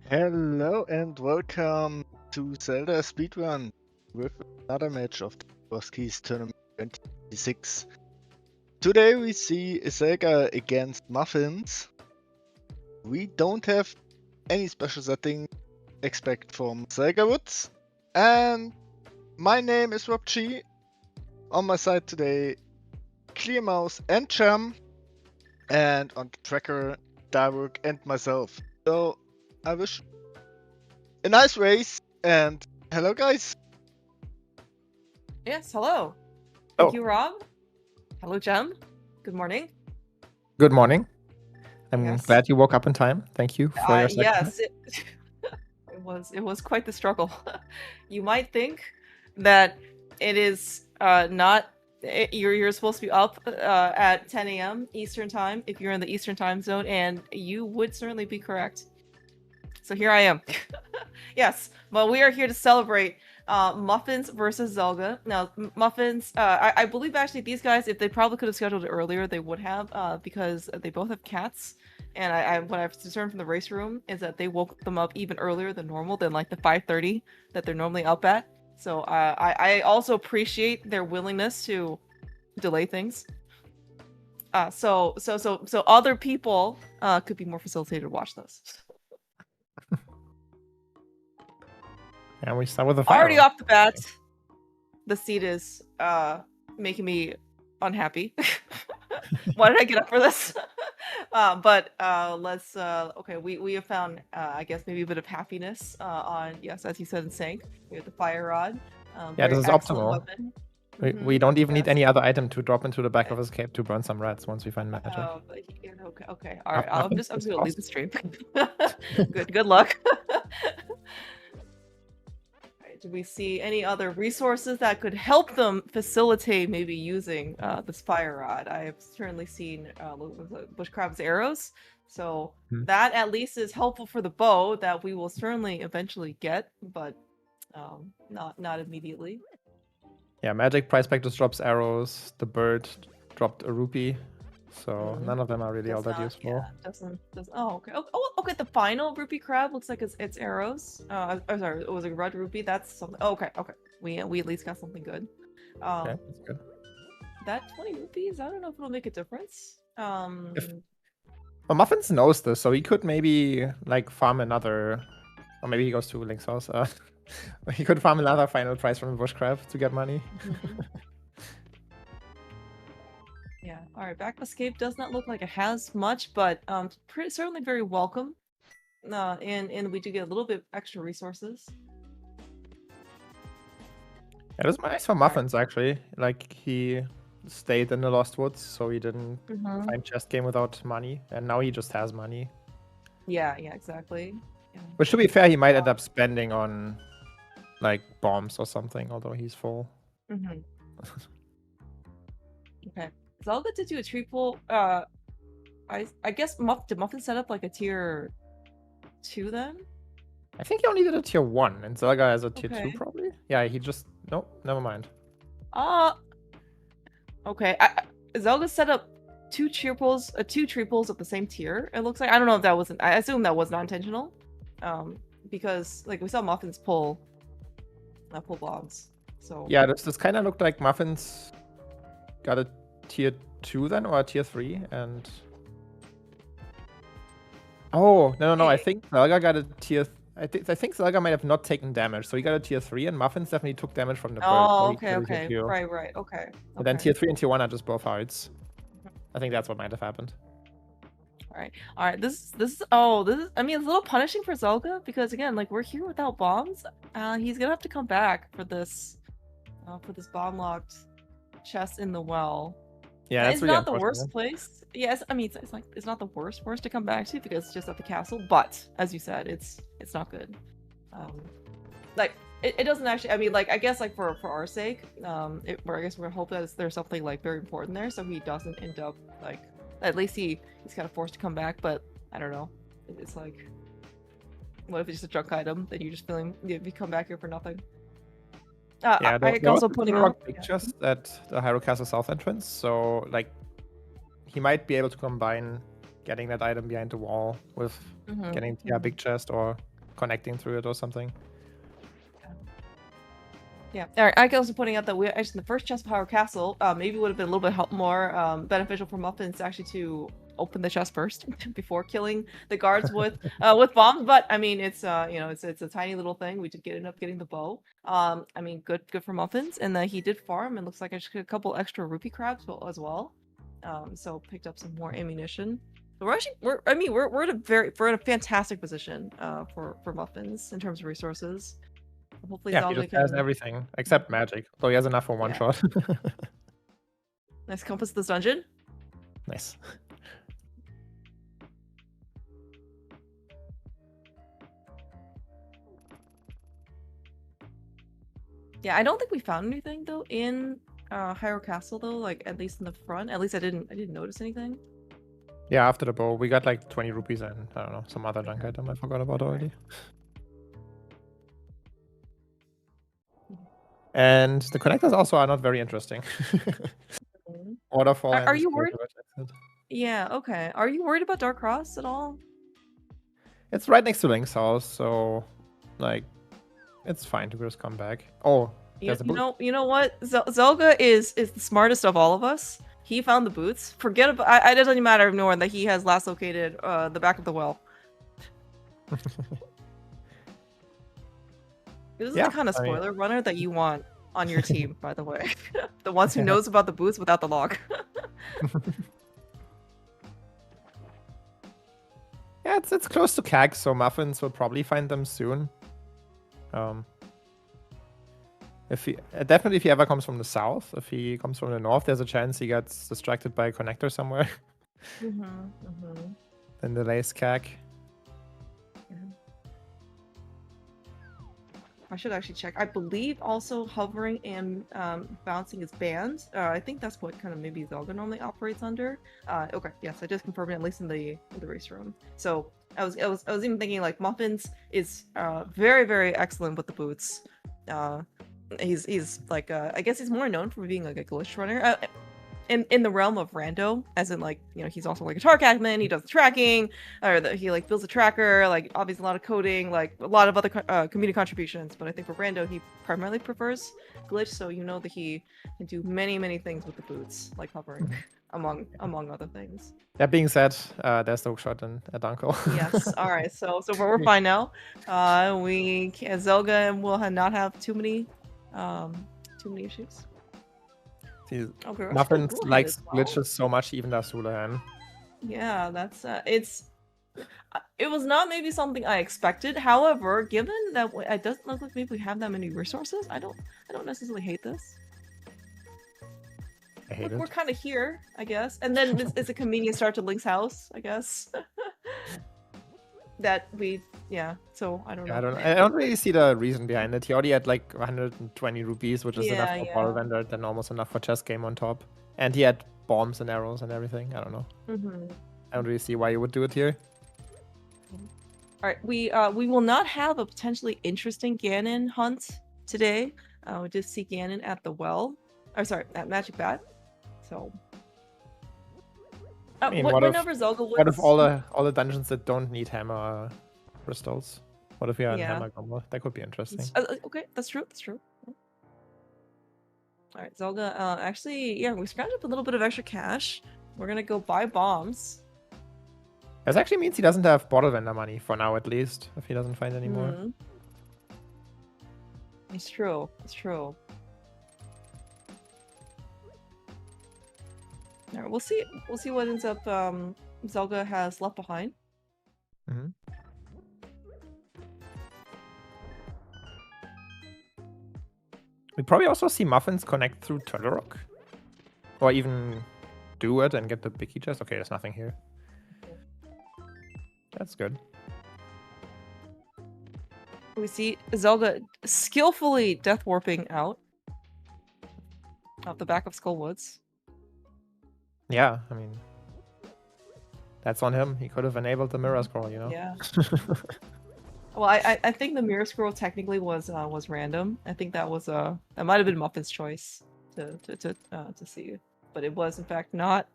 Hello and welcome to Zelda Speedrun with another match of the Crosskeys Tournament 2026. Today we see Zelda against Muffins. We don't have any special setting expect from Zelda Woods. And my name is Rob G. On my side today, Clear Mouse and Cham. And on Tracker, Daruk and myself. So I wish a nice race and hello guys. Yes, hello. Oh. Thank you, Rob. Hello, Jem. Good morning. Good morning. I'm Yes. glad you woke up in time. Thank you for your Yes, it was quite the struggle. You might think that it is not. You're supposed to be up at 10 a.m. Eastern time if you're in the Eastern time zone, and you would certainly be correct. So here I am. Yes, well, we are here to celebrate Muffins versus Zelda. Now, Muffins, I believe actually these guys, if they probably could have scheduled it earlier, they would have, because they both have cats. And what I've discerned from the race room is that they woke them up even earlier than normal, than like the 5:30 that they're normally up at. So I also appreciate their willingness to delay things. So other people could be more facilitated to watch this. And we start with the fire. Already off the bat, the seat is making me unhappy. Why did I get up for this? But let's okay, we have found I guess maybe a bit of happiness on, yes, as you said, in sync. We have the fire rod. Yeah, this is optimal. Weapon. We don't even need any other item to drop into the back of his cape to burn some rats once we find magic. Okay, all right. I'm just gonna leave the stream. Good luck. Do we see any other resources that could help them facilitate maybe using this fire rod? I have certainly seen bush crab's arrows, so that at least is helpful for the bow that we will certainly eventually get, but not immediately. Yeah, magic price pack just drops arrows. The bird dropped a rupee, so none of them are really all that useful. Yeah, doesn't. Oh, okay. Oh, okay. The final rupee crab looks like it's arrows. Oh, sorry, it was a red rupee. That's something. Oh, okay. We at least got something good. Okay, that's good. That 20 rupees. I don't know if it'll make a difference. Well, Muffins knows this, so he could maybe like farm another, or maybe he goes to Link's house. He could farm another final price from the bush crab to get money. Yeah. All right. Back escape does not look like it has much, but certainly very welcome. And we do get a little bit extra resources. Yeah, it was nice for Muffins actually. Like he stayed in the Lost Woods, so he didn't find chest game without money, and now he just has money. Yeah, exactly. Yeah. But to be fair, he might end up spending on like bombs or something, although he's full. Okay. Zelda did do a triple. I guess did Muffin set up like a tier 2 then? I think he only did a tier 1, and Zelda has a tier 2 probably. Yeah, he just nope, never mind. Okay. Zelda set up two triples of the same tier. It looks like. I don't know if that wasn't. I assume that was not intentional, because like we saw Muffins pull bombs. So yeah, this kind of looked like Muffins got a tier 2 then, or a tier 3, and oh no, I think Zelda got a tier. I think Zelda might have not taken damage, so he got a tier 3, and Muffins definitely took damage from the bird. Oh, okay, right, okay. And then tier 3 and tier 1 are just both hearts. I think that's what might have happened. All right. This is. I mean, it's a little punishing for Zelda because again, like we're here without bombs. He's gonna have to come back for this bomb locked chest in the well. Yeah, that's it's really not the worst place. Yes, I mean it's not the worst to come back to because it's just at the castle. But as you said, it's not good. It doesn't actually. I mean, like I guess like for our sake, I guess we're hoping that there's something like very important there, so he doesn't end up like. At least he's kind of forced to come back, but I don't know. It's like, what if it's just a junk item? Then you're just feeling you come back here for nothing. Yeah, I also putting rock pictures at the Hyrule Castle South entrance, so like he might be able to combine getting that item behind the wall with getting a big chest or connecting through it or something. Yeah. All right. I can also pointing out that we actually in the first chest of Hyrule Castle, maybe would have been a little bit more beneficial for Muffins actually to open the chest first before killing the guards with bombs. But I mean, it's it's a tiny little thing. We did end up getting the bow. I mean, good for Muffins, and he did farm. And looks like I just got a couple extra rupee crabs as well. So picked up some more ammunition. So we're in a fantastic position for Muffins in terms of resources. Hopefully Yeah, Zelda he just has everything except magic, so he has enough for one shot. Nice compass this dungeon. Nice. Yeah, I don't think we found anything though in Hyrule Castle though, like at least in the front. At least I didn't notice anything. Yeah, after the bow, we got like 20 rupees and I don't know, some other junk item I forgot about already. And the connectors also are not very interesting. Waterfall. Are you worried? Yeah, okay. Are you worried about Dark Cross at all? It's right next to Link's house, so like it's fine to just come back. Oh, you know what? Zelda is the smartest of all of us. He found the boots. Forget about. It doesn't even matter knowing that he has last located the back of the well. This is the kind of spoiler runner that you want on your team, by the way. The ones who knows about the boots without the log. Yeah, it's close to CAG, so Muffins will probably find them soon. Definitely if he ever comes from the south. If he comes from the north, there's a chance he gets distracted by a connector somewhere. Then delays CAG. I should actually check. I believe also hovering and bouncing is banned. I think that's what kind of maybe Zelda normally operates under. Okay, yes, I just confirmed it at least in the race room. So I was even thinking like Muffins is very, very excellent with the boots. He's like I guess he's more known for being like a glitch runner. In the realm of rando, as in like, you know, he's also like a tark admin, he does the tracking, or he like builds a tracker, like obviously a lot of coding, like a lot of other community contributions, but I think for rando he primarily prefers glitch, so you know that he can do many things with the boots, like hovering, among other things. That being said, there's no shot at Uncle. Yes, alright, so we're fine now. Zelda will not have too many issues. Okay, Muffins likes glitches so much, even does Houlihan. Yeah, that's it was not maybe something I expected. However, given that it doesn't look like maybe we have that many resources, I don't necessarily hate this. I hate it. We're kind of here, I guess, and then it's a convenient start to Link's house, I guess. That we, so I don't know. I don't really see the reason behind it. He already had like 120 rupees, which is enough for bottle vendor, then almost enough for chess game on top. And he had bombs and arrows and everything. I don't know. I don't really see why you would do it here. Alright, we will not have a potentially interesting Ganon hunt today. We just see Ganon at the well. Or sorry, at Magic Bat. So I mean, what if all the dungeons that don't need hammer crystals? What if you had hammer combo? That could be interesting. Okay, that's true. Alright, Zelda, actually, we scrounged up a little bit of extra cash. We're gonna go buy bombs. This actually means he doesn't have bottle vendor money, for now at least, if he doesn't find any more. It's true. Alright, we'll see what ends up Zelda has left behind. We probably also see Muffins connect through Turtle Rock. Or even do it and get the big key chest. Okay, there's nothing here. That's good. We see Zelda skillfully death warping out of the back of Skullwoods. Yeah, I mean, that's on him. He could have enabled the mirror scroll, you know? Yeah. Well, I think the mirror scroll technically was random. I think that was that might have been Muffin's choice to see, but it was in fact not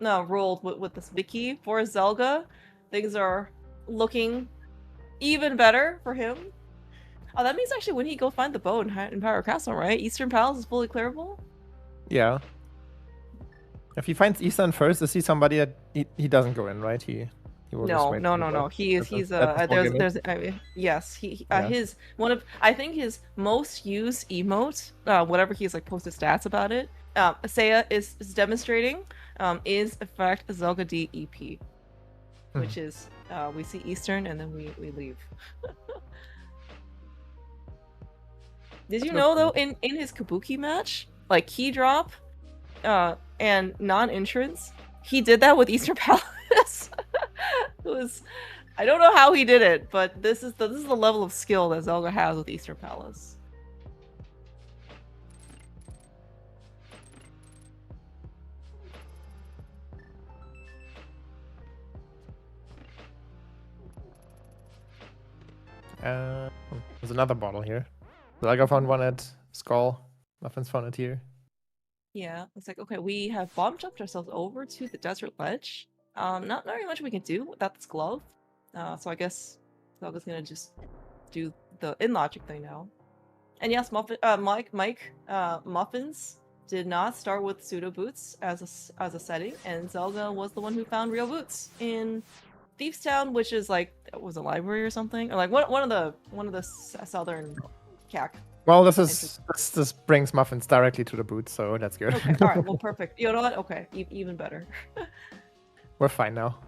rolled with this Vicky for Zelda. Things are looking Even better for him. Oh, that means actually when he go find the bow in Power Castle, right? Eastern Palace is fully clearable? Yeah. If he finds Eastern first, is he somebody that he doesn't go in, right? He will just wait. No. He's yes, his one of I think his most used emote, whatever he's like posted stats about it, Saya is demonstrating, is in fact Zelda EP, which is we see Eastern and then we leave. Did you know though in his Kabuki match, like key drop, and non-entrance, he did that with Eastern Palace. It was, I don't know how he did it, but this is the level of skill that Zelda has with Eastern Palace. There's another bottle here. Zelda found one at Skull. Muffins found it here. Yeah, it's like, okay, we have bomb jumped ourselves over to the desert ledge. Not very much we can do without this glove. So I guess Zelda's gonna just do the in-logic thing now. And yes, Muffins did not start with pseudo boots as a setting, and Zelda was the one who found real boots in Thieves Town, which is like, was a library or something, or like one of the southern CAC. Well, this brings Muffins directly to the boots, so that's good. Okay, all right, well, perfect. You know what? Okay, even better. We're fine now.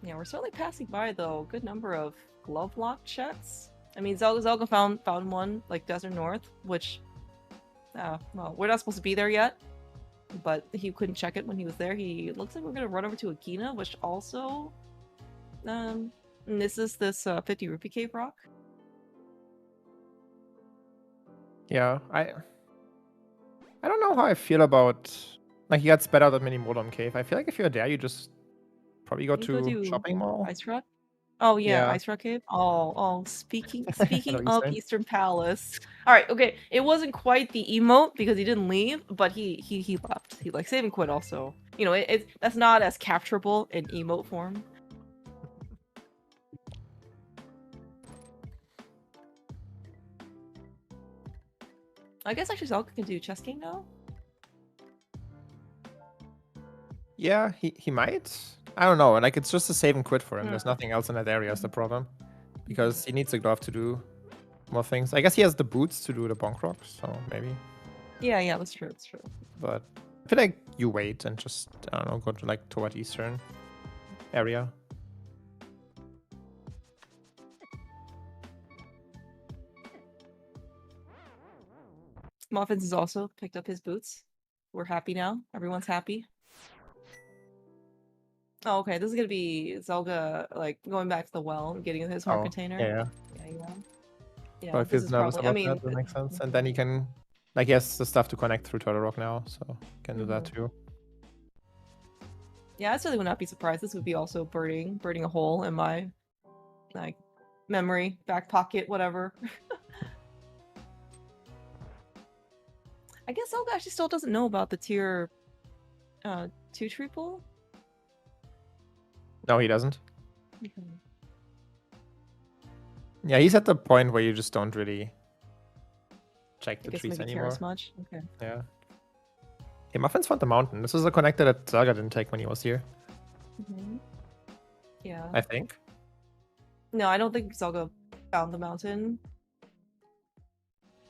Yeah, we're certainly passing by though a good number of glove lock checks. I mean, Zelda found one like Desert North, which, well, we're not supposed to be there yet, but he couldn't check it when he was there. He looks like we're gonna run over to Agina, which also, this is this 50 rupee cave rock. Yeah, I don't know how I feel about, like, he got spat out at Mini Modem Cave. I feel like if you're there, you just probably go to shopping mall. Ice Rock? Oh yeah, Ice Rock Cave. Oh, speaking of Eastern Palace. All right, okay. It wasn't quite the emote because he didn't leave, but he left. He like save and quit also. You know, that's not as capturable in emote form. I guess actually Zelda can do chess game now. Yeah, he might. I don't know. Like, it's just a save and quit for him. There's nothing else in that area is the problem. Because he needs a glove to do more things. I guess he has the boots to do the bonk rocks, so maybe. Yeah, that's true. That's true. But I feel like you wait and just, I don't know, go to like toward Eastern area. Muffins has also picked up his boots. We're happy now. Everyone's happy. Oh, okay. This is gonna be Zelda like going back to the well and getting his horn container. Yeah. Well, if he's nervous about that makes sense. And then he can, like, he has the stuff to connect through Turtle Rock now, so he can do that too. Yeah, I certainly would not be surprised. This would be also burning a hole in my like memory, back pocket, whatever. I guess Zelda actually still doesn't know about the tier 2 triple. No, he doesn't. Yeah, he's at the point where you just don't really check the trees anymore. As much. Okay. Yeah. Hey, Muffins found the mountain. This is a connector that Zelda didn't take when he was here. Yeah. I think. No, I don't think Zelda found the mountain.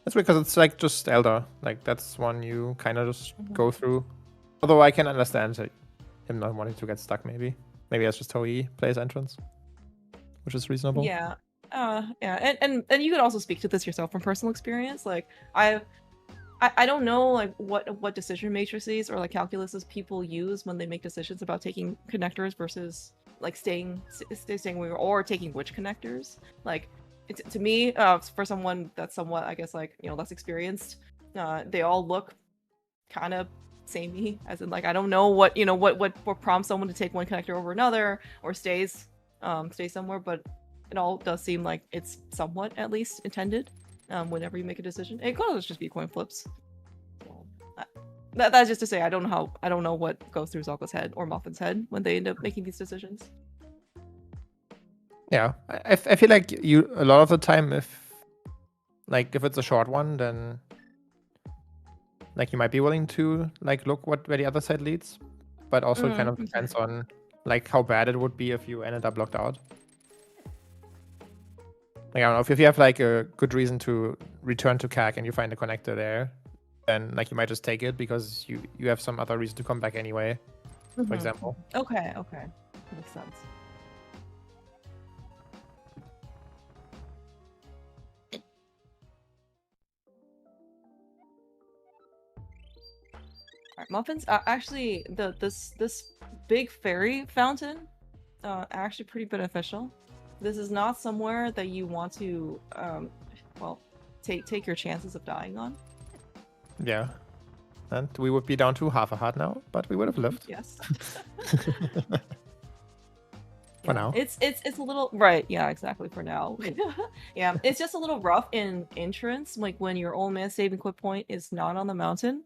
That's because it's like just Elder. Like, that's one you kind of just go through. Although I can understand him not wanting to get stuck, maybe. Maybe that's just how he plays entrance, which is reasonable. Yeah. Yeah. And you could also speak to this yourself from personal experience. Like, I don't know like what decision matrices or like calculuses people use when they make decisions about taking connectors versus like staying or taking which connectors. Like, to me, for someone that's somewhat, I guess, like, you know, less experienced, they all look kind of samey, as in like I don't know what prompts someone to take one connector over another or stay somewhere, but it all does seem like it's somewhat at least intended. Whenever you make a decision, it could just be coin flips. That's just to say, I don't know what goes through Zelda's head or Muffin's head when they end up making these decisions. Yeah, I feel like a lot of the time, if it's a short one, then like you might be willing to like look where the other side leads, but also it kind of depends on like how bad it would be if you ended up locked out. Like I don't know, if you have like a good reason to return to CAC and you find a connector there, then like you might just take it because you have some other reason to come back anyway, for example. Okay, makes sense. Alright, Muffins. Actually, this big fairy fountain, actually pretty beneficial. This is not somewhere that you want to, well, take your chances of dying on. Yeah, and we would be down to half a heart now, but we would have lived. Yes. For now. It's a little right. Yeah, exactly. For now. Yeah, it's just a little rough in entrance, like when your old man saving quit point is not on the mountain.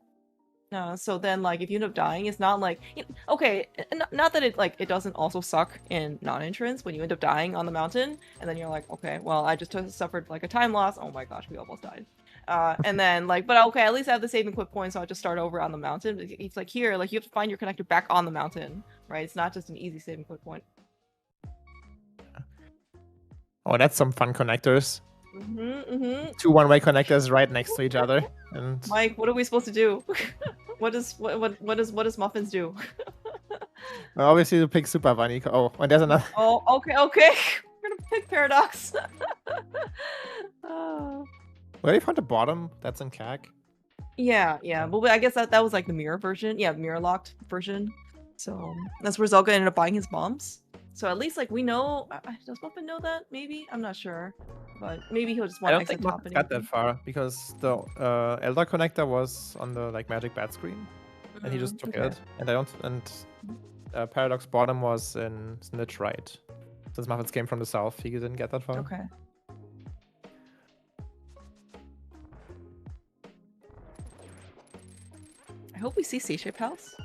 So then, like, if you end up dying, it's not like okay, not that it doesn't also suck in non-entrance when you end up dying on the mountain, and then you're like, okay, well, I just suffered like a time loss. Oh my gosh, we almost died. And then like, but okay, at least I have the saving quit point, so I'll just start over on the mountain. It's like here, like you have to find your connector back on the mountain, right? It's not just an easy saving quit point. Oh, that's some fun connectors. Two one-way connectors right next to each other. And Mike, what are we supposed to do? What does Muffins do? Obviously, to pick Super Bunny. Oh, and there's another. Oh, okay. We're gonna pick Paradox. Where do you find the bottom? That's in CAC. Yeah. But I guess that was like the mirror version. Yeah, mirror locked version. So that's where Zelda ended up buying his bombs. So at least like we know. Does Muffin know that? Maybe, I'm not sure. But maybe he'll just want to exit top. I don't think got that far because the Elder connector was on the like magic bat screen, and he just took it. And I don't. And Paradox bottom was in Snitch right. Since Muffins came from the south, he didn't get that far. Okay. I hope we see C-shaped house.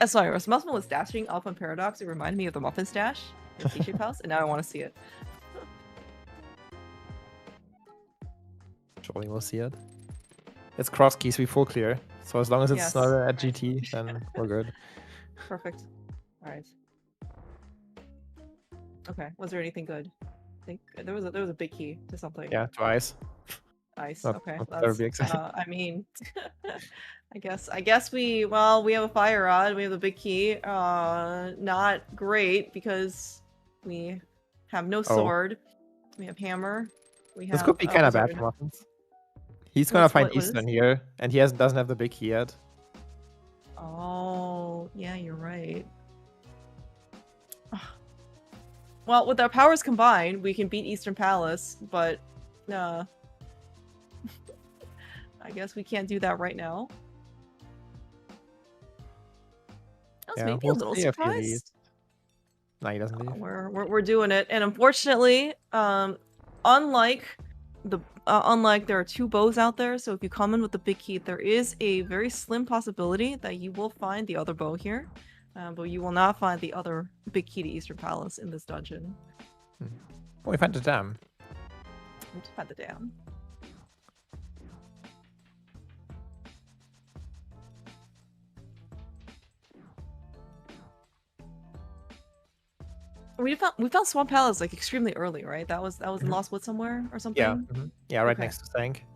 Sorry, as Muffin was dashing up on Paradox, it reminded me of the Muffins dash in C-shaped house, and now I want to see it. Surely we'll see it. It's Crosskeys, we full clear. So as long as it's not at GT, then we're good. Perfect. Alright. Okay, was there anything good? I think there was a big key to something. Yeah, to ice. Ice, Not, okay. not That's, I mean, I guess we have a fire rod, we have a big key. Not great because we have no sword. We have hammer. This could be kind of bad for Muffins. He's gonna find Eastern here, and he doesn't have the big key yet. Oh, yeah, you're right. Well, with our powers combined, we can beat Eastern Palace, but I guess we can't do that right now. I was maybe a little surprised. No, he doesn't leave. We're doing it, and unfortunately, unlike there are two bows out there, so if you come in with the big key, there is a very slim possibility that you will find the other bow here, but you will not find the other big key to Eastern Palace in this dungeon. Oh, we found the dam. We found the dam. We found Swamp Palace like extremely early, right? That was in Lost Wood somewhere or something. Yeah, yeah, right next to Stank.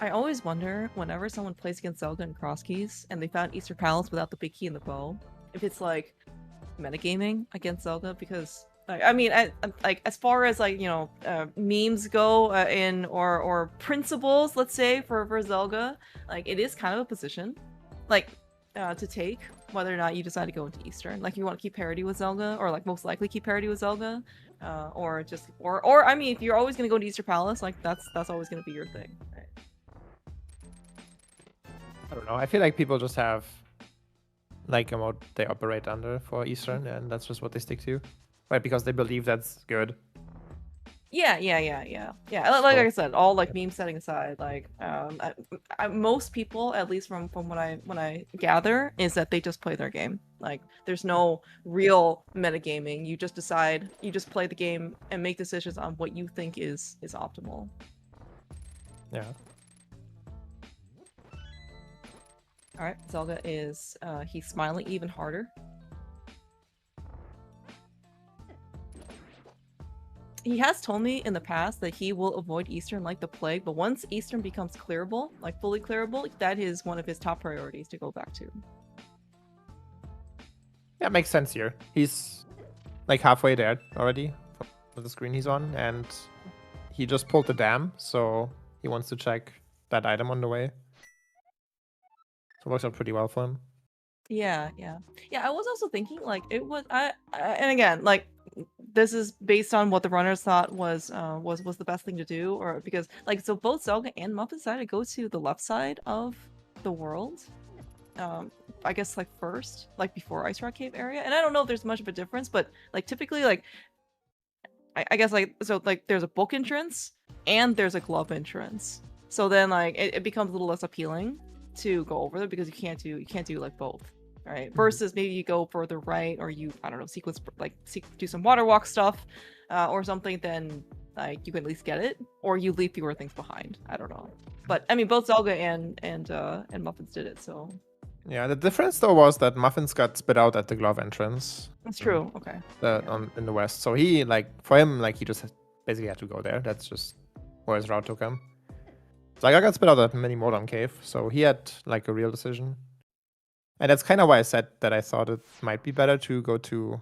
I always wonder whenever someone plays against Zelda and Crosskeys and they found Eastern Palace without the big key and the bow, if it's like metagaming against Zelda, because I mean, like as far as like memes go or principles, let's say for Zelda, like it is kind of a position, like to take whether or not you decide to go into Eastern. Like you want to keep parity with Zelda, or like most likely keep parity with Zelda, or I mean, if you're always gonna go to Eastern Palace, like that's always gonna be your thing. Right? I don't know. I feel like people just have like a mode they operate under for Eastern, and that's just what they stick to, right? Because they believe that's good. Yeah. Like I said, all like meme setting aside, like most people, at least from what I gather, is that they just play their game. Like there's no real metagaming. You just decide, you just play the game and make decisions on what you think is optimal. Yeah. All right, Zelda is he's smiling even harder. He has told me in the past that he will avoid Eastern like the plague, but once Eastern becomes clearable, like fully clearable, that is one of his top priorities to go back to. Yeah, makes sense here. He's like halfway there already for the screen he's on, and he just pulled the dam, so he wants to check that item on the way. So it works out pretty well for him. Yeah. I was also thinking like it was and again, like this is based on what the runners thought was the best thing to do, or because like so both Zelda and Muffins decided to go to the left side of the world. I guess like first, like before Ice Rock Cave area, and I don't know if there's much of a difference, but like typically like I guess like so like there's a book entrance and there's a glove entrance, so then like it becomes a little less appealing to go over there because you can't do like both, right? Versus maybe you go further right, or you I don't know sequence like do some water walk stuff or something, then like you can at least get it, or you leave fewer things behind. I don't know, but I mean both Zelda and Muffins did it, so. Yeah, the difference though was that Muffins got spit out at the glove entrance. That's true. Okay. In the west, so he like for him like he just basically had to go there. That's just where his route took him. So like I got spit out at Mini Modem Cave, so he had like a real decision. And that's kind of why I said that I thought it might be better to go to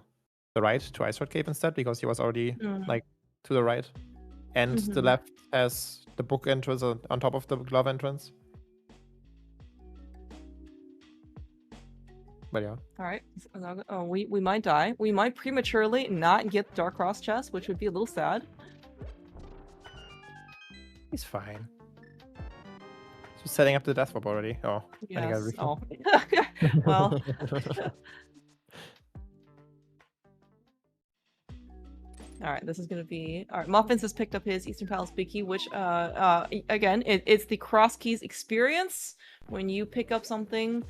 the right, to Ice Road Cave instead, because he was already like to the right. And the left has the book entrance on top of the glove entrance. But yeah. Alright. Oh, we might die. We might prematurely not get Dark Cross chest, which would be a little sad. He's fine. Just setting up the death warp already. Oh, yes. Oh. Well. Alright, this is gonna be... Alright, Muffins has picked up his Eastern Palace Big Key, which, again, it's the Crosskeys experience. When you pick up something,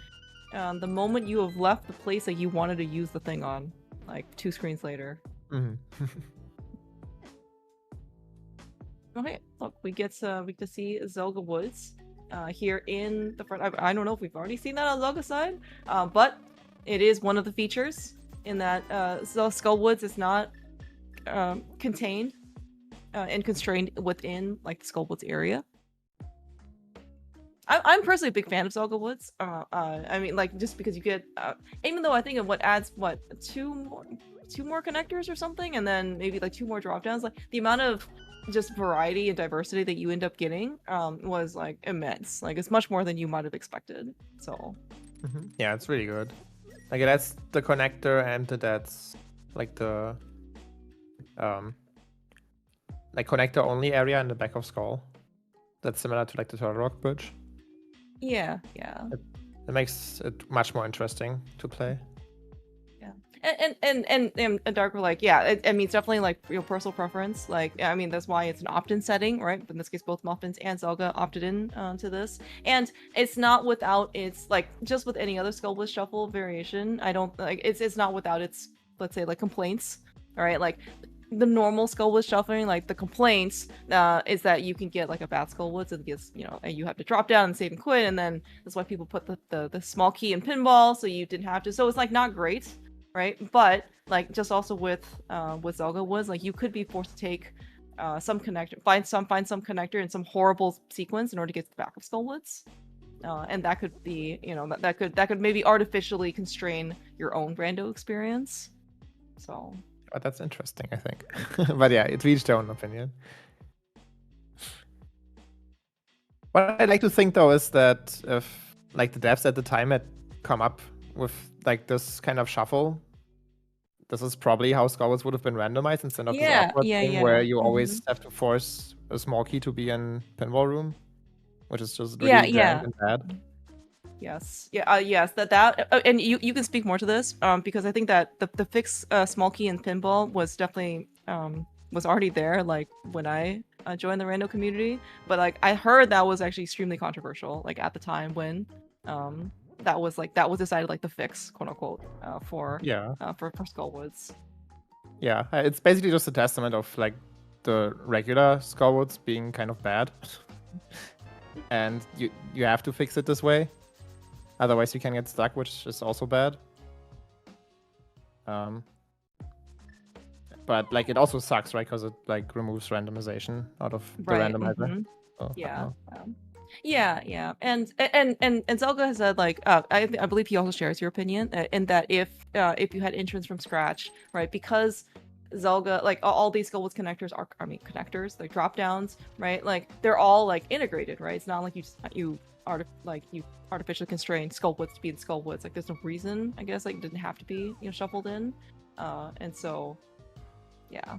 the moment you have left the place that you wanted to use the thing on, like 2 screens later. Okay, look, we get to see Zelda Woods here in the front. I don't know if we've already seen that on Zelda's side, but it is one of the features in that Skull Woods is not contained and constrained within like the Skull Woods area. I'm personally a big fan of Zelda Woods. I mean, like just because you get, even though I think of what adds two more connectors or something, and then maybe like 2 more drop downs. Like the amount of just variety and diversity that you end up getting was like immense. Like it's much more than you might have expected. So yeah, it's really good. Like that's the connector, and that's like the like connector only area in the back of Skull. That's similar to like the Turtle Rock Bridge. Yeah. It makes it much more interesting to play. Yeah, and Dark were like, yeah, I mean, it's definitely like your personal preference. Like, I mean, that's why it's an opt-in setting, right? But in this case, both Muffins and Zelda opted in to this, and it's not without its like just with any other Skull Woods Shuffle variation. I don't like it's not without its, let's say, like complaints. All right, like the normal Skull Woods shuffling, like the complaints is that you can get like a bad Skull Woods and gets, and you have to drop down and save and quit, and then that's why people put the small key in pinball, so you didn't have to. So it's like not great, right? But like just also with Zelda Woods, like you could be forced to take some connector, find some connector in some horrible sequence in order to get to the back of Skull Woods. And that could be, that could maybe artificially constrain your own rando experience. So. But that's interesting, I think. But yeah, it's each their own opinion. What I like to think though is that if like the devs at the time had come up with like this kind of shuffle, this is probably how Skull Woods would have been randomized instead of this awkward thing where you always have to force a small key to be in pinball room, which is just really and bad. Yes. Yeah. Yes. And you can speak more to this. Because I think that the fix small key and pinball was definitely was already there. Like when I joined the rando community, but like I heard that was actually extremely controversial. Like at the time when that was decided like the fix, quote unquote, for Skullwoods. Yeah, it's basically just a testament of like the regular Skullwoods being kind of bad, and you have to fix it this way, otherwise you can get stuck, which is also bad. But like it also sucks, right? Because it like removes randomization out of the randomizer. Mm-hmm. So, yeah. Yeah. And Zelga has said like I believe he also shares your opinion in that if you had entrance from scratch, right? Because Zelga, like all these Skullwoods connectors are, connectors, like drop downs, right? Like they're all like integrated, right? It's not like you artificially constrain Skullwoods to be in Skullwoods. Like there's no reason, I guess, like it didn't have to be, shuffled in. And so, yeah.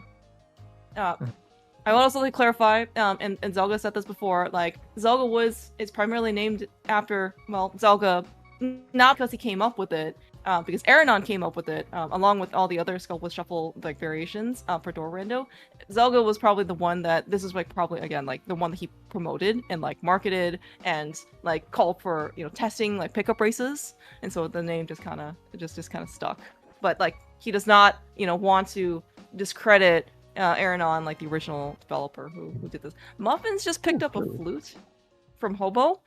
I want to also clarify, and Zelga said this before, like, Zelga is primarily named after, well, Zelga, not because he came up with it, because Aranon came up with it, along with all the other Skullwood Shuffle, like, variations, for Door Rando. Zelga was probably the one that, this is, like, probably, again, like, the one that he promoted and, like, marketed and, like, called for, testing, like, pickup races, and so the name just kind of, just kind of stuck. But, like, he does not, want to discredit Aranon, like the original developer who did this. Muffins just picked up a flute from Hobo.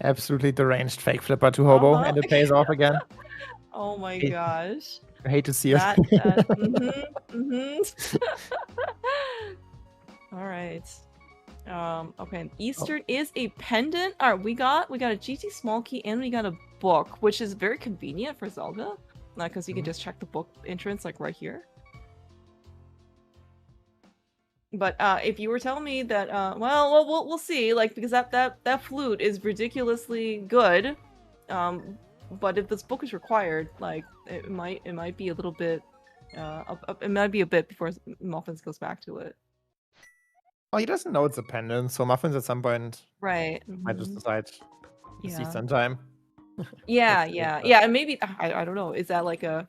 Absolutely deranged fake flipper to Hobo, and it pays off again. Oh my gosh. I hate to see it. All right. Okay. Eastern is a pendant. All right, we got a GT small key and we got a book, which is very convenient for Zelda. Because you can just check the book entrance like right here. But if you were telling me that, well, we'll see. Like because that flute is ridiculously good. But if this book is required, like it might be a little bit. It might be a bit before Muffins goes back to it. Oh, he doesn't know it's a pendant, so Muffins at some point might just decide it's Eastern time. Yeah, and maybe I don't know. Is that like a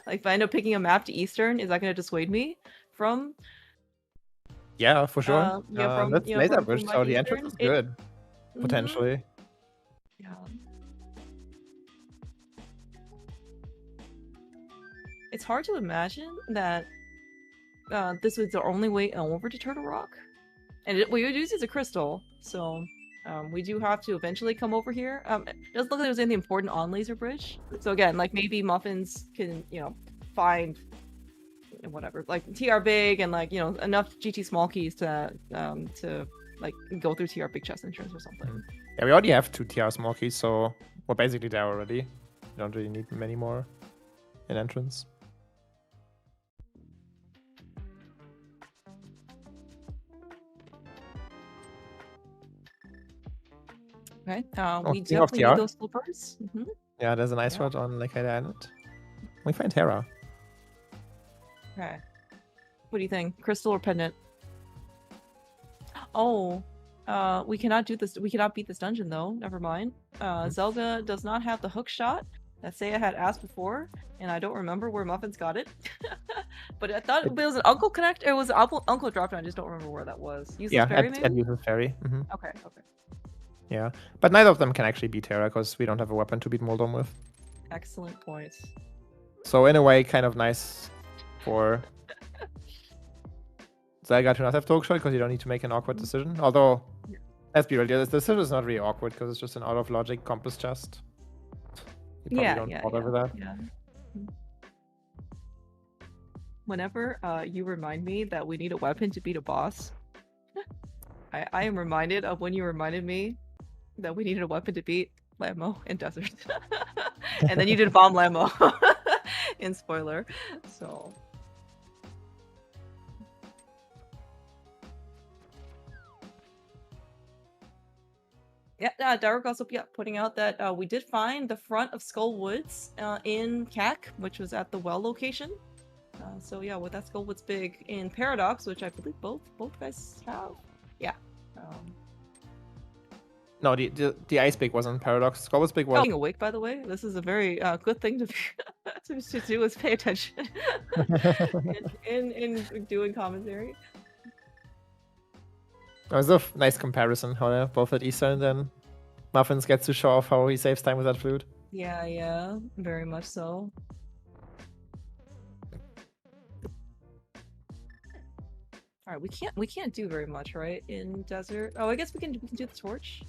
like if I end up picking a map to Eastern, is that going to dissuade me from? Yeah, for sure. From that's laser bridge, so the entrance is good potentially. Yeah. It's hard to imagine that this was the only way over to Turtle Rock, and what you use is a crystal, so. We do have to eventually come over here. It doesn't look like there's anything important on Laser Bridge. So again, like maybe Muffins can, find whatever, like TR big and like, enough GT small keys to like go through TR big chest entrance or something. Yeah, we already have 2 TR small keys, so we're basically there already. We don't really need many more in entrance. Okay, we definitely need those flippers. Yeah, there's an ice rod on Lake Island. We find Terra. Okay. What do you think? Crystal or pendant? Oh, we cannot do this. We cannot beat this dungeon though. Never mind. Zelda does not have the hook shot that Seiya had asked before, and I don't remember where Muffins got it. But I thought it was an Uncle Connect. It was an Uncle drop down. I just don't remember where that was. Useless Fairy, maybe? At Useless Fairy. Okay. Yeah, but neither of them can actually beat Terra because we don't have a weapon to beat Moldom with. Excellent point. So in a way, kind of nice for Zelda to not have the hook shot because you don't need to make an awkward decision. Although, let's be real, the decision is not really awkward because it's just an out of logic compass chest. You probably don't bother with that. Yeah. Whenever you remind me that we need a weapon to beat a boss, I am reminded of when you reminded me that we needed a weapon to beat Lamo in Desert. And then you did bomb Lamo in spoiler. So yeah, Dark also putting out that we did find the front of Skullwoods in CAC, which was at the well location. So yeah, with that Skullwoods big in Paradox, which I believe both guys have. Yeah. No, the ice pick wasn't Paradox. Skull's pick was... Being awake, by the way. This is a very good thing to to do, is pay attention in doing commentary. It was a nice comparison how they're both at Easter, and then Muffins gets to show off how he saves time with that flute. Yeah, very much so. All right, we can't do very much, right, in desert. Oh, I guess we can do the torch.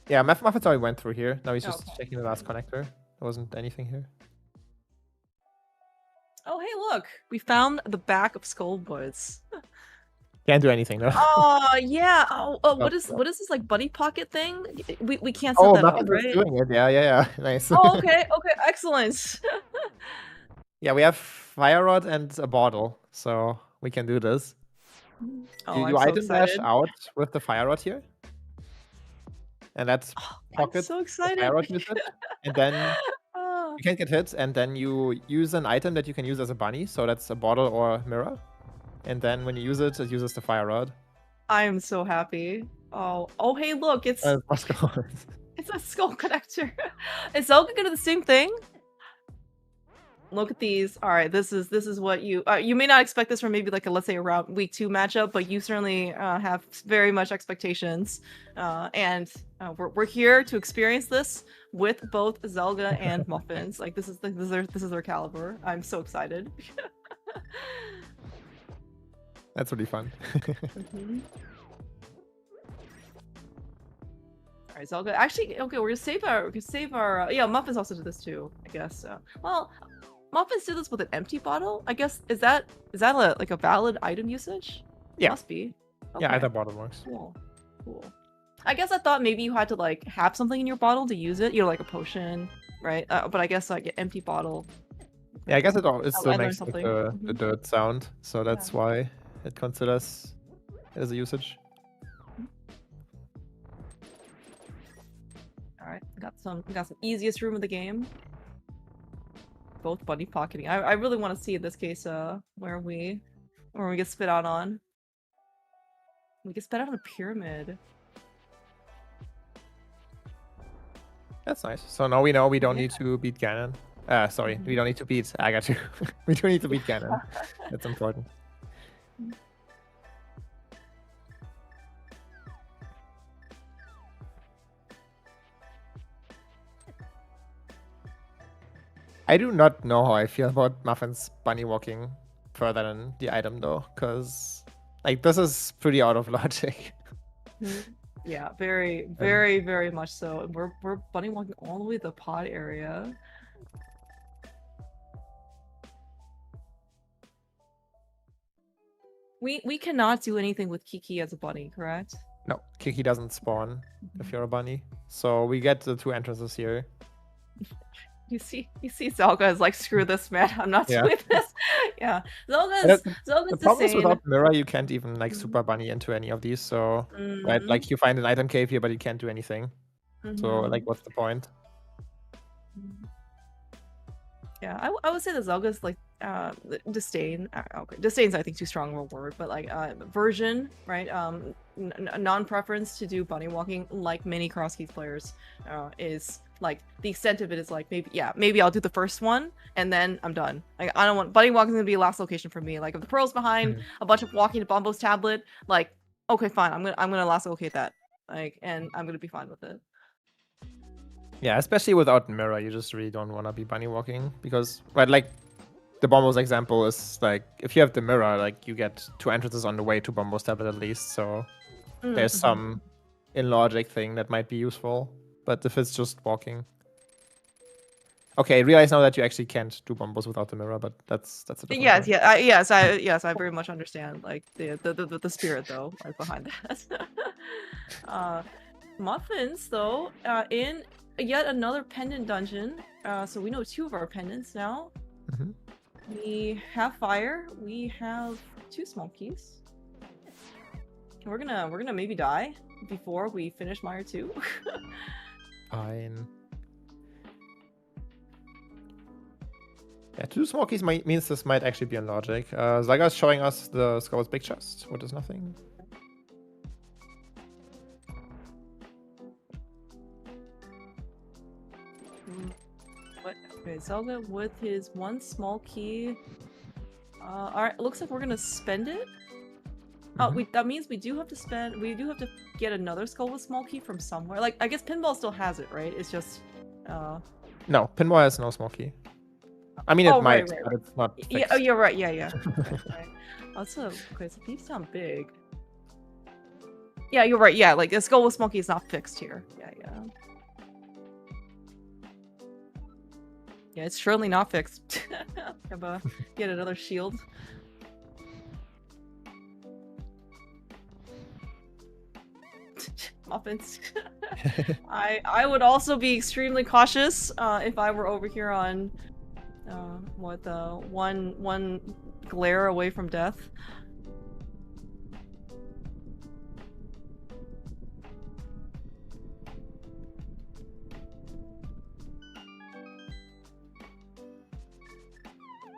Yeah, Muffins already went through here. Now he's just checking the last connector. There wasn't anything here. Oh, hey, look, we found the back of Skullboys. Can't do anything though. Oh yeah. What is this, like, buddy pocket thing? We can't set that up, right? Doing it. Yeah. Nice. Oh, okay, excellent. Yeah, we have fire rod and a bottle, so we can do this. Oh, you I'm so item dash excited. out with the fire rod here, and that's pocket. I'm so excited. Fire rod with it, and then you can't get hit, and then you use an item that you can use as a bunny, so that's a bottle or a mirror. And then when you use it, it uses the fire rod. I am so happy. Oh, hey, look, it's a skull connector. Is Zelda gonna do the same thing? Look at these. All right, this is what you may not expect this from maybe like a, let's say, around week 2 matchup, but you certainly have very much expectations, and we're here to experience this with both Zelda and Muffins. Like this is their caliber. I'm so excited. That's really fun. All right, Zelda. Actually, okay, we're gonna save our. Yeah, Muffins also did this too, I guess. Well, Muffins did this with an empty bottle. I guess is that like a valid item usage? Yeah, must be. Okay. Yeah, either bottle works. Cool. I guess I thought maybe you had to like have something in your bottle to use it. You know, like a potion, right? But I guess like an empty bottle. Yeah, I guess it still makes like, the dirt sound, so that's why it considers it as a usage. All right, we got some easiest room of the game. Both bunny pocketing. I really want to see in this case where we get spit out on. We get spit out on a pyramid. That's nice. So now we know we don't need to beat Ganon. Sorry, we don't need to beat Agatu. We do need to beat Ganon. That's important. I do not know how I feel about Muffins bunny walking further than the item though, because like this is pretty out of logic. Yeah, very, very, very much so. We're bunny walking all the way to the pod area. We cannot do anything with Kiki as a bunny, correct? No, Kiki doesn't spawn if you're a bunny. So we get the 2 entrances here. You see Zelda is like, screw this, man. I'm not doing this. Yeah, Zelda's the problem is without mirror, you can't even like super bunny into any of these. So right, like you find an item cave here, but you can't do anything. So like, what's the point? Yeah, I would say that Zelda's like disdain. Okay, disdain's I think too strong of a word, but like version, right? Non-preference to do bunny walking, like many Crosskeys players, is like the extent of it is like maybe I'll do the first one and then I'm done. Like I don't want bunny walking to be the last location for me. Like if the pearl's behind a bunch of walking to Bombo's tablet, like okay, fine, I'm gonna last locate that, like, and I'm gonna be fine with it. Yeah, especially without mirror, you just really don't want to be bunny walking because, right, like the Bombo's example is like if you have the mirror, like you get 2 entrances on the way to Bombo's tablet at least. So there's some in logic thing that might be useful. But if it's just walking, okay. I realize now that you actually can't do Bombos without the mirror, but that's a different yes, point. yes, I very much understand like the spirit though right behind that. Muffins though, in yet another pendant dungeon. So we know 2 of our pendants now. We have fire. We have 2 small keys. We're gonna maybe die before we finish Mire 2. Fine. Yeah, 2 small keys means this might actually be in logic. Zaga's showing us the Skull's big chest, which is nothing. Okay, Zelda with his one small key. Alright, looks like we're gonna spend it. Oh, that means we do have to spend. We do have to get another skull with small key from somewhere. Like, I guess Pinball still has it, right? It's just, No, Pinball has no small key. I mean, it might, but it's not fixed. Yeah, oh, you're right. Yeah. Right. Also, okay, so these sound big. Yeah, you're right. Yeah, like a skull with small key is not fixed here. Yeah. Yeah, it's surely not fixed. Get another shield. Muffins. I would also be extremely cautious if I were over here on one glare away from death.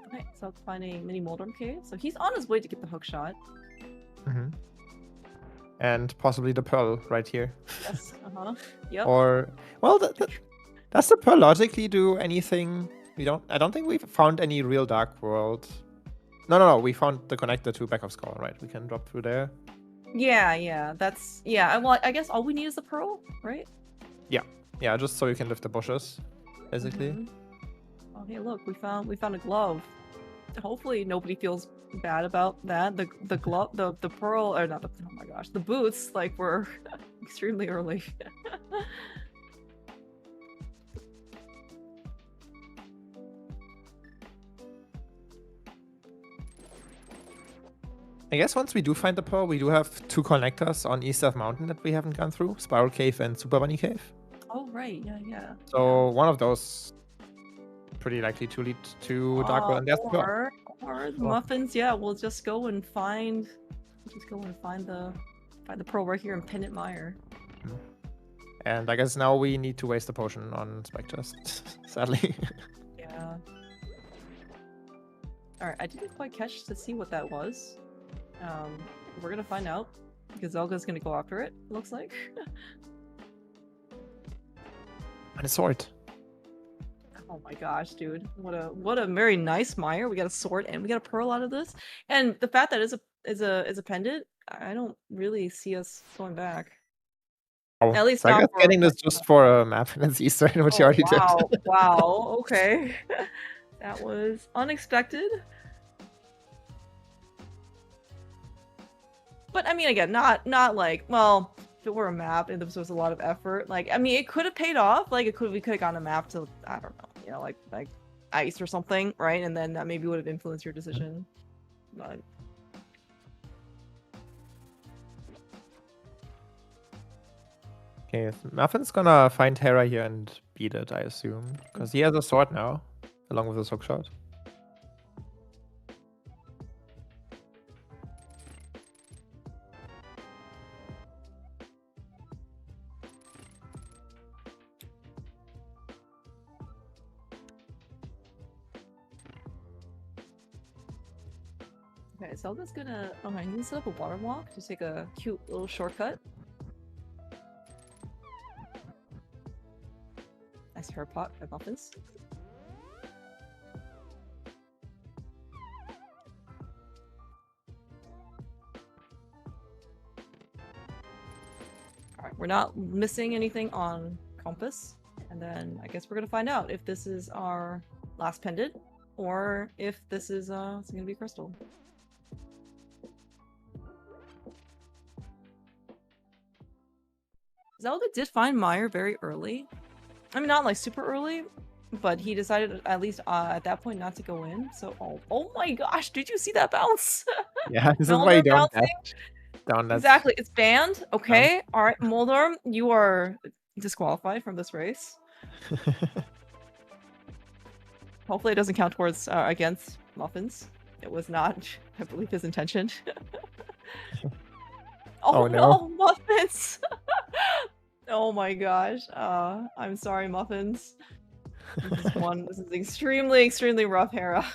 Okay, so finding mini Moldorm cave. So he's on his way to get the hook shot. And possibly the pearl right here. Yes. Yep. Or well, does the pearl logically do anything? I don't think we've found any real dark world. No. We found the connector to Back of Skull, right? We can drop through there. Yeah. That's Well, I guess all we need is the pearl, right? Yeah. Just so you can lift the bushes, basically. Oh, hey, look, we found a glove. Hopefully, nobody feels bad about that. The glove, the pearl, or not the. Oh my gosh, the boots like were extremely early. I guess once we do find the pearl, we do have 2 connectors on East of Mountain that we haven't gone through: Spiral Cave and Super Bunny Cave. Oh right, yeah. So one of those pretty likely to lead to Dark World, and there's the pearl. Or the Muffins. Yeah, we'll just go and find. the pearl right here in Pendant Mire. And I guess now we need to waste a potion on Spectres, sadly. Yeah. Alright, I didn't quite catch to see what that was. We're gonna find out, because Zelda's gonna go after it, looks like. And a sword. Oh my gosh, dude. What a very nice mire. We got a sword and we got a pearl out of this. And the fact that is a pendant, I don't really see us going back. Oh, at least so I not guess for getting this just for a map and it's Easter, which you already did. Wow, okay. That was unexpected. But I mean, again, not like, well, if it were a map and this was a lot of effort, like, I mean, it could have paid off. Like, we could have gotten a map to, I don't know, you know, like ice or something, right? And then that maybe would have influenced your decision. But Okay, so Muffin's gonna find Hera here and beat it, I assume, because he has a sword now, along with his hookshot. okay, Zelda's gonna. Okay, he needs to set up a water walk to take a cute little shortcut. Nice hair pot by Muffins. Alright, we're not missing anything on compass. And then I guess we're gonna find out if this is our last pendant or if this is it's gonna be crystal. Zelda did find Mire very early. I mean, not like super early, but he decided at least at that point not to go in. So, oh my gosh, did you see that bounce? Yeah, this is why you don't down that. Exactly, it's banned. Okay, all right, Moldorm, you are disqualified from this race. Hopefully, it doesn't count towards against Muffins. It was not, I believe, his intention. Oh no, Muffins! Oh my gosh. I'm sorry, Muffins. This is extremely, extremely rough, Hera.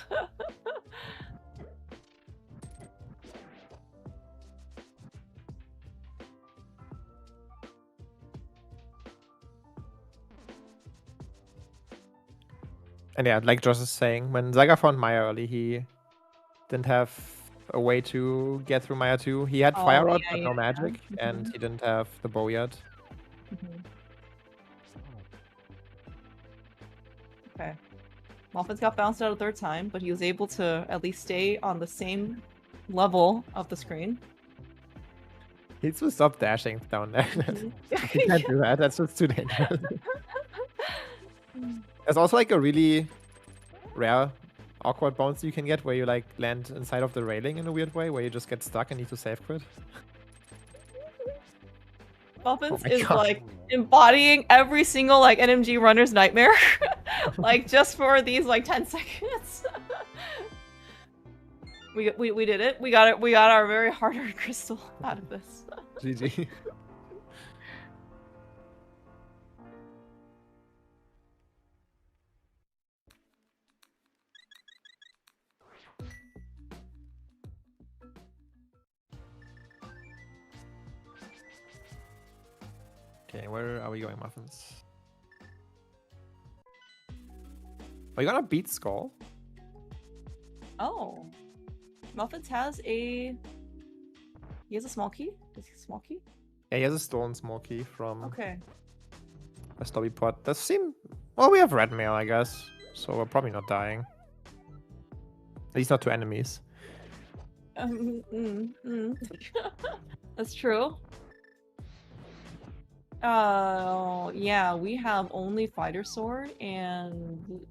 And yeah, like Josh is saying, when Zelda found Maya early, he didn't have a way to get through Maya 2. He had Fire Rod, but no magic, and he didn't have the bow yet. Okay. Muffins got bounced out a third time, but he was able to at least stay on the same level of the screen. He needs to stop dashing down there. He can't do that. That's just too dangerous. There's also like a really rare awkward bounce you can get where you like land inside of the railing in a weird way, where you just get stuck and need to save quit. Muffins is like embodying every single like NMG runner's nightmare. Like just for these like 10 seconds. we did it. We got it. We got our very hard-earned crystal out of this. GG. Okay, where are we going, Muffins? Are you gonna beat Skull? Oh. Muffins has a... He has a small key? Is he a small key? Yeah, he has a stolen small key from okay. a lobby pot. Does seem... Well, we have red mail, I guess. So we're probably not dying. At least not to enemies. That's true. Yeah, we have only fighter sword and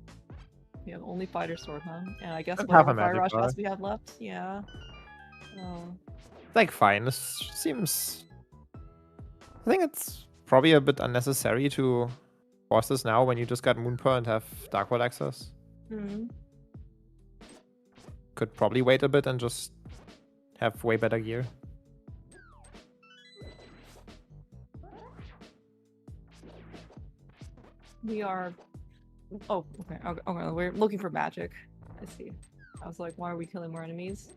we have only fighter sword, huh? And I guess whatever fire rush shots we have left, yeah. Like fine. This seems. I think it's probably a bit unnecessary to force this now when you just got Moonpearl and have Dark World access. Could probably wait a bit and just have way better gear. We are... Oh, okay. Okay, we're looking for magic. I see. I was like, why are we killing more enemies?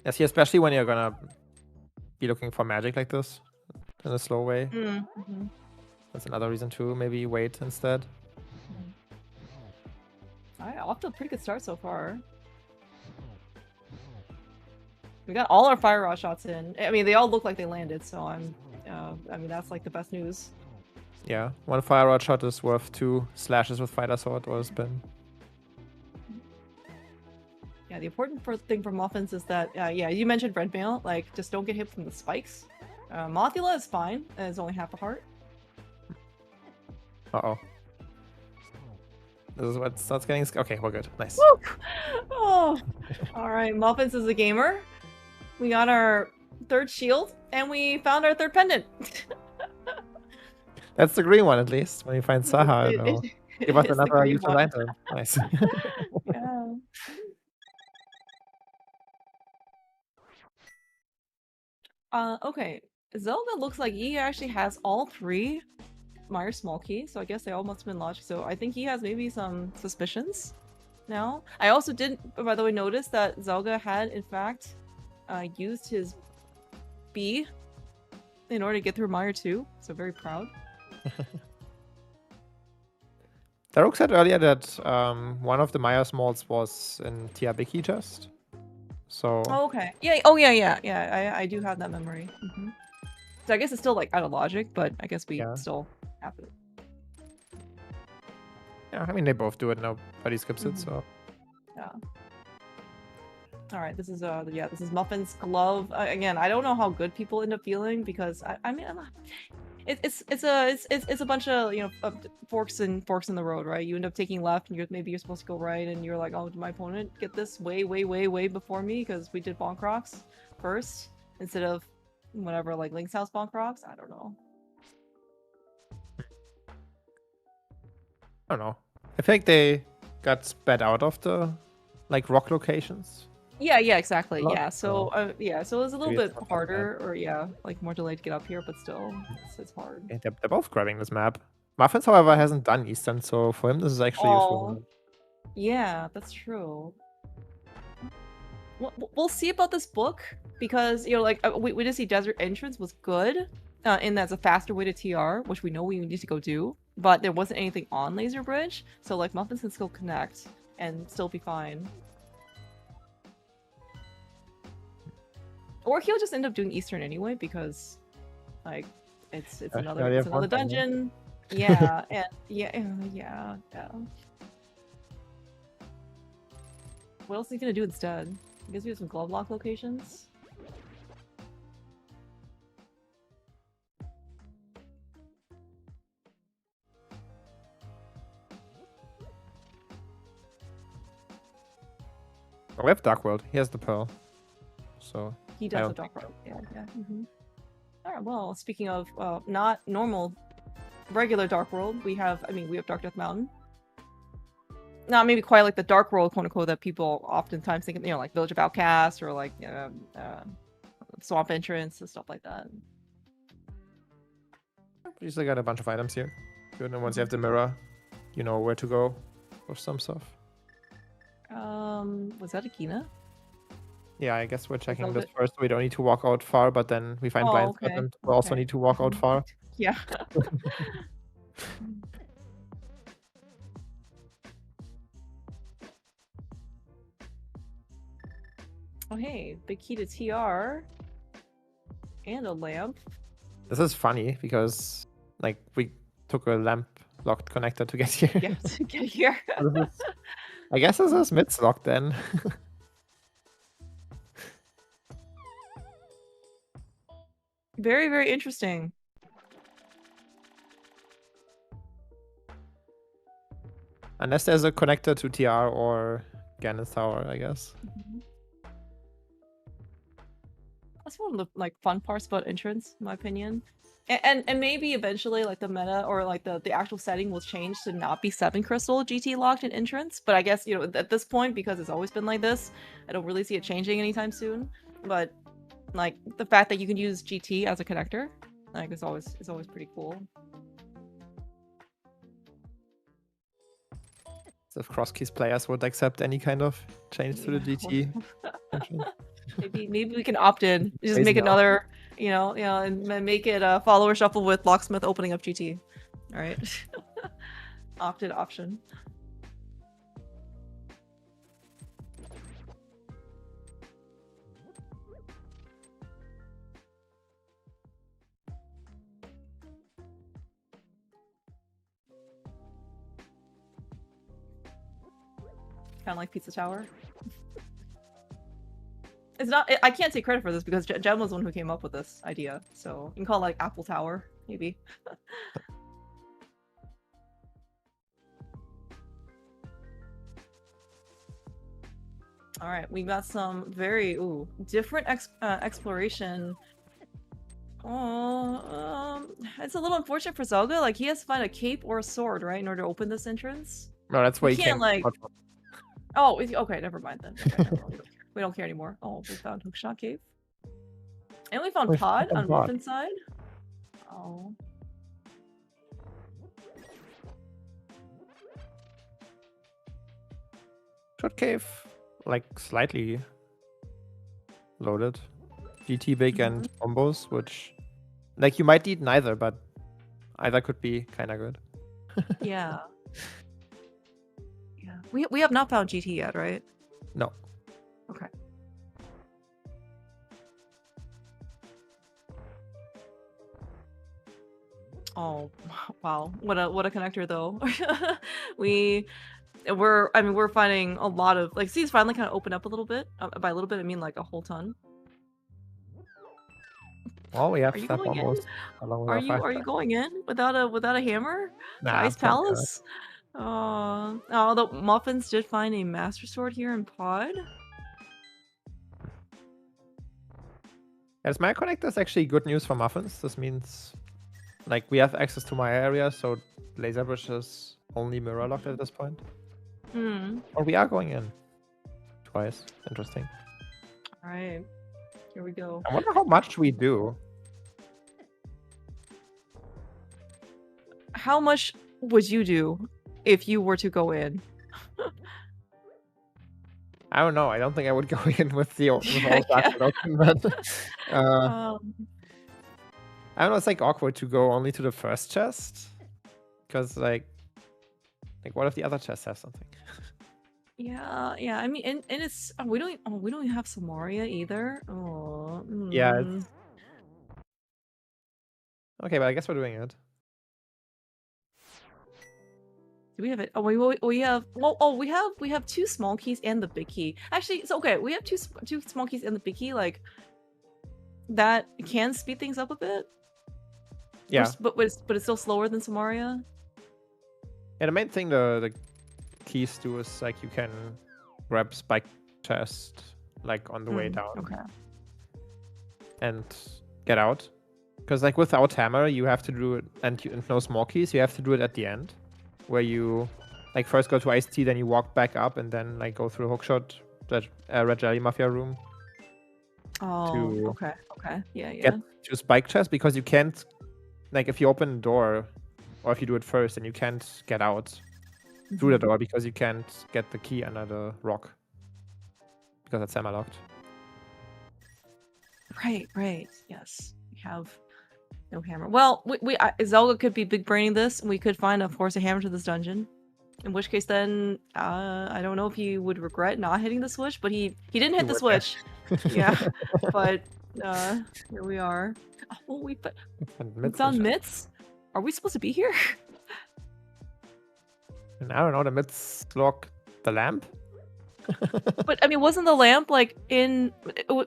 Yes, especially when you're gonna be looking for magic like this in a slow way. That's another reason to maybe wait instead. Alright, off to a pretty good start so far. We got all our fire rod shots in. I mean, they all look like they landed, so I mean, that's like the best news. Yeah, one fire rod shot is worth 2 slashes with fighter sword or spin. Yeah, the important thing for Muffins is that, yeah, you mentioned red mail, like, just don't get hit from the spikes. Mothula is fine, and it's only half a heart. Uh-oh. This is what starts getting... Okay, we're good. Nice. Woo! Oh! Alright, Muffins is a gamer. We got our 3rd shield, and we found our 3rd pendant. That's the green one, at least. When you find Saha, it'll give us another useless item. Nice. Yeah. Okay. Zelda looks like he actually has all 3 Meyer small keys, so I guess they all must have been lodged. So I think he has maybe some suspicions now. I also didn't, by the way, notice that Zelda had, in fact, used his B in order to get through Meyer 2, so very proud. Daruk said earlier that one of the Maya smalls was in Tiabiki just. So. Oh, okay. Yeah. Oh, yeah. I do have that memory. So I guess it's still like out of logic, but I guess we still have it. Yeah, I mean they both do it. Nobody skips it, so. Yeah. All right. This is this is Muffins' glove. Again, I don't know how good people end up feeling because I mean. It's a bunch of forks in the road, right? You end up taking left, and maybe you're supposed to go right, and you're like, oh, did my opponent get this way before me because we did bonk rocks first instead of whatever like Link's House bonk rocks. I don't know. I don't know. I think they got spat out of the rock locations. Yeah, exactly. Yeah, so so it was a little bit harder, or like more delayed to get up here, but still, it's hard. Yeah, they're both grabbing this map. Muffins, however, hasn't done Eastern, so for him this is actually useful. Yeah, that's true. We'll see about this book because we just see Desert Entrance was good, and that's a faster way to TR, which we know we need to go do. but there wasn't anything on Laser Bridge, so like Muffins can still connect and still be fine. Or he'll just end up doing Eastern anyway because, like, it's another dungeon. Yeah, and yeah. What else is he gonna do instead? I guess we have some glove lock locations. Oh, we have Dark World. He has the Pearl. So he does have Dark World. Yeah. Alright, well, speaking of not normal, regular Dark World, we have Dark Death Mountain. Not maybe quite like the Dark World, quote unquote, that people oftentimes think of, like Village of Outcasts or like Swamp Entrance and stuff like that. We usually got a bunch of items here. Good, and once you have the mirror, you know where to go for some stuff. Was that a Kina? Yeah, I guess we're checking this first. We don't need to walk out far, but then we find blind spot and we also need to walk out far. Yeah. Oh hey, big key to TR and a lamp. This is funny because like we took a lamp locked connector to get here. Yeah, to get here. I guess this is mids locked then. Very, very interesting. Unless there's a connector to TR or Ganon's Tower, I guess. That's one of the fun parts about entrance, in my opinion. And maybe eventually like the meta or like the actual setting will change to not be 7 crystal GT locked in entrance. But I guess, at this point, because it's always been like this, I don't really see it changing anytime soon. But like the fact that you can use GT as a connector, like is always pretty cool. So if Crosskeys players would accept any kind of change to the GT. Maybe we can opt in. Just make another, and make it a follower shuffle with Locksmith opening up GT. All right, opted option. Kind of like Pizza Tower. It's not. I can't take credit for this because Jem was the one who came up with this idea. So you can call it like Apple Tower, maybe. All right, we got some very different exploration. Oh, it's a little unfortunate for Zelda. Like he has to find a cape or a sword, right, in order to open this entrance. No, that's why you can't. Oh, okay, never mind then. Okay, we don't care anymore. Oh, we found Hookshot Cave. And we found Pod on Muffins side. Oh. Shot Cave, like slightly loaded. GT big and combos, which like you might need neither, but either could be kind of good. Yeah. We have not found GT yet, right? No. Okay. Oh wow! What a connector though. we're finding a lot of like seas finally kind of open up a little bit. By a little bit, I mean like a whole ton. Well, we have stuff almost. Are you going in without a hammer? Nah, Ice Palace. Oh, the Muffins did find a Master Sword here in Pod. As my connector is actually good news for Muffins. This means, like, we have access to my area, so Laser Bridge is only mirror locked at this point. Or we are going in twice. Interesting. All right, here we go. I wonder how much we do. How much would you do if you were to go in? I don't know. I don't think I would go in with all that open, but I don't know. It's like awkward to go only to the first chest. because like what if the other chest has something? Yeah. I mean, and it's we don't even have Samaria either. Oh. Yeah. Okay, but I guess we're doing it. Do we have it? Oh, we have. Well, oh, we have 2 small keys and the big key. Actually, it's okay. We have two small keys and the big key. Like that can speed things up a bit. Yeah. But it's still slower than Samaria. Yeah. The main thing the keys do is like you can grab spike chest like on the way down. Okay. And get out. Because like without hammer, you have to do it, and no small keys, you have to do it at the end, where you like first go to iced tea, then you walk back up, and then like go through hookshot, that red jelly mafia room. Oh, okay, yeah. Get to spike chest, because you can't, like if you open the door, or if you do it first, then you can't get out through the door because you can't get the key under the rock because it's hammer locked. Right. Yes, we have no hammer. Well, Zelda could be big braining this, and we could find, of course, a hammer to this dungeon. In which case, then I don't know if he would regret not hitting the switch, but he didn't hit the switch. Yeah, but here we are. Oh, we found mitts. Are we supposed to be here? And I don't know. The mitts lock the lamp. But I mean, wasn't the lamp like in?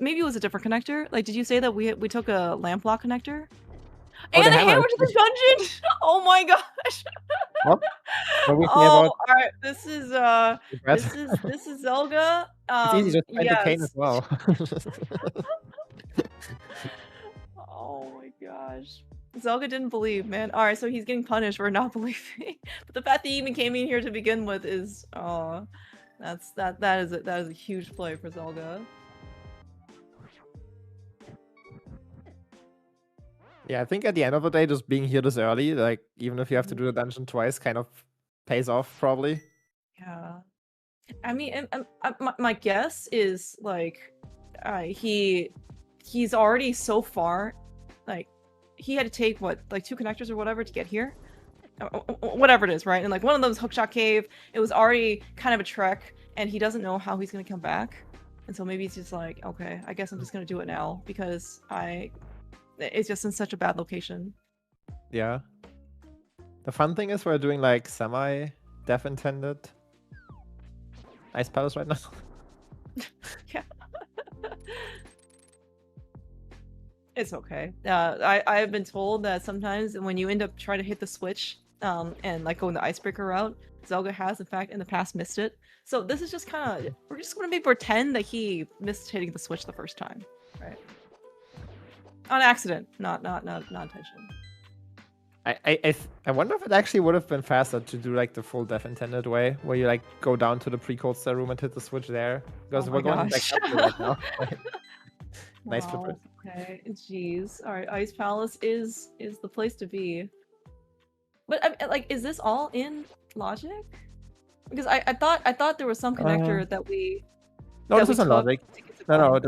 Maybe it was a different connector. Like, did you say that we took a lamp lock connector? And a hammer to the dungeon! Oh my gosh! What? What all right. This is Zelda. It's easy to find the cane as well. Oh my gosh. Zelda didn't believe, man. Alright, so he's getting punished for not believing. But the fact that he even came in here to begin with is that is a huge play for Zelda. Yeah, I think at the end of the day, just being here this early, like even if you have to do the dungeon twice, kind of pays off probably. Yeah, I mean, my guess is like, he's already so far, like he had to take what, like 2 connectors or whatever to get here, whatever it is, right? And like one of those hookshot cave, it was already kind of a trek, and he doesn't know how he's gonna come back, and so maybe he's just like, okay, I guess I'm just gonna do it now because it's just in such a bad location. Yeah. The fun thing is we're doing like semi-dev intended Ice Palace right now. Yeah. It's okay. I've been told that sometimes when you end up trying to hit the switch and like going the icebreaker route, Zelda has in fact in the past missed it. So this is just kind of, we're just going to pretend that he missed hitting the switch the first time, right? On accident, not intention. I wonder if it actually would have been faster to do like the full dev intended way, where you like go down to the pre-code star room and hit the switch there, because we're going back up to right now. Nice footprint. Okay, jeez. All right, Ice Palace is the place to be. But like, is this all in Logic? Because I thought there was some connector that we. No, this isn't Logic. No.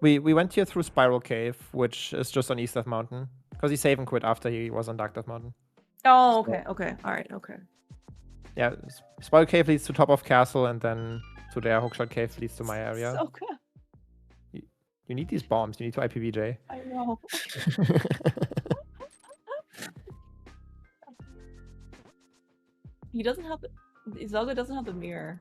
We went here through Spiral Cave, which is just on East Death Mountain, because he save and quit after he was on Dark Death Mountain. Oh, okay, okay, all right, okay. Yeah, Spiral Cave leads to Top of Castle, and then to their Hookshot Cave leads to my area. So good. You need these bombs. You need to IPVJ. I know. He doesn't have Zelda doesn't have the mirror.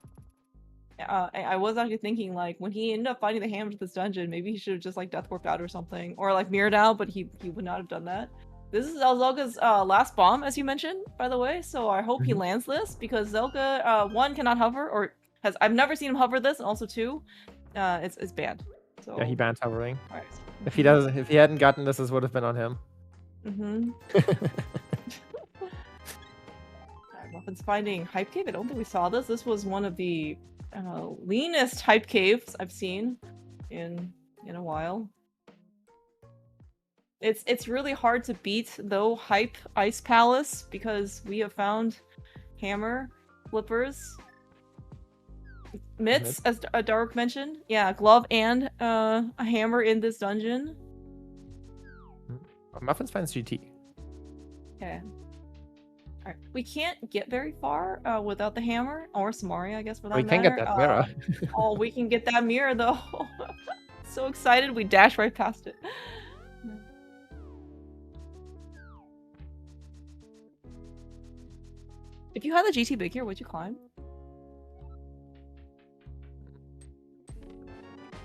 I was actually thinking, like, when he ended up finding the hammer to this dungeon, maybe he should have just like death warped out or something, or like mirrored out, but he would not have done that. This is Zelda's last bomb, as you mentioned, by the way. So I hope he lands this, because Zelda 1 cannot hover, or I've never seen him hover this, and also 2, it's banned. So... Yeah, he banned hovering. Right. If he hadn't gotten this, this would have been on him. Muffins finding Hype Cave. I don't think we saw this. This was one of the leanest Hype Caves I've seen in a while. It's really hard to beat though Hype Ice Palace, because we have found hammer, flippers, mitts, as Dark mentioned. Yeah, glove and a hammer in this dungeon. Muffins finds GT. Okay. Alright, we can't get very far without the hammer, or Samari, I guess, for that We matter. can get that mirror. Oh, we can get that mirror, though. So excited, we dash right past it. If you had the GT big here, would you climb?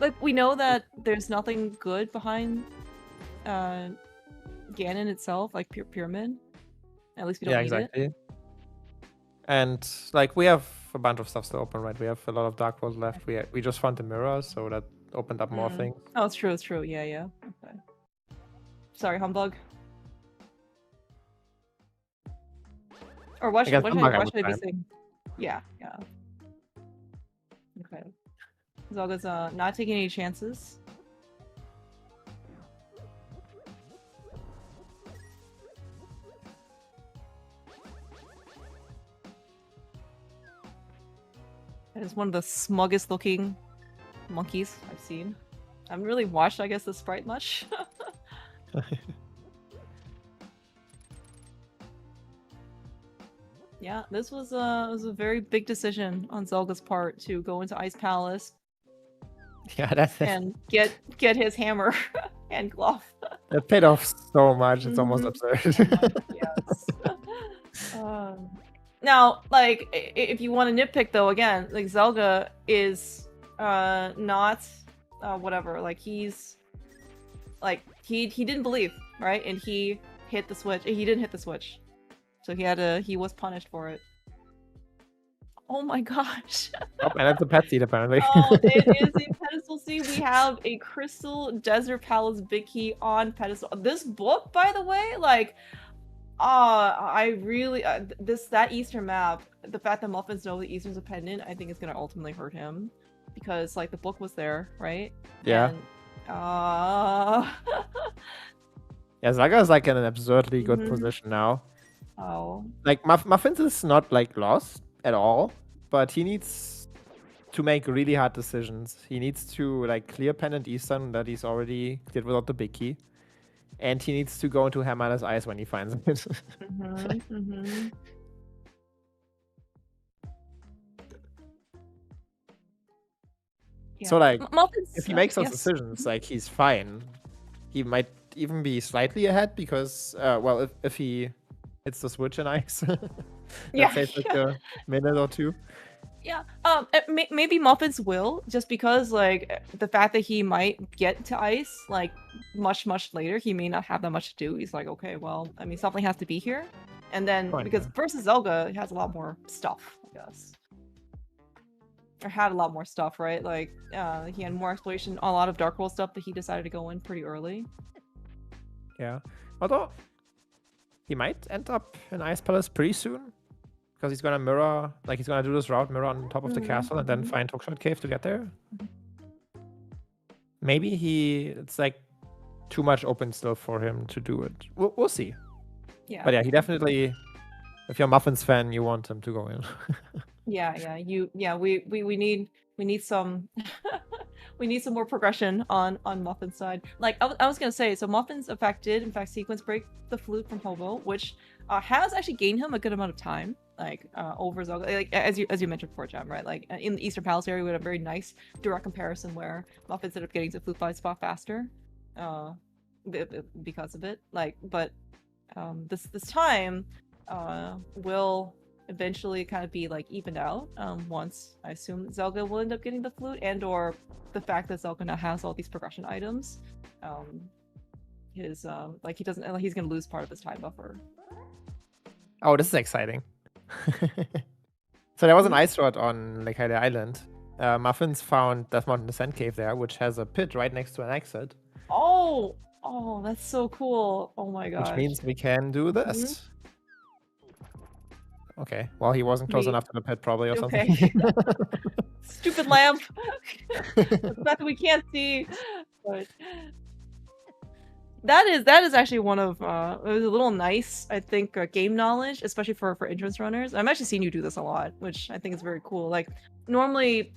Like, we know that there's nothing good behind Ganon itself, like Pyramid. At least we don't need it. And like we have a bunch of stuff to open, right? We have a lot of Dark World left. We just found the mirror, so that opened up more things. Oh, it's true. It's true. Yeah, yeah. Okay. Sorry, Humbug. Or what should I be saying? Yeah, yeah. Okay. Zelda's not taking any chances. That is one of the smuggest looking monkeys I've seen. I haven't really watched, I guess, the sprite much. Yeah, this was a very big decision on Zelda's part to go into Ice Palace. Yeah, that's it. And get his hammer and glove. It paid off so much; it's almost absurd. Yes. Now, like, if you want to nitpick, though, again, like Zelda is not whatever. Like he's like he didn't believe, right? And he hit the switch. He didn't hit the switch. So he was punished for it. Oh my gosh. Oh, and that's a pet seed, apparently. Oh, it is a pedestal seed. We have a Crystal Desert Palace Big Key on pedestal. This book, by the way, like, I really, that Eastern map, the fact that Muffins know the Eastern's a pendant, I think is going to ultimately hurt him. Because, like, the book was there, right? Yeah. And, yeah, Zaga is, like, in an absurdly good position now. Oh. Like, Muffins is not, like, lost at all, but he needs to make really hard decisions. He needs to, like, clear Pendant Eastern that he's already cleared without the big key. And he needs to go into Hamada's eyes when he finds it. Yeah. So, like, Muffins, if he makes those decisions, like, he's fine. He might even be slightly ahead because, well, if he hits the switch in ice, that saves like a minute or two. Yeah, maybe Muffins will, just because, like, the fact that he might get to ice, like, much later, he may not have that much to do. He's like, okay, well, I mean, something has to be here. And then, because versus Zelda, he has a lot more stuff, I guess. Or had a lot more stuff, right? Like, he had more exploration, a lot of Dark World stuff that he decided to go in pretty early. Yeah, although he might end up in Ice Palace pretty soon. Because he's gonna mirror, like he's gonna do this route, mirror on top of the castle, and then find Hookshot Cave to get there. Maybe it's like too much open still for him to do it. We'll see. Yeah. But yeah, he definitely. If you're a Muffins fan, you want him to go in. We need some. We need some more progression on Muffin's side. Like I was gonna say, so Muffins in fact sequence break the flute from Hobo, which has actually gained him a good amount of time. Like over Zelda, like as you mentioned before, Jam, right? Like in the Eastern Palace area, we had a very nice direct comparison where Muffins ended up getting to flute fly spot faster, because of it. Like, but this time will eventually kind of be like evened out once I assume Zelda will end up getting the flute, and or the fact that Zelda now has all these progression items. His like he doesn't, like he's gonna lose part of his time buffer. Oh, this is exciting. So there was an ice rod on Lake Hylia Island. Muffins found Death Mountain Descent Cave there, which has a pit right next to an exit. Oh, that's so cool. Oh my gosh. Which means we can do this. Okay, well, he wasn't close enough to the pit probably or something. Stupid lamp. The fact that we can't see. But that is actually one of it was a little nice, I think, game knowledge, especially for entrance runners. I'm actually seeing you do this a lot, which I think is very cool. Like normally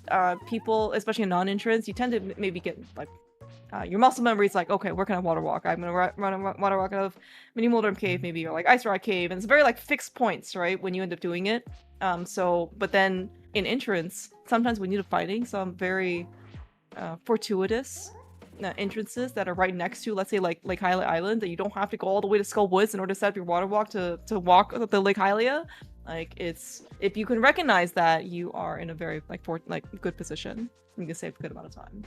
people, especially in non-entrance, you tend to maybe get like your muscle memory is like, okay, where can I water walk? I'm gonna run a water walk out of Mini Moldorm Cave, maybe, or like Ice Rock Cave, and it's very like fixed points, right? When you end up doing it. But then in entrance, sometimes we need a fighting some very fortuitous entrances that are right next to, let's say, like Lake Hylia Island, that you don't have to go all the way to Skull Woods in order to set up your water walk to walk the Lake Hylia. Like, it's, if you can recognize that, you are in a very good position. You can save a good amount of time.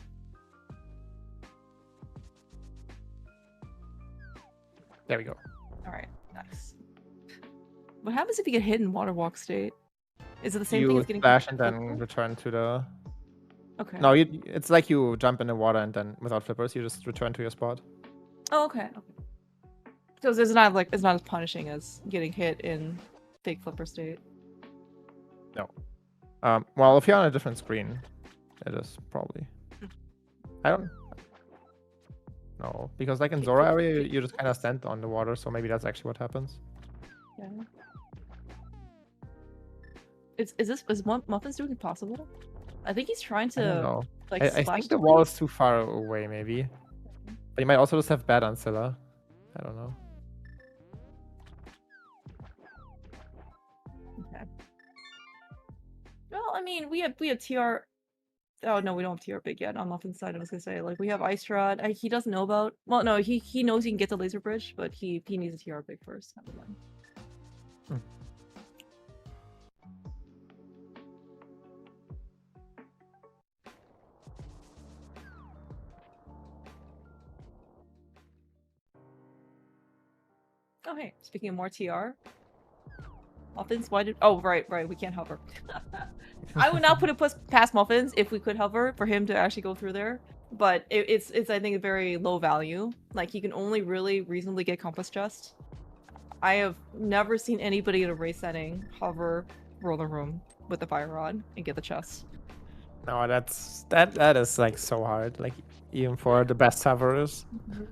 There we go. All right, nice. What happens if you get hit in water walk state? Is it the same thing as getting splash and then return to the... Okay. No, it's like you jump in the water and then without flippers, you just return to your spot. Oh, okay. So it's not as punishing as getting hit in fake flipper state. No. Well, if you're on a different screen, it is probably. I don't. No, because like in Zora area, you just kind of stand on the water, so maybe that's actually what happens. Yeah. Is Muffins doing impossible? I think he's trying to. I don't know. Like, I think the wall is too far away, maybe. But you might also just have bad Ancilla. I don't know. Okay. Well, I mean, we have TR. Oh no, we don't have TR big yet on Muffin's side. I was gonna say, like, we have Ice Rod. He doesn't know about. Well, no, he knows he can get the laser bridge, but he needs a TR big first. Never mind. Oh, hey, speaking of more TR. Muffins, why did... Oh, right, we can't hover. I would not put it past Muffins if we could hover for him to actually go through there. But it's I think, a very low value. Like, he can only really reasonably get Compass Chest. I have never seen anybody in a race setting hover Roller Room with the Fire Rod and get the chest. No, that is like so hard. Like, even for the best hoverers. Mm-hmm.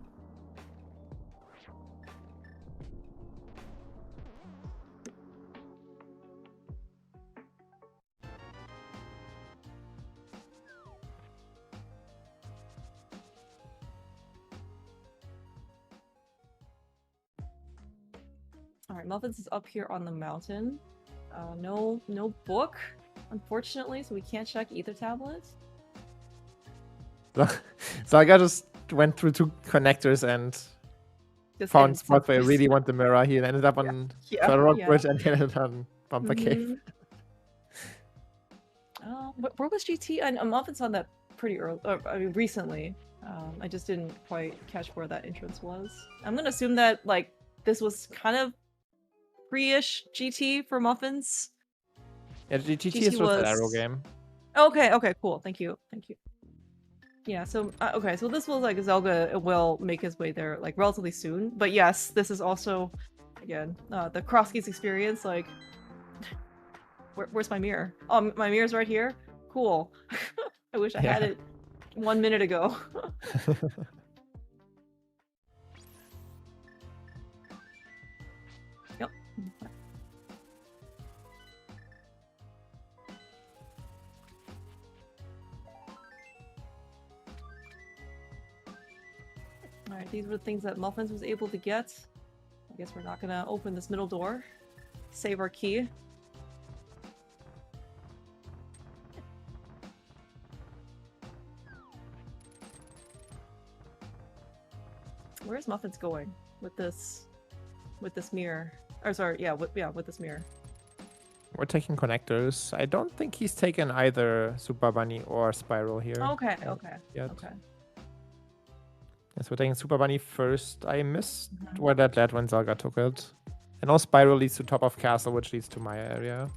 Alright, Muffins is up here on the mountain. No book, unfortunately, so we can't check either tablet. So I just went through 2 connectors and found spots where I really want the mirror. He ended up on the rock bridge and he ended on Bumper Cave. Where was GT? And Muffins on that pretty early. I mean, recently. I just didn't quite catch where that entrance was. I'm gonna assume that, like, this was kind of pre-ish GT for Muffins. Yeah, GT is just an arrow game. Okay, cool. Thank you. Yeah, so okay, so this was like Zelda will make his way there like relatively soon. But yes, this is also, again, the Crosskeys experience. Like, where's my mirror? Oh, my mirror's right here. Cool. I wish I had it 1 minute ago. Yep. Alright, these were the things that Muffins was able to get. I guess we're not gonna open this middle door. Save our key. Where's Muffins going with this mirror? Or sorry, with this mirror. We're taking connectors. I don't think he's taken either Super Bunny or Spiral here. Okay. Yes, we're taking Super Bunny first. I missed where that led when Zelda took it. I know Spiral leads to top of castle, which leads to my area.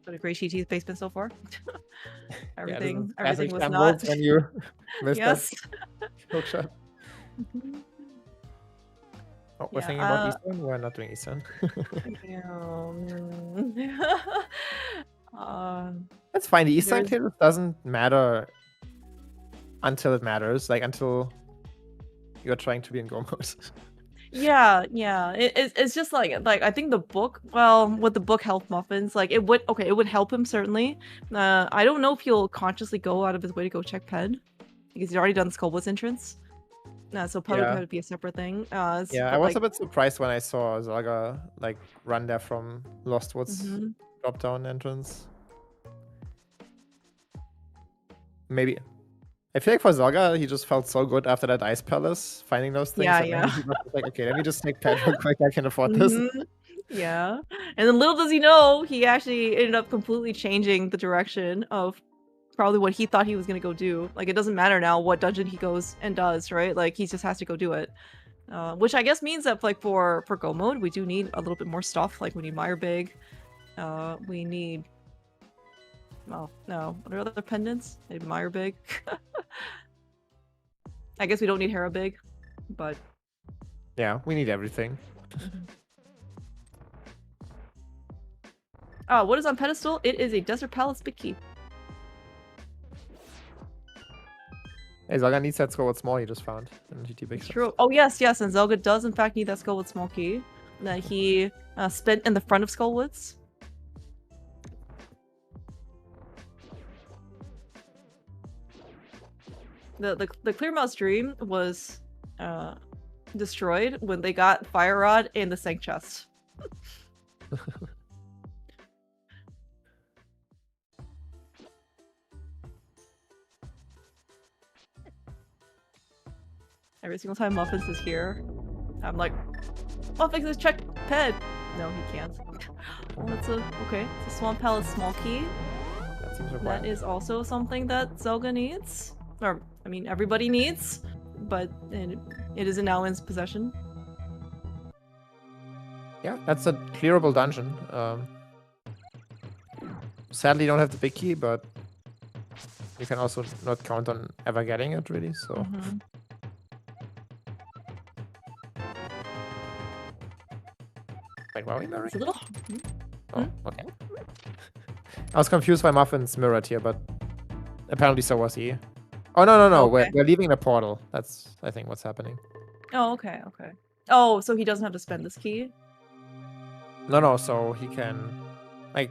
What a great GT space been so far. everything was not. When you missed yes. that shot. Oh, we're thinking about Eastern? We're not doing Eastern. That's fine. The Eastern clearance doesn't matter until it matters, like until you're trying to be in go mode. Yeah. It's just like I think the book. Well, would the book help Muffins? Like it would. Okay, it would help him certainly. I don't know if he'll consciously go out of his way to go check Ped because he's already done the Skullwoods entrance. So probably would be a separate thing. Yeah, I was a bit surprised when I saw Zelda like run there from Lost Woods drop down entrance. Maybe. I feel like for Zelda, he just felt so good after that Ice Palace, finding those things. Yeah. He was like, okay, let me just take Ped real quick. I can afford this. Yeah. And then little does he know, he actually ended up completely changing the direction of probably what he thought he was going to go do. Like, it doesn't matter now what dungeon he goes and does, right? Like, he just has to go do it. Which I guess means that, like, for go mode, we do need a little bit more stuff. Like, we need Mire Big. We need... Well, no. What are other pendants? Maybe Mire Big. I guess we don't need Hera Big, but... Yeah, we need everything. Oh, what is on pedestal? It is a Desert Palace Big Key. Hey, Zelda needs that Skullwood Small he just found in GT Big. True. Oh, yes, and Zelda does in fact need that Skullwood Small Key that he spent in the front of Skullwoods. The Clearmouse Dream was destroyed when they got Fire Rod in the Sank Chest. Every single time Muffins is here, I'm like, Muffins is check Ped. No, he can't. Well, it's okay. It's a Swamp Palace Small Key. That is also something that Zelda needs. Or, I mean, everybody needs, but it is now in his possession. Yeah, that's a clearable dungeon. Sadly, you don't have the big key, but you can also not count on ever getting it, really, so... Like, were we married? It's a little... Oh, okay. I was confused by Muffins mirrored here, but apparently so was he. Oh, no. Okay. We're leaving the portal. That's, I think, what's happening. Oh, okay. Oh, so he doesn't have to spend this key? No, so he can... Like,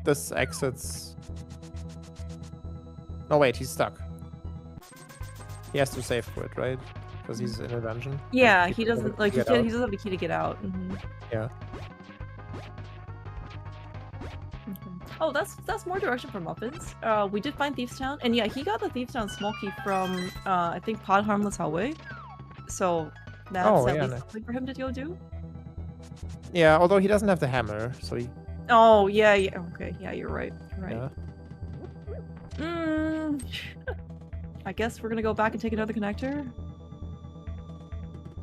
this exits... No, wait, he's stuck. He has to save for it, right? Because he's in a dungeon. Yeah, like, he doesn't he doesn't have the key to get out. Yeah. Oh, that's more direction for Muffins. We did find Thieves Town, and yeah, he got the Thieves Town small key from I think Pod Harmless Hallway. So that's at least something for him to go do. Yeah, although he doesn't have the hammer, so he... Oh, yeah, okay, yeah, you're right. Yeah. I guess we're gonna go back and take another connector.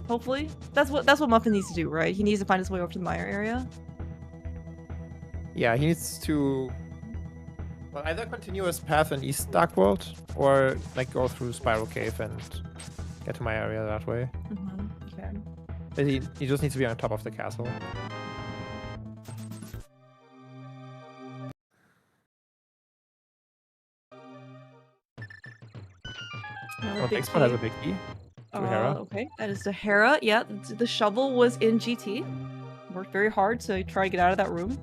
Hopefully. That's what Muffin needs to do, right? He needs to find his way over to the Mire area. Yeah, he needs to... Well, either continue his path in East Dark World, or like go through Spiral Cave and get to my area that way. Okay. But he just needs to be on top of the castle. Expert has a big key. Hera. Okay, that is the Hera. Yeah, the shovel was in GT. Worked very hard to try to get out of that room.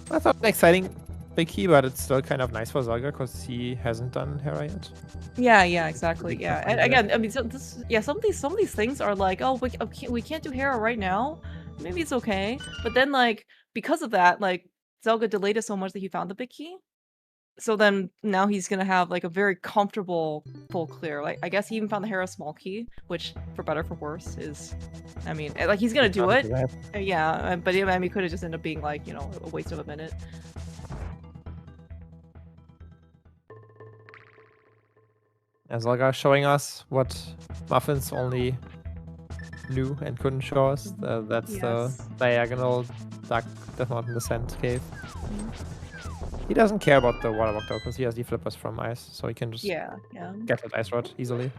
That's not an exciting big key, but it's still kind of nice for Zelda because he hasn't done Hera yet. Yeah, exactly. Yeah, and again, I mean, some of these things are like, oh, we can't do Hera right now. Maybe it's okay, but then like because of that, like Zelda delayed it so much that he found the big key. So then now he's gonna have like a very comfortable full clear. Like I guess he even found the Hera small key, which for better for worse is, I mean, like he's gonna do it. Yeah, but I mean, it could have just ended up being like, you know, a waste of a minute. As Zelda showing us what Muffins only knew and couldn't show us. That's the diagonal duck Death Mountain Descent cave. He doesn't care about the water walk though, because he has the flippers from ice, so he can just get that ice rod easily.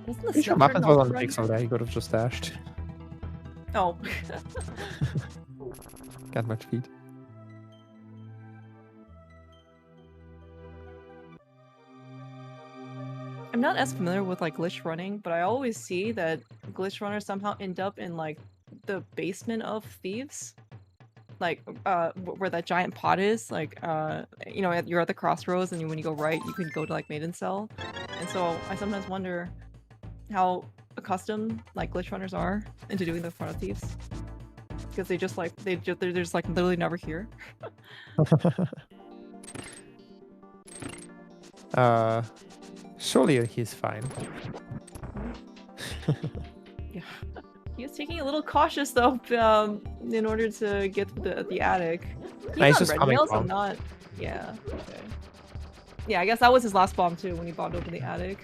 Wasn't the Pretty sure snow Muffins turtle was on the run? pixel there. He could have just dashed. Oh. Got much feet. I'm not as familiar with like glitch running, but I always see that glitch runners somehow end up in like the basement of Thieves. Like where that giant pot is, like you know, you're at the crossroads and when you go right you can go to like Maiden Cell. And so I sometimes wonder how accustomed like glitch runners are into doing the front of Thieves. Because they just like they're just like literally never here. Surely he's fine. Yeah. He was taking a little cautious though, in order to get to the attic. He's on just red coming nails, down. I'm not. Yeah. Okay. Yeah, I guess that was his last bomb too when he bombed open the attic.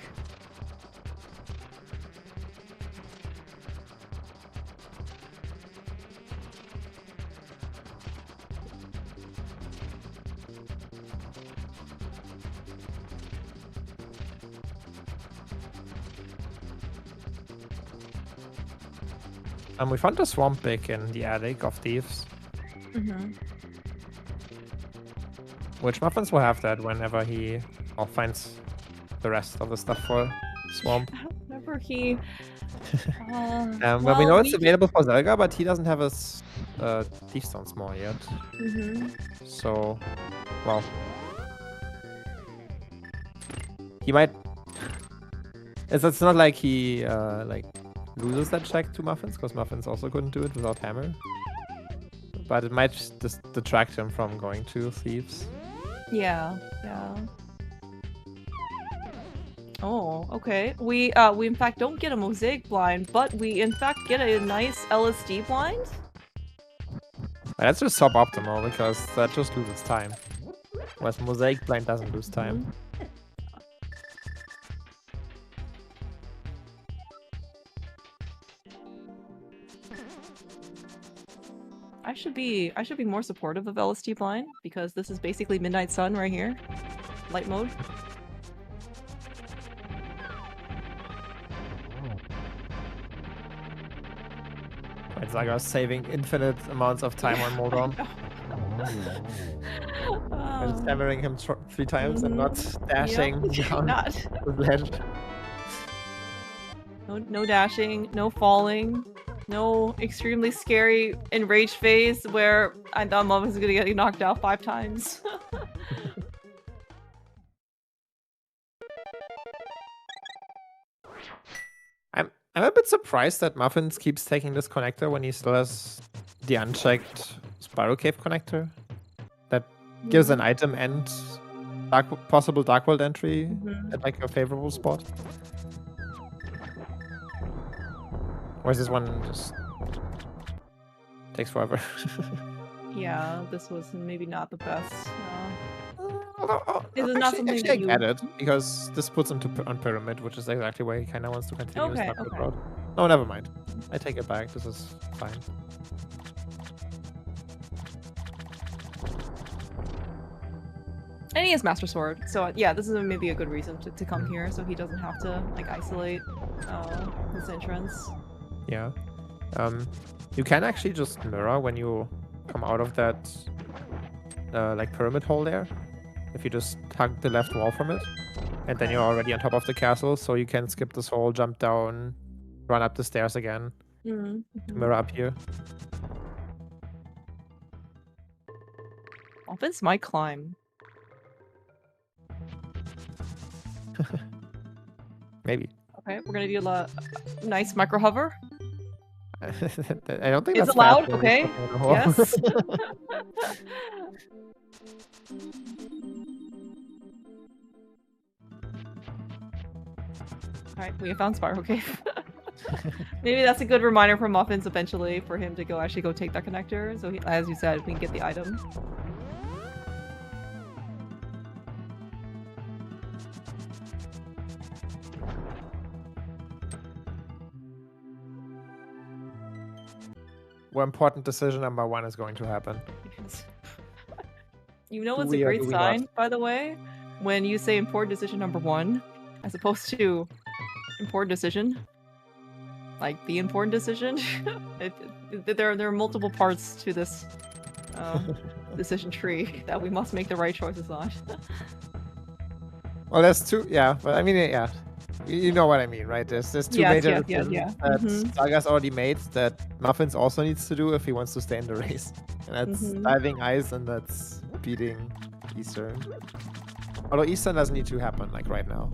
We found a swamp big in the attic of Thieves. Which Muffins will have that whenever he finds the rest of the stuff for swamp. Whenever he. Well, we know it's available for Zelda, but he doesn't have his Thief Stone Small yet. So, well, he might. It's not like he like loses that check to Muffins, because Muffins also couldn't do it without Hammer. But it might just detract him from going to Thieves. Yeah, yeah. Oh, okay. We in fact don't get a mosaic blind, but we in fact get a nice LSD blind. That's just suboptimal because that just loses time. Whereas mosaic blind doesn't lose time. I should be more supportive of LSD blind because this is basically Midnight Sun right here. Light mode. Right, Zaga's saving infinite amounts of time on Moldom. And just hammering him 3 times and not dashing down the ledge. No dashing, no falling, no extremely scary enraged phase where I thought Mom was gonna get knocked out 5 times. I'm a bit surprised that Muffins keeps taking this connector when he still has the unchecked Spiral Cave connector. That gives an item and possible Dark World entry at like a favorable spot. Whereas this one just takes forever. Yeah, this was maybe not the best. This is not something that you... I get it, because this puts him on Pyramid, which is exactly where he kind of wants to continue his Dark World route. No, never mind. I take it back. This is fine. And he has Master Sword, so yeah, this is maybe a good reason to come here, so he doesn't have to like isolate this entrance. Yeah. You can actually just mirror when you come out of that like pyramid hole there. If you just hug the left wall from it, and then you're already on top of the castle, so you can skip this hole, jump down, run up the stairs again to mirror up here. Muffins might climb. Maybe. Okay, we're gonna do a nice micro hover. I don't think it's that's allowed. Okay. Yes. Alright, we have found Spiral Cave. Maybe that's a good reminder for Muffins eventually for him to actually go take that connector. So, as you said, we can get the item. Where important decision number 1 is going to happen. You know, it's a great sign, by the way, when you say important decision number 1, as opposed to important decision. Like the important decision. There are multiple parts to this decision tree that we must make the right choices on. Well, there's two. Yeah, but I mean, yeah, you know what I mean, right? There's two major decisions that Saga's already made that Muffins also needs to do if he wants to stay in the race, and that's diving ice and that's beating Eastern. Although Eastern doesn't need to happen like right now.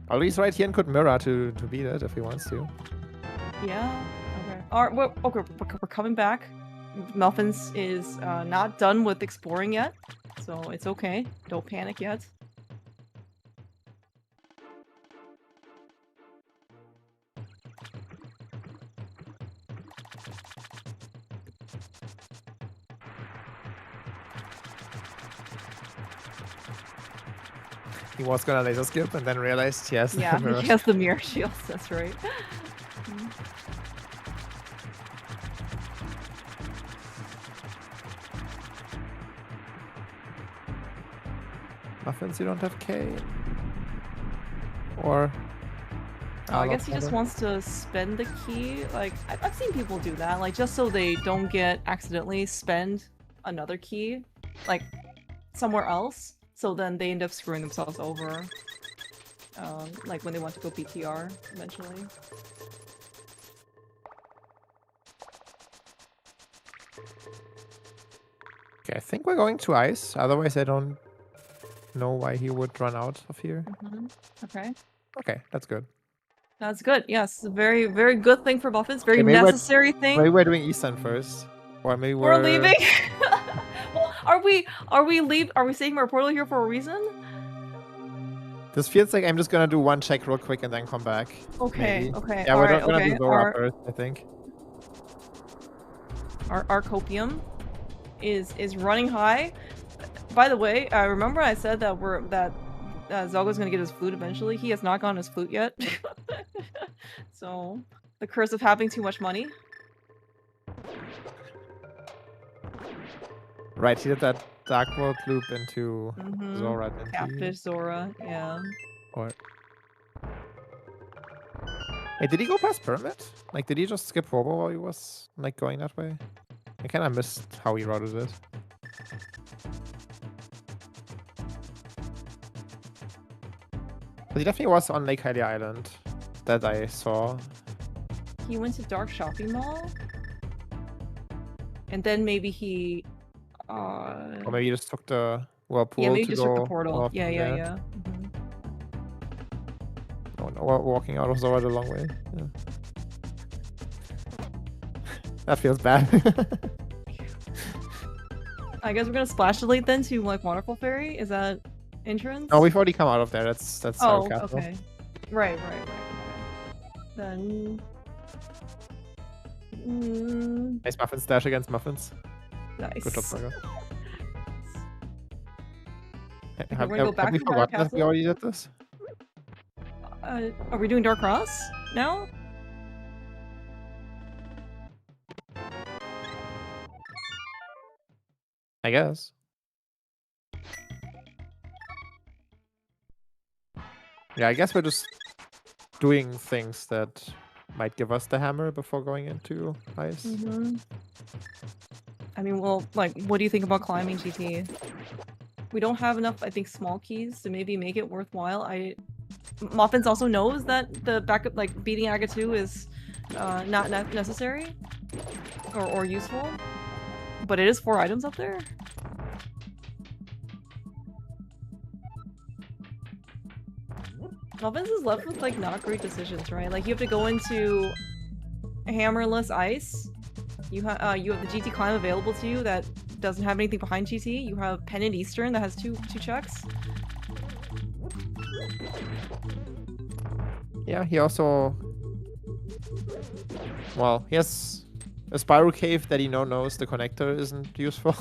Although he's right here and could mirror to beat it if he wants to. Yeah. Okay. Alright. Well, okay. We're coming back. Muffins is not done with exploring yet, so it's okay. Don't panic yet. He was gonna laser skip and then realized he has he has the mirror shields, that's right. Muffins, you don't have K. Or... Oh, I guess he just wants to spend the key. Like, I've seen people do that, like, just so they don't accidentally spend another key, like, somewhere else. So then they end up screwing themselves over, like when they want to go BTR eventually. Okay, I think we're going to ice. Otherwise, I don't know why he would run out of here. Okay. Okay, that's good. That's good. Yes, a very, very good thing for Muffins. Very necessary thing. Maybe we're doing Eastern first, or maybe we're leaving. Well, are we saving our portal here for a reason? This feels like I'm just gonna do one check real quick and then come back. Okay. Maybe. Okay. Yeah, we're gonna do Zora first, I think. Our copium is running high. By the way, remember I said that Zelga's gonna get his flute eventually. He has not gotten his flute yet. So, the curse of having too much money. Right, he did that Dark World loop into Zora, didn't he? Catfish Zora, yeah. Or... Hey, did he go past Pyramid? Like, did he just skip Robo while he was, like, going that way? I kinda missed how he routed it. But he definitely was on Lake Hylia Island that I saw. He went to Dark Shopping Mall? And then maybe he... Or maybe he just took the whirlpool. Yeah, maybe he just took the portal. Yeah. Oh no, we're walking out of Zora the long way. Yeah. That feels bad. I guess we're gonna splash delete then to like Waterfall Ferry? Is that entrance? Oh, we've already come out of there. That's our castle. Okay. Right. Then... Nice Muffins dash against Muffins. Nice. Good job, Saga. Have we forgotten that we already did this? Are we doing Dark Cross now? I guess. Yeah, I guess we're just doing things that might give us the hammer before going into ice. I mean, well, like, what do you think about climbing GT? We don't have enough, I think, small keys to maybe make it worthwhile. Muffins also knows that the backup, like, beating Aga 2 is not necessary or useful, but it is 4 items up there. Muffins is left with, like, not great decisions, right? Like, you have to go into hammerless ice. You have the GT climb available to you that doesn't have anything behind GT. You have Pennant Eastern that has two checks. Yeah, he also... Well, he has a Spiral Cave that he knows the connector isn't useful.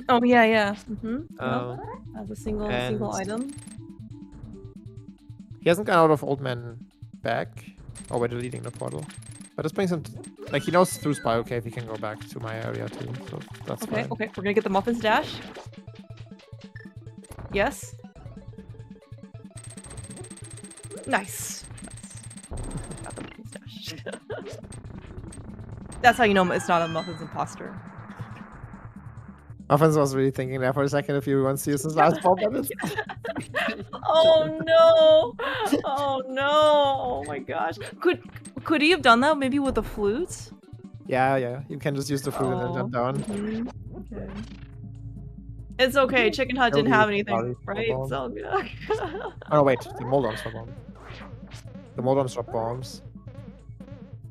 Oh, yeah. As a single item. He hasn't gone out of Old Man back. Oh, we're deleting the portal. But this brings him... Like, he knows through Spiral Cave he can go back to my area too, so that's fine. Okay, we're gonna get the Muffins dash. Yes. Nice. Got the Muffins dash. That's how you know it's not a Muffins imposter. Muffins was really thinking there for a second if you want to use his last bomb, but it's... Oh no! Oh no! Oh my gosh! Could he have done that maybe with the flute? Yeah. You can just use the flute and then jump down. Okay. It's okay. Chicken Hut didn't have anything, right? It's all good. Oh no, wait. The Moldons drop bombs. The Moldons drop bombs.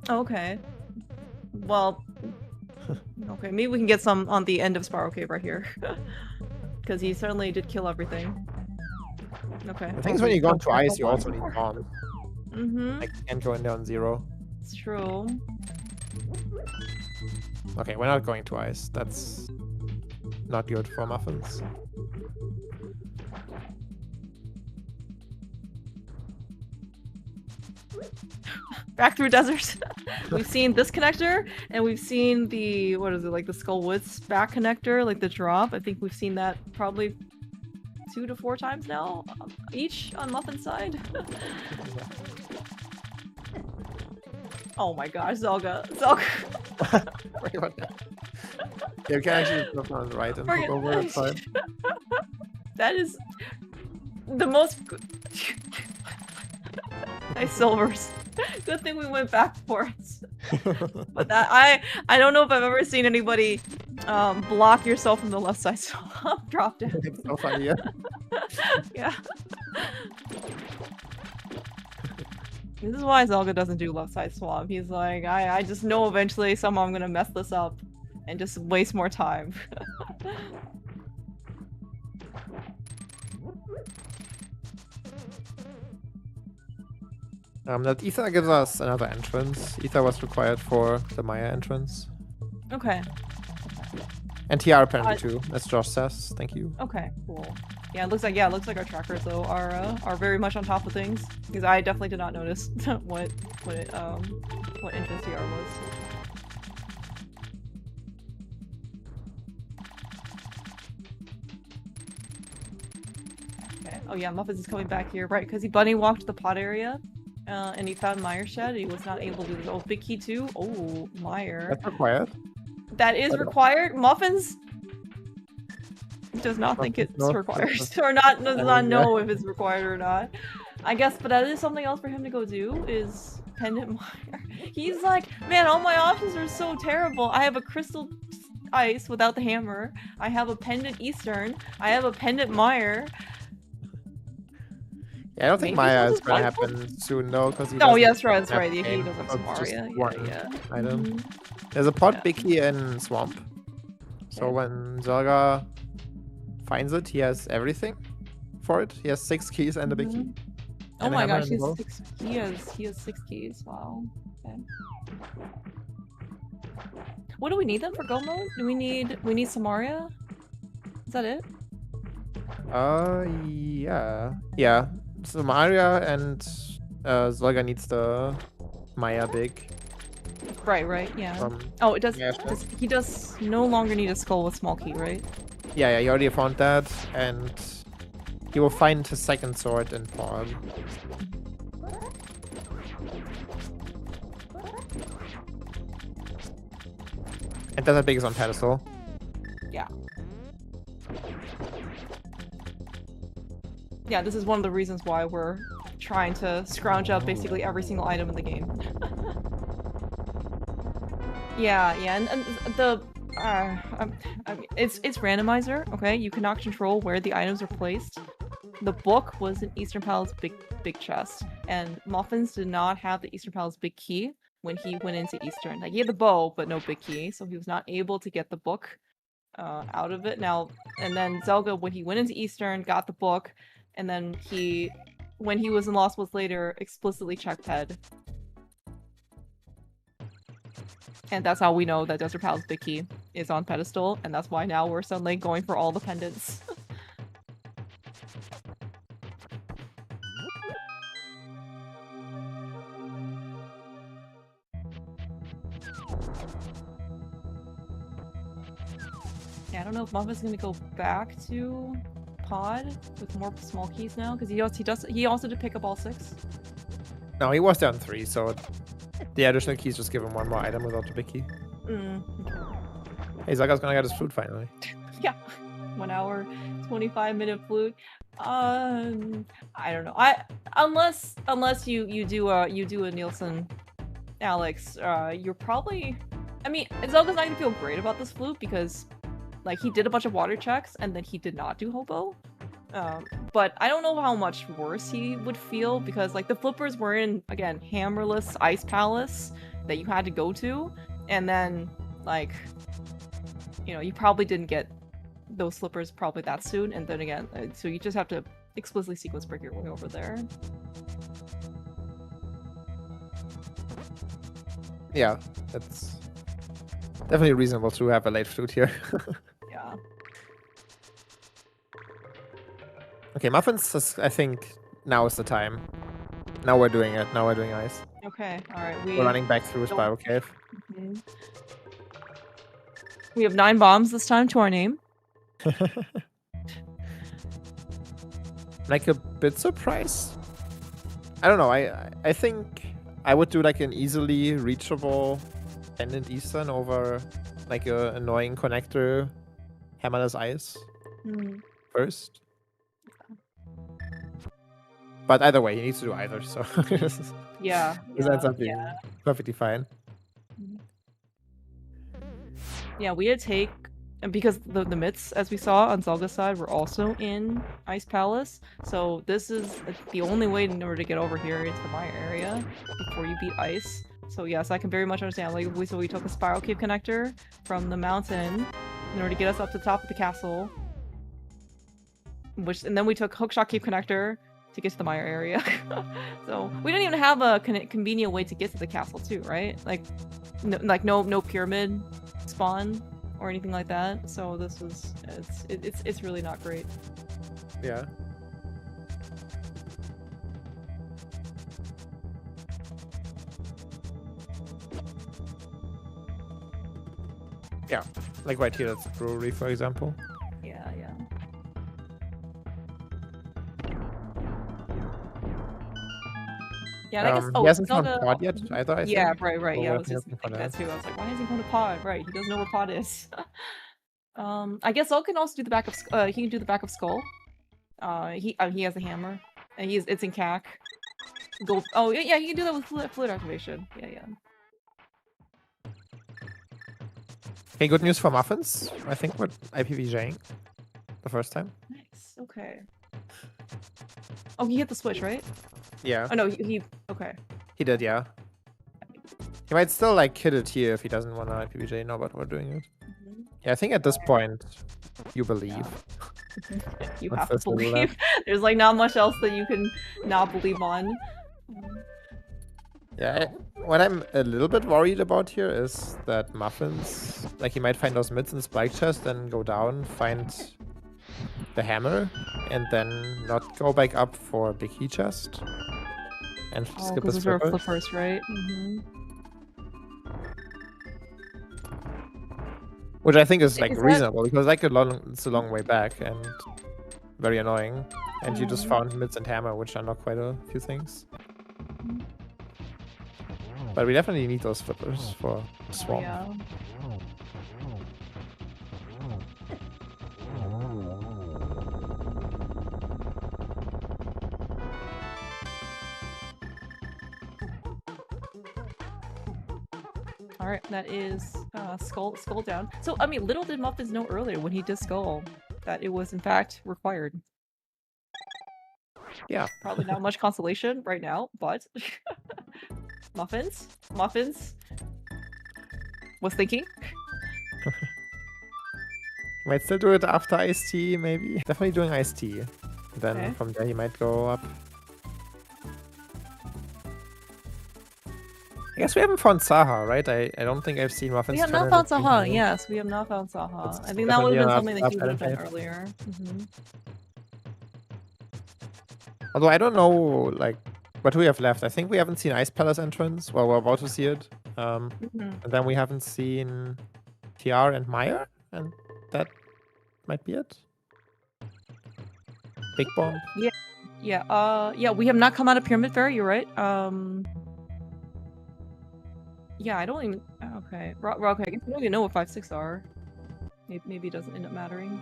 Okay. Well. Okay, maybe we can get some on the end of Spiral Cave right here. Because he certainly did kill everything. Okay. The thing is, when you go into ice, you also need bombs. Mm-hmm. Like, you can't go in there on 0. It's true. Okay, we're not going to ice. That's not good for Muffins. Back through desert. We've seen this connector, and we've seen the, what is it, like the Skull Woods back connector, like the drop. I think we've seen that probably 2 to 4 times now, each on Muffin's side. Oh my gosh, Zelda. Wait, what? Yeah, you can actually look on the right and look over that side. That is the most... Nice silvers. Good thing we went back for it. But that I don't know if I've ever seen anybody block yourself from the left side swamp drop down. It's so funny, yeah. Yeah. This is why Zelda doesn't do left side swamp. He's like, I just know eventually somehow I'm gonna mess this up and just waste more time. That Ether gives us another entrance. Ether was required for the Maya entrance. Okay. And TR apparently too, as Josh says. Thank you. Okay, cool. Yeah, it looks like our trackers though are very much on top of things, because I definitely did not notice what entrance TR was. Okay. Oh yeah, Muffins is coming back here, right? Because he bunny walked the pot area. And he found Meyer's shed. He was not able to do this. Oh, big key too. Oh, Meyer. That's required. That is required. Muffins does not think it's required, or does not know if it's required or not. I guess, but that is something else for him to go do. Is pendant Meyer. He's like, man, all my options are so terrible. I have a crystal ice without the hammer. I have a pendant Eastern. I have a pendant Meyer. Yeah, I don't think Maya is gonna happen soon though, because he. Oh yes, right, that's right. He doesn't have Maria. Yeah. Item. There's a pot big key in Swamp. So when Zelda finds it, he has everything for it. He has 6 keys and a big key. Oh my gosh, he has 6 keys. Wow. Okay. What do we need then for go mode? Do we need Samaria? Is that it? Yeah. So Maria and Zelda needs the Maya big. Right, yeah. Oh, it does. Yeah, he does no longer need a skull with small key, right? Yeah, you already found that, and he will find his second sword in Pawn. And Desert Big is on pedestal. Yeah. Yeah, this is one of the reasons why we're trying to scrounge up basically every single item in the game. Yeah, and the it's randomizer, okay? You cannot control where the items are placed. The book was in Eastern Palace big chest, and Muffins did not have the Eastern Palace big key when he went into Eastern. Like, he had the bow, but no big key, so he was not able to get the book out of it. Now, and then Zelda, when he went into Eastern, got the book. And then when he was in Lost Woods later, explicitly checked head. And that's how we know that Desert Palace big key is on pedestal, and that's why now we're suddenly going for all the pendants. Yeah, I don't know if Muffins is gonna go back to pod with more small keys now? Because he also did pick up all 6. No, he was down 3, so the additional keys just give him 1 more item without the big key. Hey, Zaga's gonna get his flute finally. Yeah, 1 hour, 25-minute flute. I don't know. Unless you do a Nielsen, Alex, you're probably. I mean, Zelda's not gonna feel great about this flute because, like, he did a bunch of water checks and then he did not do hobo. But I don't know how much worse he would feel because, like, the flippers were in, again, hammerless Ice Palace that you had to go to, and then, like, you know, you probably didn't get those slippers probably that soon, and then again, so you just have to explicitly sequence break your way over there. Yeah, that's definitely reasonable to have a late flute here. Yeah. Okay, Muffins, I think now is the time. Now we're doing it. Now we're doing ice. Okay, alright. We're running back through Spiral Cave. We have 9 bombs this time to our name. Like a bit surprised. I don't know. I think I would do like an easily reachable pendant Eastern over like a annoying connector hammerless ice first. But either way, he needs to do either, so Yeah. This ends up being perfectly fine. Yeah, we had take, and because the mitts, as we saw on Zelda's side, were also in Ice Palace, so this is the only way in order to get over here into the Maya area before you beat Ice. So yes, I can very much understand. Like, we took a Spiral Cave connector from the mountain in order to get us up to the top of the castle, and then we took Hookshot Cave connector to get to the Maya area. So we didn't even have a convenient way to get to the castle too, right? Like, no pyramid spawn or anything like that. So this was it's really not great. Yeah. Yeah, like right here, that's the brewery, for example. Yeah, yeah. Yeah, and I guess. Oh, he hasn't found pod yet either. I yeah, think. right. Yeah, I was just looking thinking that too. I was like, why hasn't he gone to pod? Right, he doesn't know where pod is. I guess Zol can also do the back of. He can do the back of skull. He has a hammer, and it's in CAC. Gold. Oh yeah, he can do that with fluid activation. Yeah. Okay, good news for Muffins. I think we're IPVJing the first time. Nice. Okay. Oh, he hit the switch, right? Yeah. Oh no, he okay. He did, yeah. He might still like hit it here if he doesn't want to IPVJ now, but we're doing it. Yeah, I think at this point, you believe. You have to believe. There's like not much else that you can not believe on. Yeah, what I'm a little bit worried about here is that Muffins, like he might find those mids in Spike Chest and go down, find the hammer, and then not go back up for Big Key Chest. And skip his flippers, right? Which I think is like reasonable, because like it's a long way back and very annoying. And you just found mids and hammer, which unlock quite a few things. But we definitely need those flippers for Swamp. Yeah. Alright, that is skull down. So, I mean, little did Muffins know earlier when he did skull that it was in fact required. Yeah. Probably not much consolation right now, but Muffins was thinking. Might still do it after Ice Tea, maybe. Definitely doing Ice Tea. Then from there he might go up. I guess we haven't found Saha, right? I don't think I've seen Muffins. We have not found Saha, yes, we have not found Saha. I think that would have been something that you would have done earlier. Although I don't know, like, what do we have left? I think we haven't seen Ice Palace entrance. Well, we're about to see it. And then we haven't seen TR and Meyer, and that might be it. Big bomb? Yeah, we have not come out of Pyramid Fair, you're right. Yeah, I don't even... Okay, okay, I guess we don't even know what 5-6 are. Maybe it doesn't end up mattering.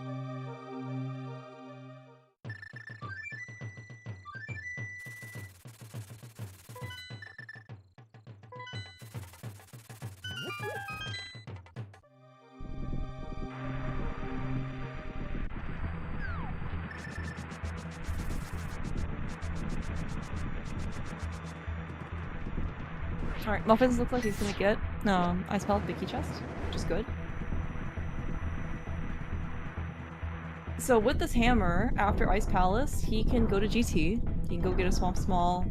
Alright, Muffins looks like he's gonna get Ice Palace Vicky chest, which is good. So with this hammer, after Ice Palace, he can go to GT. He can go get a Swamp Small.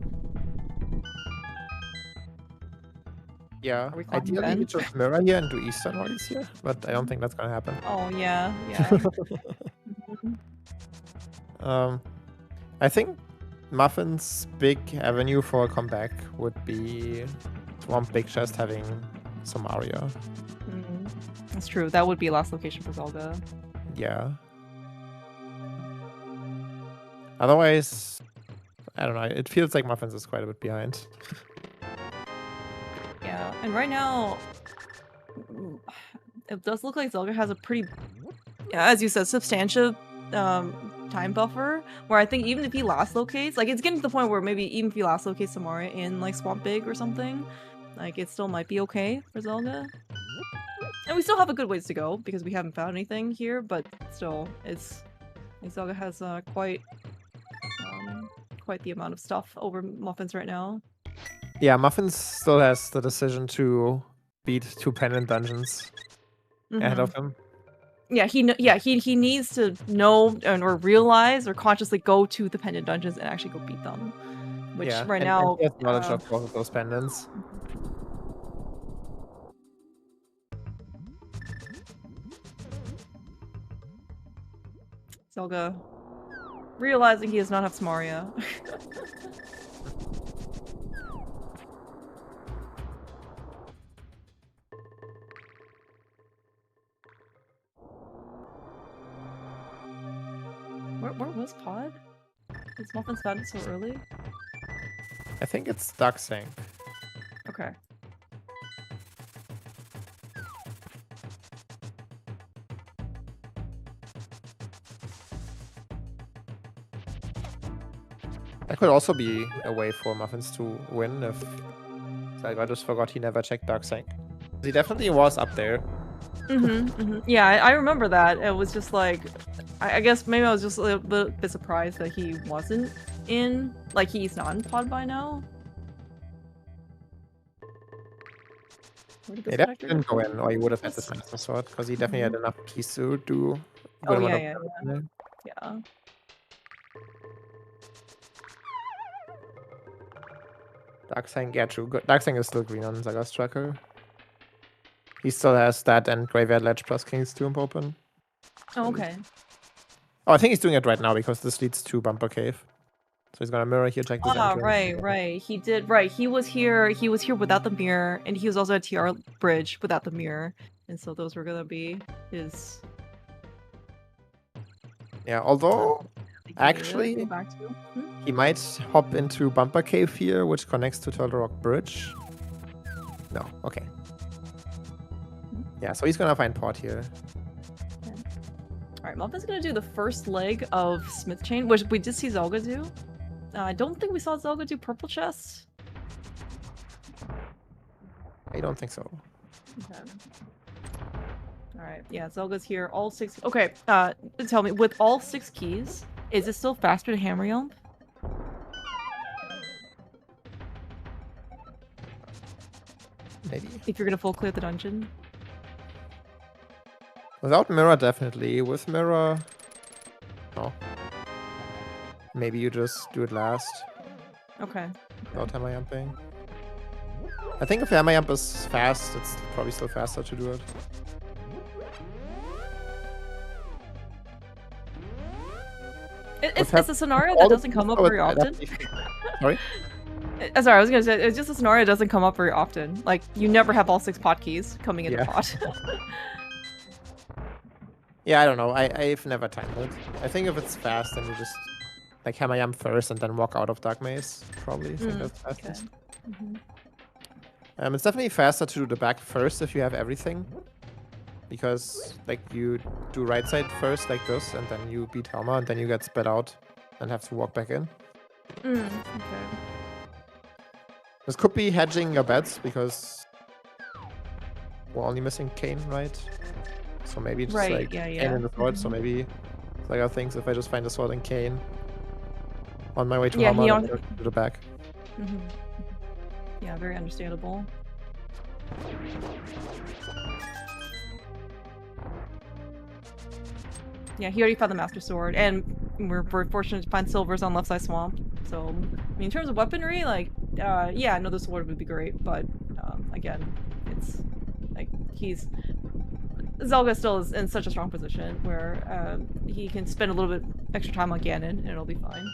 Yeah, ideally we just mirror here and do Eastern while he's here, but I don't think that's gonna happen. Oh yeah. I think Muffins' big avenue for a comeback would be Swamp Big Chest having some Aria. That's true. That would be last location for Zelda. Yeah. Otherwise, I don't know. It feels like Muffins is quite a bit behind. Yeah, and right now, it does look like Zelda has a pretty, as you said, substantial time buffer, where I think even if he last locates, like it's getting to the point where maybe even if he last locates Samaria in like Swamp Big or something, like it still might be okay for Zelda. And we still have a good ways to go because we haven't found anything here, but still, Zelda has quite the amount of stuff over Muffins right now. Yeah, Muffins still has the decision to beat 2 pendant dungeons ahead of him. Yeah, he needs to know or realize or consciously go to the pendant dungeons and actually go beat them. Which right now, and he has knowledge of both of those pendants. Zelda realizing he does not have Samaria. Where was Pod? Is Muffins found it so early? I think it's Duck Sink. Okay. That could also be a way for Muffins to win if I just forgot he never checked Dark Sink. He definitely was up there. Yeah, I remember that. It was just like, I guess maybe I was just a little bit surprised that he wasn't in, like he's not in Pod by now. He definitely didn't go in, or he would have had this Master Sword, because he definitely had enough keys to do. Oh yeah. Darksang, yeah, true. Darksang is still green on Zaga's tracker. He still has that and Graveyard Ledge plus King's Tomb open. Oh, okay. Oh, I think he's doing it right now because this leads to Bumper Cave. So he's gonna mirror here, check this entrance. Right. He did, right. He was here without the mirror, and he was also at TR Bridge without the mirror. And so those were gonna be his... Yeah, although, actually, he might hop into Bumper Cave here, which connects to Turtle Rock Bridge. No, okay. Yeah, so he's gonna find Port here. Alright, Muffin's gonna do the first leg of Smith Chain, which we did see Zelga do. I don't think we saw Zelga do Purple Chest. I don't think so. Okay. Alright, yeah, Zelga's here. All 6... Okay, tell me, with all 6 keys, is it still faster to hammer Yelp? Maybe. If you're gonna full clear the dungeon? Without mirror, definitely. With mirror, no. Maybe you just do it last. Okay. Without hammer jumping. I think if hammer jump is fast, it's probably still faster to do it. It's a scenario that doesn't come up very often. Sorry? Sorry, I was gonna say, it's just a scenario that doesn't come up very often. Like, you never have all 6 pot keys coming in the pot. Yeah, I don't know. I've never timed it. I think if it's fast, then you just like hammer jump first and then walk out of Dark Maze. Probably. I think that's fastest. It's definitely faster to do the back first if you have everything. Because like you do right side first like this, and then you beat Helma, and then you get sped out and have to walk back in. Okay. This could be hedging your bets because we're only missing Kane, right? So maybe just like Kane and the sword. So maybe Zelda thinks if I just find the sword and Kane on my way to Helma, I'll go to the back. Yeah, very understandable. Yeah, he already found the Master Sword, and we're fortunate to find silvers on left side swamp. So, I mean, in terms of weaponry, like, yeah, another sword would be great, but again, it's like Zelda still is in such a strong position where he can spend a little bit extra time on Ganon, and it'll be fine.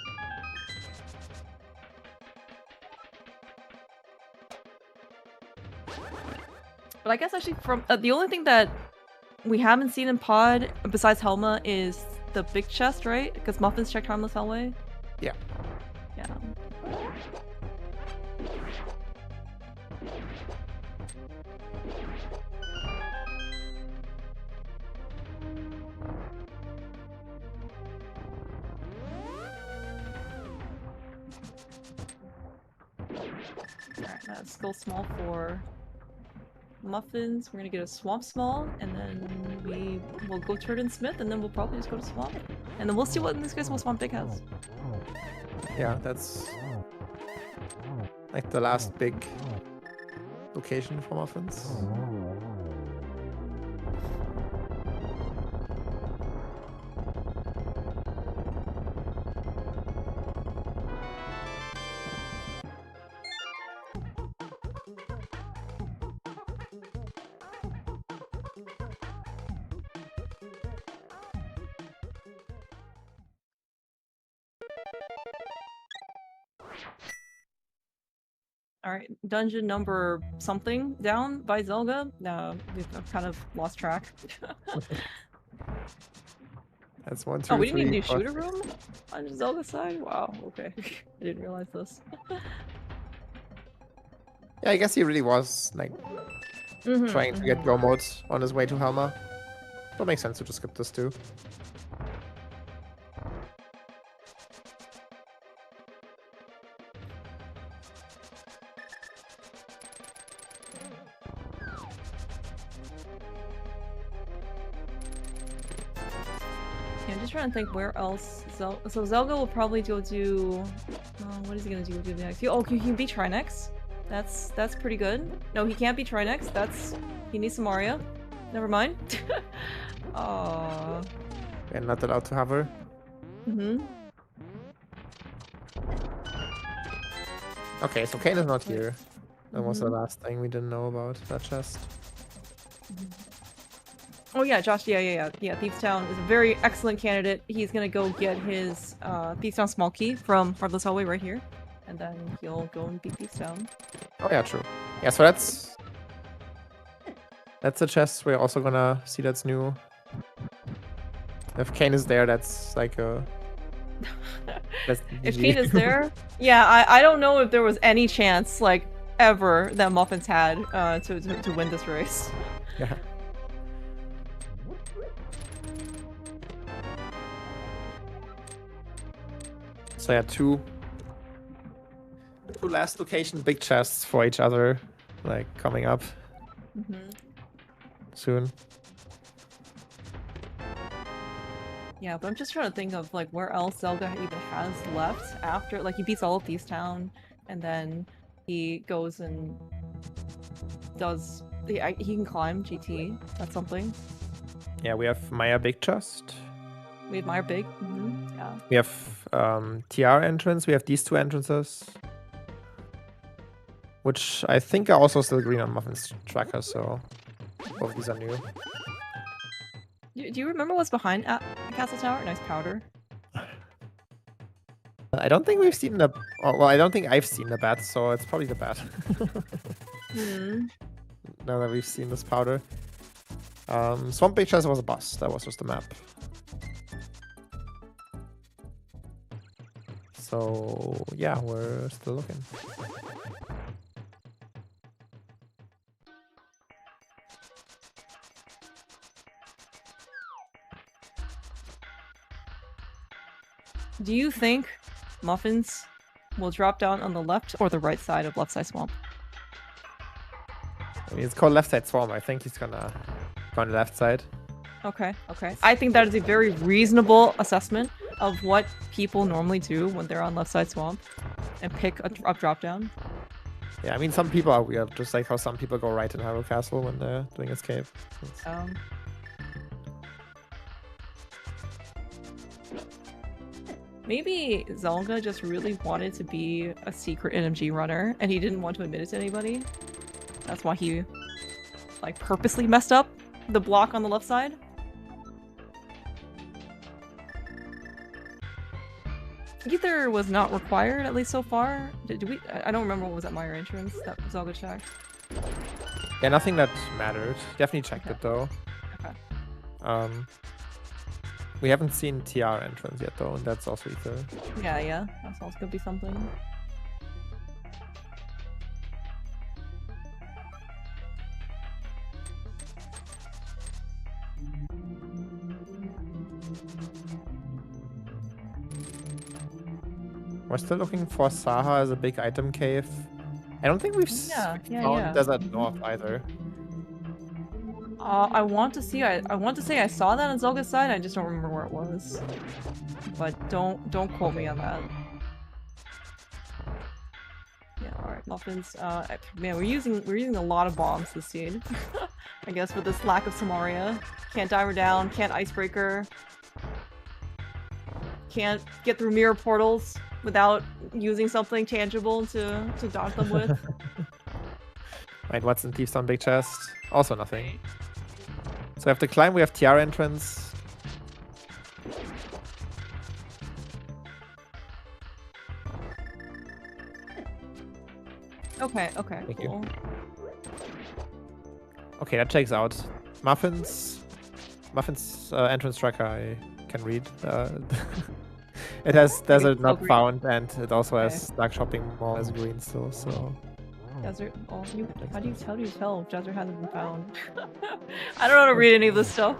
But I guess actually from the only thing that we haven't seen in Pod besides Helma is the big chest, right? Because Muffins checked Harmless Hellway. Yeah. Yeah. Alright, let's go small for Muffins. We're gonna get a Swamp Small, and then we will go Turd and Smith, and then we'll probably just go to Swamp. And then we'll see what in this case what Swamp Big has. Yeah, that's like the last big location for Muffins. Alright, dungeon number something down by Zelda. We've kind of lost track. That's 1, 2, oh, we didn't 3, even do 4. shooter room on Zelda's side? Wow, okay. I didn't realize this. Yeah, I guess he really was like trying to get go mode on his way to Helma. So it makes sense to just skip this too. Yeah, I'm just trying to think where else. So Zelda will probably go do. What is he gonna do next? Oh, he can beat Trinex. That's pretty good. No, he can't beat Trinex. He needs some Mario. Never mind. Aww. We're not allowed to hover. Okay, so Kane is not here. That was the last thing we didn't know about that chest. Oh yeah, Josh, yeah. Thieves Town is a very excellent candidate. He's gonna go get his Thieves Town small key from Heartless Hallway right here. And then he'll go and beat Thieves Town. Oh yeah, true. Yeah, so that's a chest we're also gonna see that's new. If Kane is there, that's like a... If Kane is there, yeah, I don't know if there was any chance, like, ever that Muffins had to win this race. Yeah. So yeah, two last location big chests for each other, like coming up soon. Yeah, but I'm just trying to think of like where else Zelda even has left after. Like he beats all of Thieves Town, and then he goes and does he can climb GT. That's something. Yeah, we have Maya Big Chest. We have Maya Big. Yeah. We have TR entrance. We have these two entrances, which I think are also still green on Muffins tracker. So both of these are new. Do you remember what's behind Castle Tower? Nice powder. I don't think we've seen the... Oh, well, I don't think I've seen the bat, so it's probably the bat. Now that we've seen this powder. Swamp Big Chest was a boss. That was just a map. So yeah, we're still looking. Do you think Muffins will drop down on the left or the right side of Left Side Swamp? I mean, it's called Left Side Swamp. I think he's gonna go on the left side. Okay, okay. I think that is a very reasonable assessment of what people normally do when they're on Left Side Swamp and pick a drop down. Yeah, I mean, some people are weird, just like how some people go right in Hyrule Castle when they're doing escape. Maybe Zelda just really wanted to be a secret NMG runner, and he didn't want to admit it to anybody. That's why he, like, purposely messed up the block on the left side. Ether was not required, at least so far. Did we? I don't remember what was at Meyer entrance that Zelda checked. Yeah, nothing that mattered. Definitely checked it though. Okay. We haven't seen TR entrance yet though, and that's also Ether. Yeah. That's also gonna be something. We're still looking for Saha as a big item cave. I don't think we've found Desert North either. I want to say I saw that on Zelga's side. I just don't remember where it was. But don't quote me on that. Yeah, all right, Muffins. Man, we're using a lot of bombs this scene. I guess with this lack of Samaria, can't diver down, can't icebreaker, can't get through mirror portals without using something tangible to dodge them with. Right, what's in Thieves on Big Chest? Also nothing. So we have to climb, we have TR entrance. Okay, Thank cool. you. Okay, that checks out. Muffins entrance tracker I can read. It has Desert Not green. Found, and it also has Dark Shopping Mall as green still, so... Desert? Oh, how do you tell if Desert hasn't been found? I don't know how to read any of this stuff.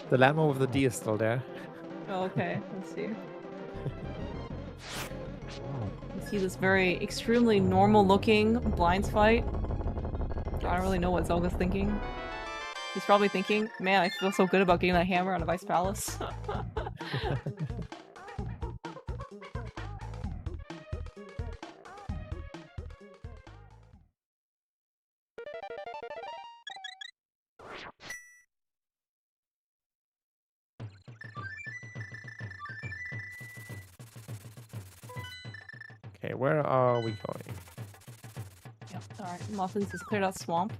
The landmark with the D is still there. Oh, okay, let's see. You see this very extremely normal looking blinds fight. I don't really know what Zelga's thinking. He's probably thinking, man, I feel so good about getting that hammer out of Ice Palace. Okay, where are we going? Yep, alright. Muffins has cleared out swamp.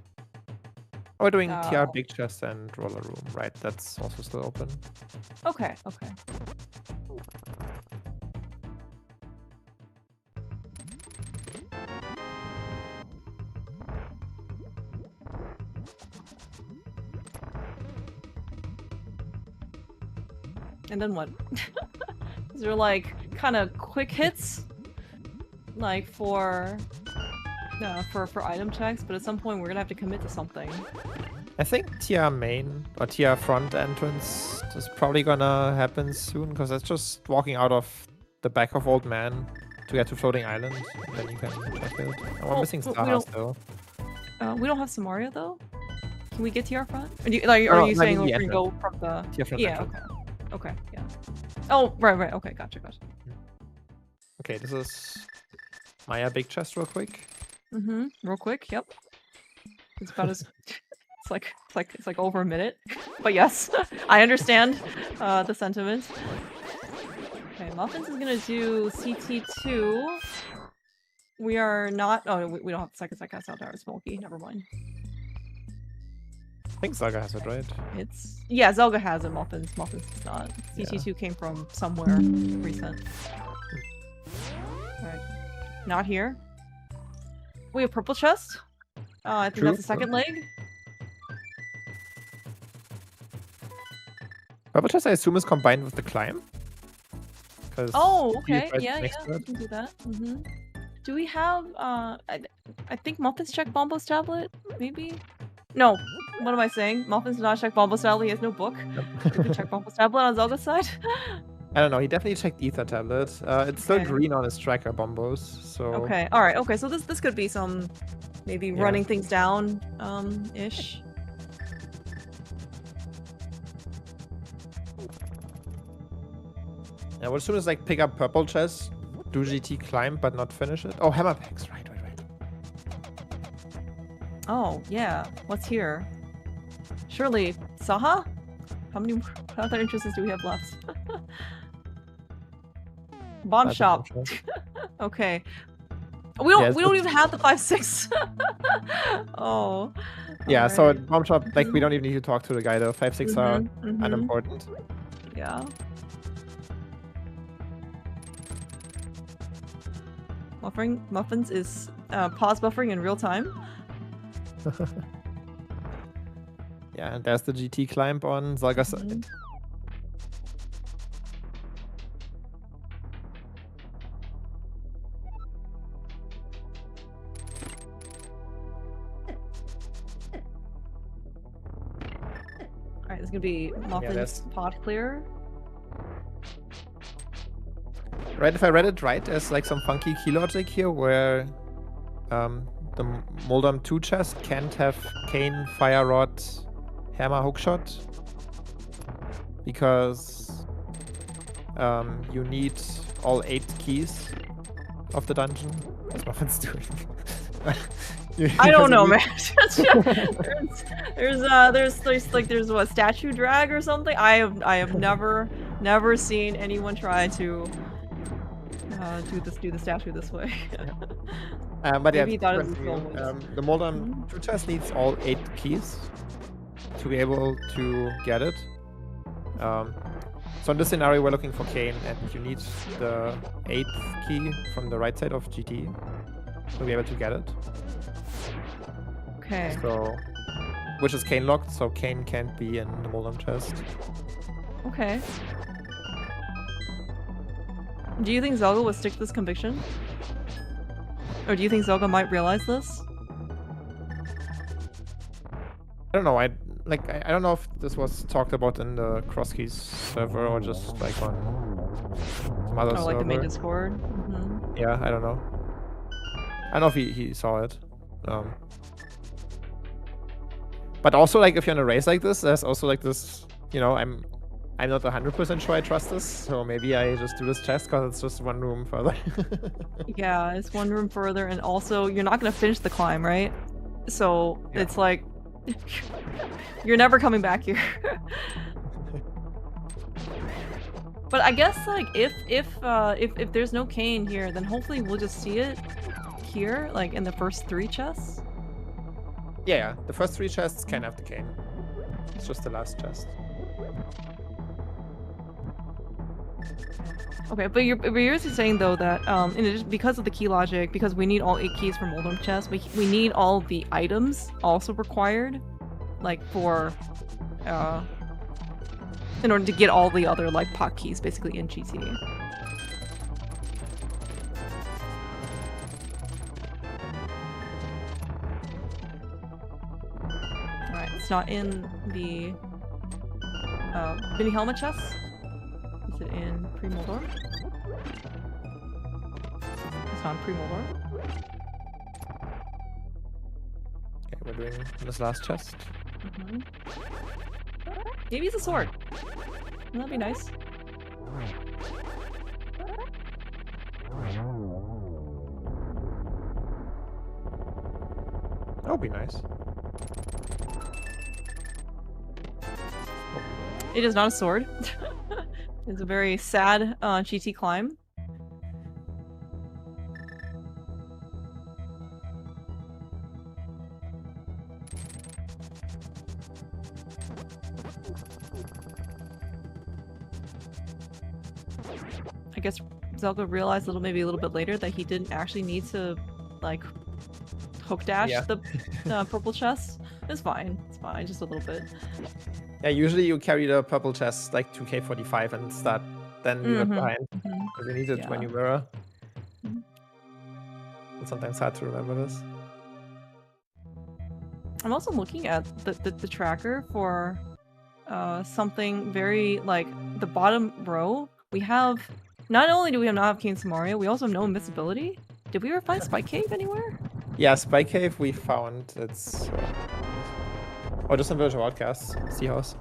Oh, we're doing TR Big Chest and Roller Room, right? That's also still open. Okay. And then what? Is there like kind of quick hits, like for item checks? But at some point we're gonna have to commit to something. I think TR main or TR front entrance is probably gonna happen soon, because that's just walking out of the back of Old Man to get to Floating Island, and then you can check it. And we're missing Saha still. We don't have Samaria though. Can we get TR front? Are you saying we're gonna go from the TR front entrance. Okay, yeah. Oh, right. Okay, gotcha. Okay, this is Maya Big Chest real quick. Real quick. Yep. It's about as it's like over a minute, but yes, I understand the sentiment. Okay, Muffins is gonna do CT2. We are not. Oh, we don't have the second cast out there. Smokey. Never mind. I think Zelda has it, right? Yeah, Zelda has it. Muffins does not. CT2 came from somewhere recent. Alright. Not here. We have purple chest. I think that's the second leg. Purple chest, I assume, is combined with the climb. Oh, okay. Yeah, we can do that. Do we have, I think Muffins check Bombo's tablet? Maybe? No. What am I saying? Muffins did not check Bombo's tablet. He has no book. Did we check Bombo's tablet on Zelda's side? I don't know. He definitely checked Ether tablet. It's still green on his tracker, Bombos. So. Okay. All right. Okay. So this could be some maybe running things down ish. Yeah. Well, as soon as like pick up purple chest, do GT climb but not finish it. Oh, hammer packs. Right. Oh yeah. What's here? Surely Saha? How many other interests do we have left? Bomb shop. Okay. We don't even have the 5-6. Oh. Yeah, right. so at bomb shop, like we don't even need to talk to the guy. The 5-6 are unimportant. Yeah. Muffins is pause buffering in real time. Yeah, and there's the GT climb on Zelda's side. Alright, this is gonna be Muffins pod clear. Right, if I read it right, there's like some funky key logic here where the Moldam 2 chest can't have Cane, Fire Rod, Hammer, Hookshot because you need all 8 keys of the dungeon. What's Muffins doing? I don't know, man. there's what, statue drag or something? I have never seen anyone try to do the statue this way. But maybe yeah, the Moldam 2 chest needs all 8 keys to be able to get it. So in this scenario, we're looking for Cane, and you need the 8th key from the right side of GT to be able to get it. Okay. So, which is Cane locked, so Cane can't be in the Moldam chest. Okay. Do you think Zelda would stick to this conviction? Or do you think Zelda might realize this? I don't know. I don't know if this was talked about in the Crosskeys server or just like on some other server. Like the main Discord? Yeah, I don't know. I don't know if he saw it. But also, like, if you're in a race like this, there's also like this, you know, I'm not 100% sure I trust this, so maybe I just do this chest because it's just one room further. Yeah, it's one room further, and also you're not gonna finish the climb, right? So it's like you're never coming back here. But I guess like if there's no Cane here, then hopefully we'll just see it here, like in the first 3 chests. Yeah, the first 3 chests can have the Cane. It's just the last chest. Okay, but you're saying though that because of the key logic, because we need all 8 keys for Moldam chest, we need all the items also required, like for in order to get all the other like pot keys basically in GT. Alright, it's not in the mini helmet chest. Is it in pre-Moldor? It's not in pre-Moldor. Okay, we're doing this last chest. Maybe it's a sword. That'd be nice. That would be nice. It is not a sword. It's a very sad GT climb. I guess Zelda realized maybe a little bit later that he didn't actually need to like hook dash the purple chest. It's fine. It's fine. Just a little bit. Yeah, usually you carry the purple chest like 2K45 and start then leave it behind. Because you need it when you mirror. It's sometimes hard to remember this. I'm also looking at the tracker for something very, like, the bottom row. We have, not only do we not have King Samaria, we also have no invisibility. Did we ever find Spike Cave anywhere? Yeah, Spike Cave we found. It's... Oh, just in Village of Outcasts. Sea House.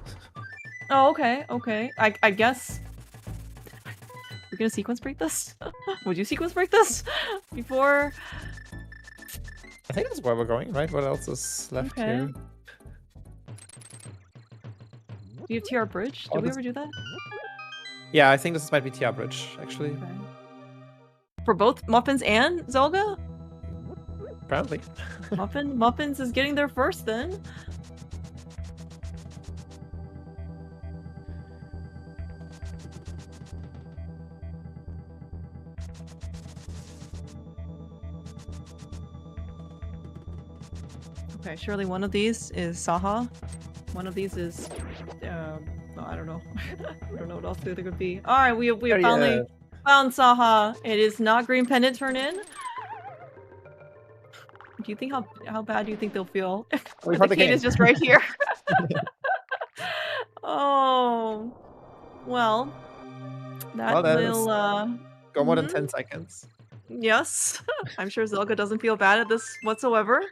Oh, okay, okay. I guess... We're gonna sequence break this? Would you sequence break this? Before... I think that's where we're going, right? What else is left here? Do you have TR Bridge? Did we ever do that? Yeah, I think this might be TR Bridge, actually. Okay. For both Muffins and Zelda? Apparently. Muffins is getting there first, then. Okay, surely one of these is Saha. One of these is, I don't know. I don't know what else the other could be. All right, we have finally found Saha. It is not Green Pendant turn in. Do you think how bad do you think they'll feel? The kid is just right here. Oh, well, that will go more than 10 seconds. Yes, I'm sure Zelda doesn't feel bad at this whatsoever.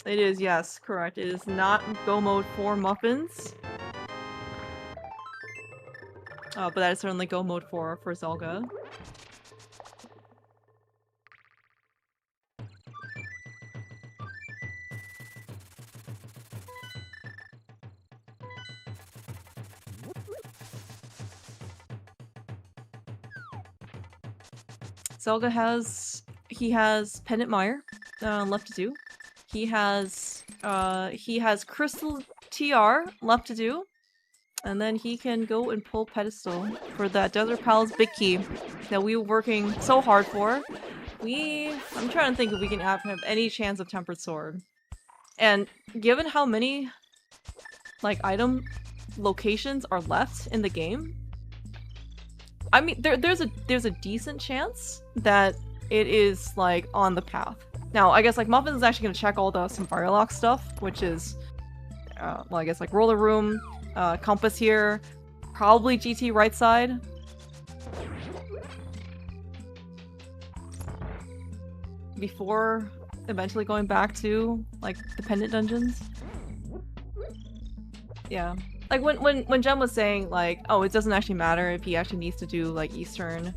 It is, yes, correct. It is not go mode for Muffins. But that is certainly go mode for Zelda. Zelda has Pendant Mire left to do. He has Crystal TR left to do, and then he can go and pull Pedestal for that Desert Palace big key that we were working so hard for. I'm trying to think if we can have any chance of Tempered Sword, and given how many like item locations are left in the game, I mean there's a decent chance that it is like on the path. Now, I guess like Muffins is actually gonna check all the Safari Lock stuff, which is, well, I guess like Roller Room, Compass here, probably GT right side. Before eventually going back to like the Pendant Dungeons. Yeah. Like when Jem was saying like, oh, it doesn't actually matter if he actually needs to do like Eastern,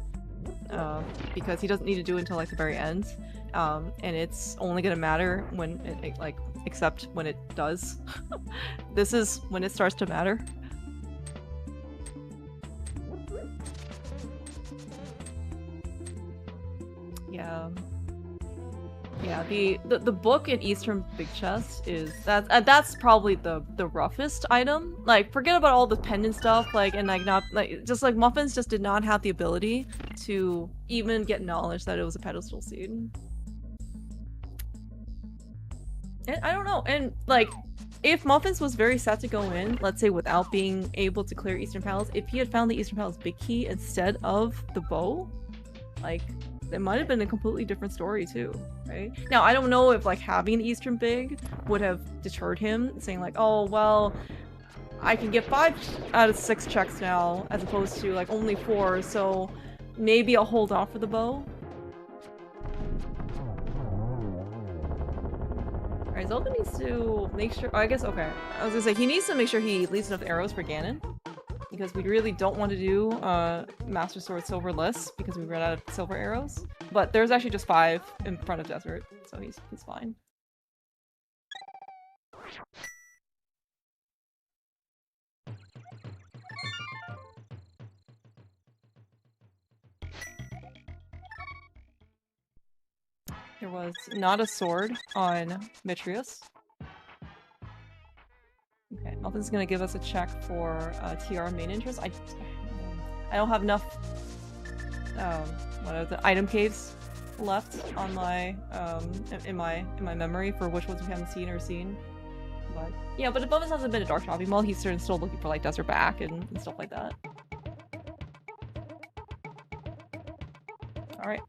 because he doesn't need to do it until like the very end. And it's only gonna matter when it like, except when it does. This is when it starts to matter. Yeah. Yeah, the book in Eastern Big Chest is that's probably the roughest item. Like, forget about all the pendant stuff, like, and like not like just like Muffins just did not have the ability to even get knowledge that it was a pedestal seed. And I don't know, and like if Muffins was very set to go in, let's say without being able to clear Eastern Palace, if he had found the Eastern Palace big key instead of the bow, like, it might have been a completely different story too, right? Now, I don't know if like having Eastern Big would have deterred him, saying like, oh, well, I can get 5 out of 6 checks now, as opposed to like only 4, so maybe I'll hold off for the bow. Alright, Zelda needs to make sure, I guess, okay. I was gonna say, he needs to make sure he leaves enough arrows for Ganon. Because we really don't want to do Master Sword Silverless because we ran out of silver arrows. But there's actually just 5 in front of Desert, so he's fine. There was not a sword on Mitreus. Okay, Muffins gonna give us a check for TR main interest. I don't have enough what are the item caves left on my in my memory for which ones we haven't seen or seen. But yeah, but Muffins hasn't been a dark shopping mall. He's still looking for like desert back and stuff like that. All right.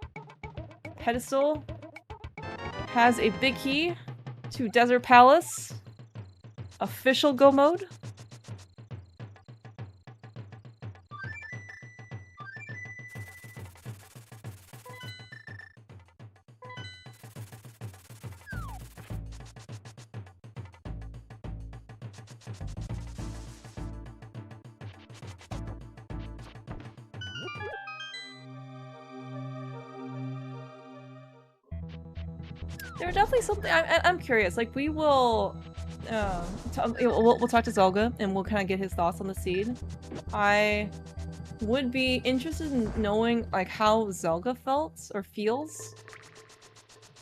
Pedestal has a big key to Desert Palace. Official go mode. There are definitely something. I'm curious. Like we will, we'll talk to Zelga and we'll kind of get his thoughts on the seed. I would be interested in knowing like how Zelga felt or feels,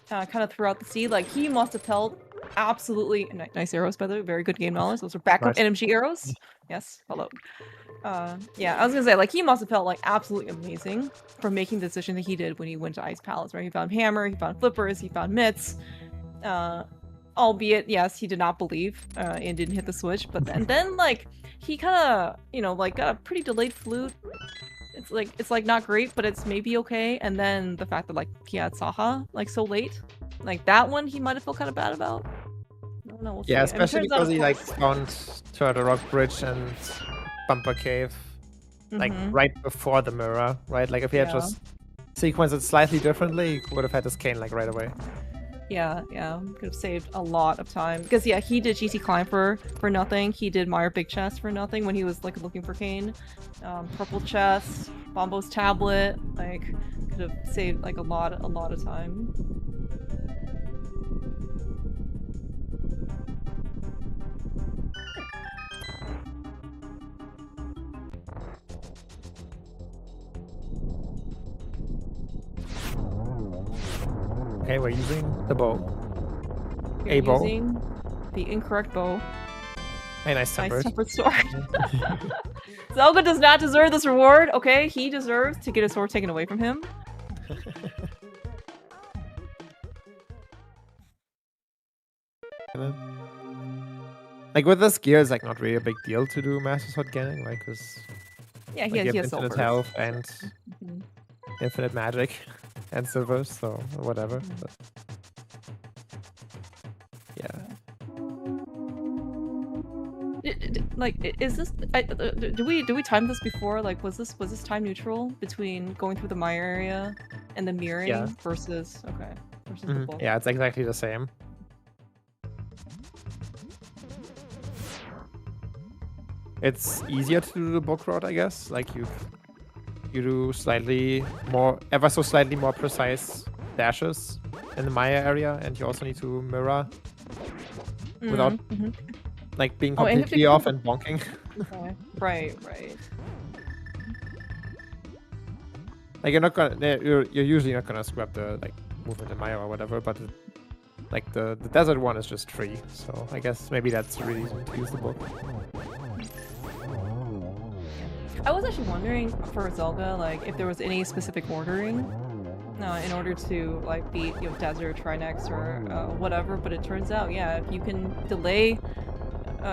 kind of throughout the seed. Like he must have felt absolutely nice arrows, by the way. Very good game knowledge. Those are backup NMG arrows. Yes. Hello. Yeah, I was gonna say, like, he must have felt, like, absolutely amazing for making the decision that he did when he went to Ice Palace, right? He found Hammer, he found Flippers, he found Mitts. Albeit, yes, he did not believe, and didn't hit the switch, but then, like, he kinda, you know, like, got a pretty delayed flute. It's, like, not great, but it's maybe okay, and then the fact that, like, he had Saha, like, so late. Like, that one he might have felt kind of bad about. I don't know, we'll see. Yeah, especially because he, like, spawned to the rock bridge and Bumper Cave, like right before the mirror, right? Like if he had just sequenced it slightly differently, he would have had his cane like right away. Yeah, could have saved a lot of time. Because yeah, he did GT Climb for nothing. He did Meyer Big Chest for nothing when he was like looking for Kane. Purple Chest, Bombo's Tablet, like could have saved like a lot of time. Okay, we're using the bow. You're using the incorrect bow. Hey, nice tempered sword. Zelda does not deserve this reward, okay? He deserves to get his sword taken away from him. Like with this gear, it's like not really a big deal to do Master Sword Ganning, right? Because yeah, he has infinite silver health and infinite magic and silver, so whatever. But yeah. Like, is this? Do we time this before? Like, was this time neutral between going through the Mire area and the mirroring versus the book? Yeah, it's exactly the same. It's easier to do the book route, I guess. Like you do ever so slightly more precise dashes in the Maya area, and you also need to mirror without like being completely off and bonking. Okay. Right. Like you're usually not gonna scrap the like movement in Maya or whatever, but like the desert one is just free, so I guess maybe that's the reason to use the book. I was actually wondering for Zelda, like, if there was any specific ordering in order to, like, beat, you know, Desert, Trinex, or whatever, but it turns out, yeah, if you can delay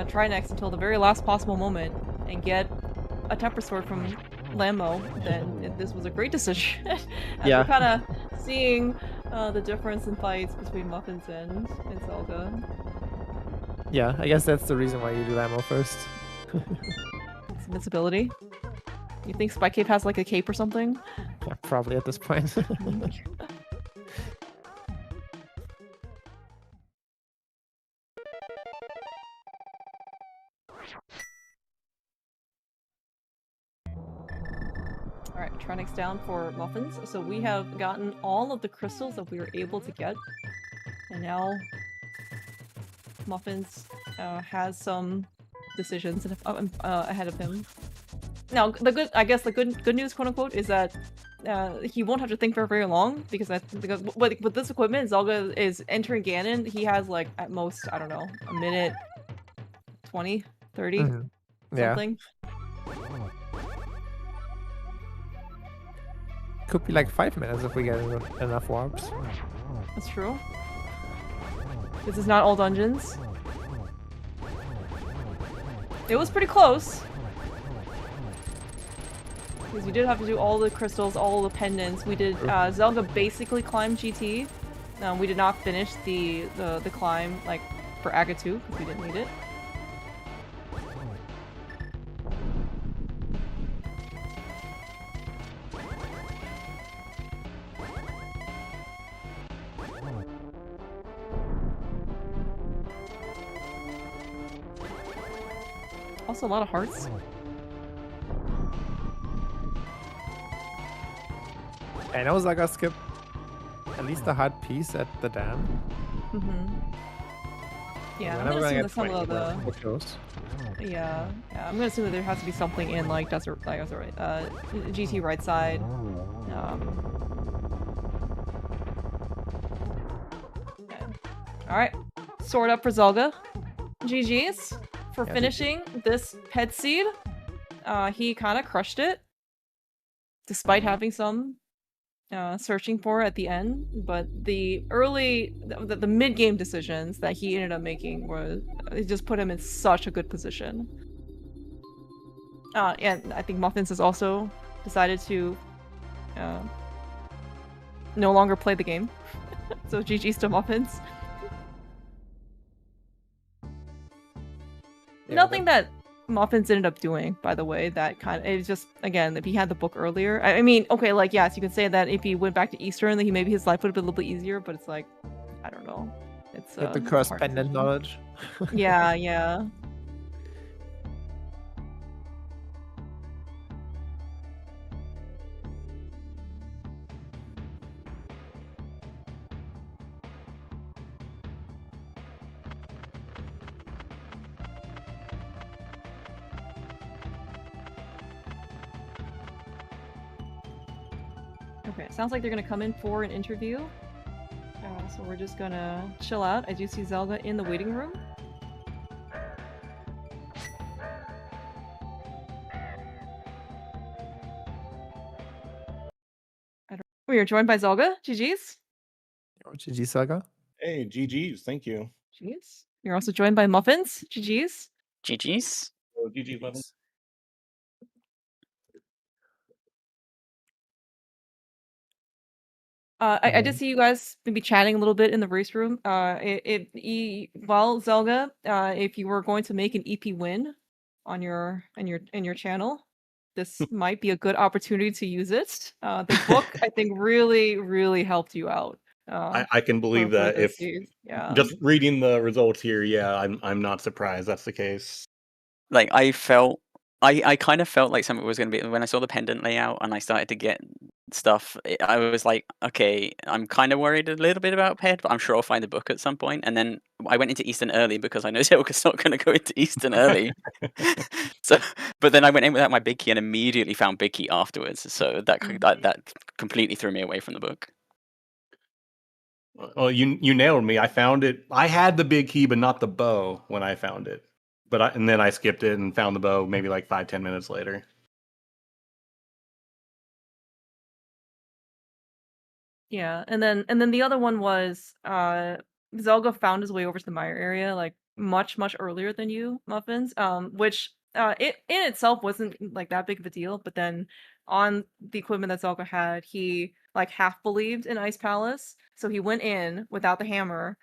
Trinex until the very last possible moment and get a Temper Sword from Lambo, then this was a great decision. We're kind of seeing the difference in fights between Muffins and Zelda. Yeah, I guess that's the reason why you do Lambo first. It's invincibility. You think Spike Cave has like a cape or something? Yeah, probably at this point. Alright, Tronix down for Muffins. So we have gotten all of the crystals that we were able to get. And now Muffins has some decisions ahead of him. Now, I guess the good news, quote unquote, is that he won't have to think for very long because with this equipment, Zelda is entering Ganon. He has like at most, I don't know, a minute, 20, 30, something. Could be like 5 minutes if we get enough warps. That's true. This is not all dungeons. It was pretty close. Because you did have to do all the crystals, all the pendants. We did, Zelda basically climbed GT. We did not finish the climb, like, for Aga 2, because we didn't need it. Also a lot of hearts. I know Zaga skipped at least a hard piece at the dam. Yeah, I'm We're gonna assume get that some of the... so close. Yeah, I'm gonna assume that there has to be something in, like, desert, like, GT right side. Alright, sword up for Zelda. GG's for finishing this pet seed. He kind of crushed it, despite having some searching for at the end. But the mid-game decisions that he ended up making it just put him in such a good position. And I think Muffins has also decided to no longer play the game. So GG's to Muffins. Yeah, nothing that Muffins ended up doing, by the way, that kind of, it's just, again, if he had the book earlier, I mean, okay, like, yes, you can say that if he went back to Eastern, then maybe his life would have been a little bit easier, but it's like, I don't know. It's the cross pendant knowledge. Yeah, yeah. Okay, sounds like they're gonna come in for an interview. So we're just gonna chill out. I do see Zelda in the waiting room. We are joined by Zelda. GG's. GG Saga. Hey, GG's. Thank you. GG's. You're also joined by Muffins. GG's. GG's. Oh, GG's, Muffins. I did see you guys maybe chatting a little bit in the race room. Well, Zelda, if you were going to make an EP win on your channel, this might be a good opportunity to use it. The book, I think, really helped you out. I can believe that. If just reading the results here, yeah, I'm not surprised that's the case. Like, I kind of felt like something was going to be, when I saw the pendant layout and I started to get stuff, I was like, okay, I'm kind of worried a little bit about Ped, but I'm sure I'll find the book at some point. And then I went into Eastern early because I know Zelda's not going to go into Eastern early. But then I went in without my big key and immediately found big key afterwards. So that completely threw me away from the book. Well, you nailed me. I found it. I had the big key, but not the bow when I found it. And then I skipped it and found the bow maybe like 5-10 minutes later. Yeah, and then the other one was Zelda found his way over to the Mire area like much earlier than you, Muffins. Which it in itself wasn't like that big of a deal, but then on the equipment that Zelda had, he like half believed in Ice Palace, so he went in without the hammer.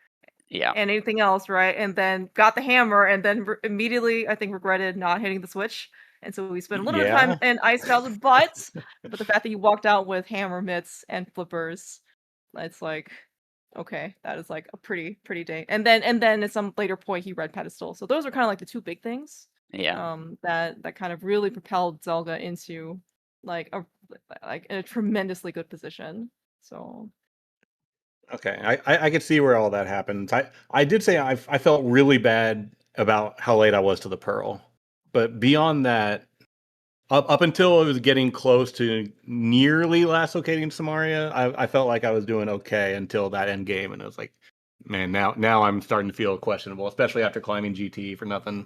Yeah. And anything else, right? And then got the hammer, and then immediately, I think, regretted not hitting the switch. And so we spent a little bit of time in Ice Palace, but the fact that you walked out with hammer, mitts, and flippers, it's like, okay, that is like a pretty day. And then at some later point, he read Pedestal. So those are kind of like the two big things. Yeah. That kind of really propelled Zelda into like a tremendously good position. So. Okay, I could see where all that happens. I did say I felt really bad about how late I was to the Pearl, but beyond that, up until it was getting close to nearly last locating Samaria, I felt like I was doing okay until that end game, and it was like, man, now I'm starting to feel questionable, especially after climbing GT for nothing.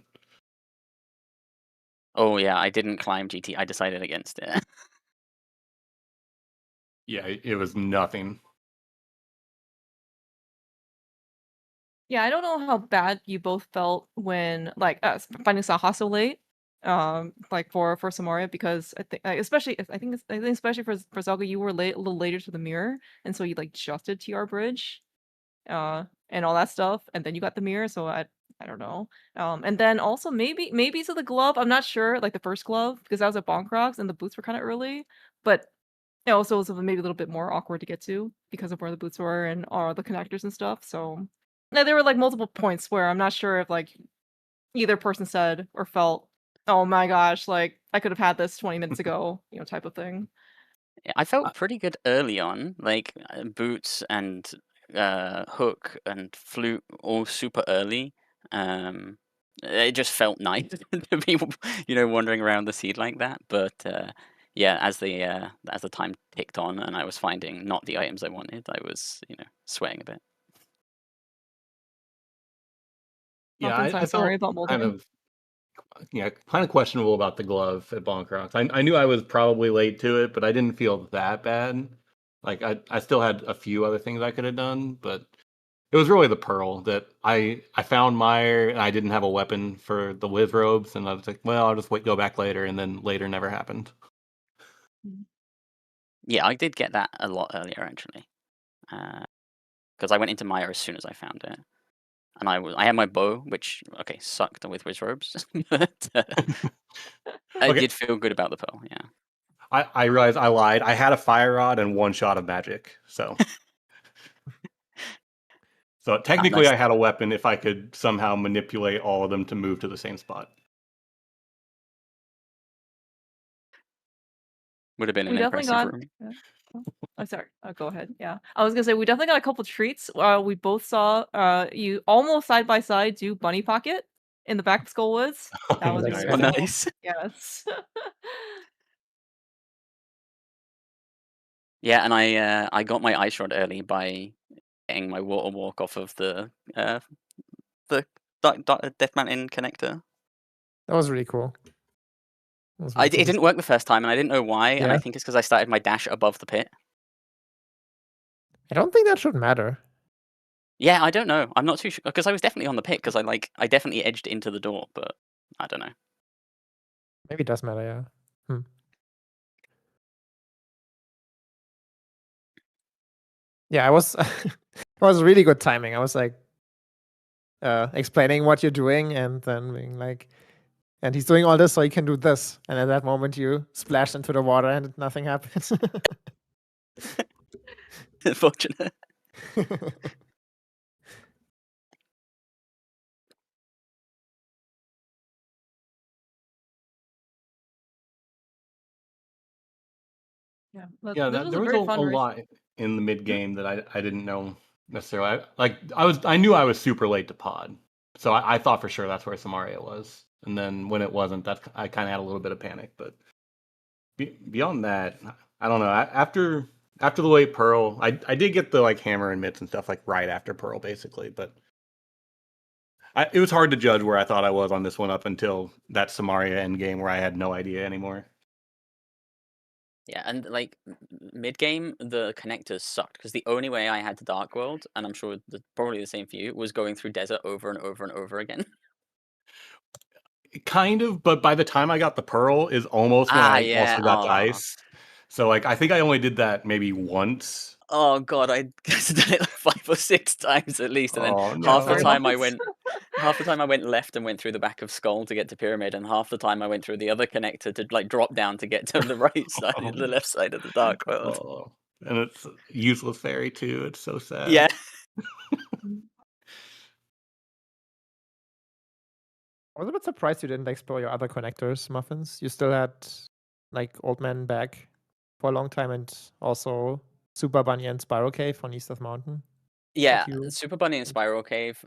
Oh yeah, I didn't climb GT. I decided against it. Yeah, it was nothing. Yeah, I don't know how bad you both felt when like finding Saha so late. Like for Samaria, because I think especially I think especially for Zelda, you were a little later to the mirror, and so you like just did TR bridge, and all that stuff, and then you got the mirror. So I don't know. And then also maybe so the glove. I'm not sure. Like the first glove, because I was at Bonkrogs and the boots were kind of early, but it also was maybe a little bit more awkward to get to because of where the boots were and all the connectors and stuff. So yeah, there were like multiple points where I'm not sure if like either person said or felt, oh my gosh, like I could have had this 20 minutes ago, type of thing. I felt pretty good early on, like boots and hook and flute all super early. It just felt nice to be, wandering around the seed like that. But yeah, as the time ticked on and I was finding not the items I wanted, I was sweating a bit. Yeah, Muffins, I I'm sorry felt about kind moldering. of questionable about the glove at Bonkrox. I knew I was probably late to it, but I didn't feel that bad. Like I still had a few other things I could have done, but it was really the pearl that I found Meyer and I didn't have a weapon for the whiz robes, and I was like, well, I'll just go back later, and then later never happened. Yeah, I did get that a lot earlier actually, because I went into Maya as soon as I found it, and I had my bow, which sucked with whiz robes, but I Okay. did feel good about the pearl. Yeah. I realized I lied. I had a fire rod and one shot of magic, so technically nice. I had a weapon if I could somehow manipulate all of them to move to the same spot. Would have been We an definitely impressive got. room. I'm sorry. Go ahead. Yeah, I was gonna say we definitely got a couple treats. We both saw you almost side by side do bunny pocket in the back of Skullwoods. That was Nice. really Oh, cool. nice. Yes. Yeah, and I got my ice rod early by getting my water walk off of the Death Mountain connector. That was really cool. It didn't work the first time, and I didn't know why. And I Yeah. think it's because I started my dash above the pit. I don't think that should matter. Yeah, I don't know. I'm not too sure because I was definitely on the pit because I definitely edged into the door, but I don't know. Maybe it does matter, yeah. Yeah, I was it was really good timing. I was like explaining what you're doing and then being like, and he's doing all this so he can do this. And at that moment you splash into the water and nothing happens. Unfortunate. Yeah, Yeah, this was there a was very a fun race. lot in the mid game that I didn't know necessarily. I knew I was super late to pod, so I thought for sure that's where Samaria was. And then when it wasn't, I kind of had a little bit of panic. But beyond that, I don't know. After the late Pearl, I did get the hammer and mitts and stuff right after Pearl, basically. But it was hard to judge where I thought I was on this one up until that Samaria end game where I had no idea anymore. Yeah, and mid game, the connectors sucked because the only way I had to Dark World, and I'm sure probably the same for you, was going through desert over and over and over again. Kind of, but by the time I got the Pearl is almost when I also got the ice. So I think I only did that maybe once. Oh god, I guess I done it 5 or 6 times at least, and then half the Sorry, time I went left and went through the back of Skull to get to Pyramid, and half the time I went through the other connector to drop down to get to the right side, the left side of the Dark World. Oh, and it's useless fairy too. It's so sad. Yeah. I was a bit surprised you didn't explore your other connectors, Muffins. You still had Old Man back for a long time and also Super Bunny and Spiral Cave on East of Mountain. Yeah, Super Bunny and Spiral Cave,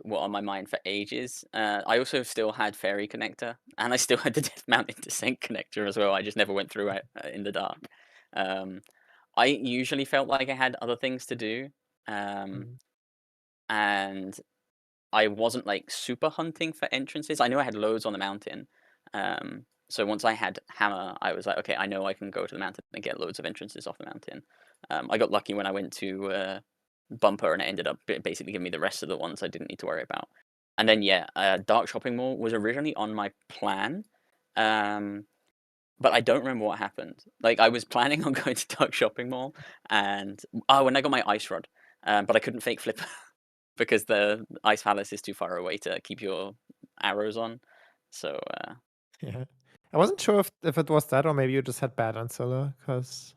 were on my mind for ages. I also still had Fairy Connector, and I still had the Death Mountain Descent Connector as well. I just never went through it in the dark. I usually felt like I had other things to do, and I wasn't super hunting for entrances. I knew I had loads on the mountain. So once I had Hammer, I was like, okay, I know I can go to the mountain and get loads of entrances off the mountain. I got lucky when I went to bumper, and it ended up basically giving me the rest of the ones I didn't need to worry about. And then Dark Shopping Mall was originally on my plan, but I don't remember what happened. Like, I was planning on going to Dark Shopping Mall, and when I got my ice rod, but I couldn't fake flip because the Ice Palace is too far away to keep your arrows on. So yeah, I wasn't sure if it was that or maybe you just had bad Ancilla because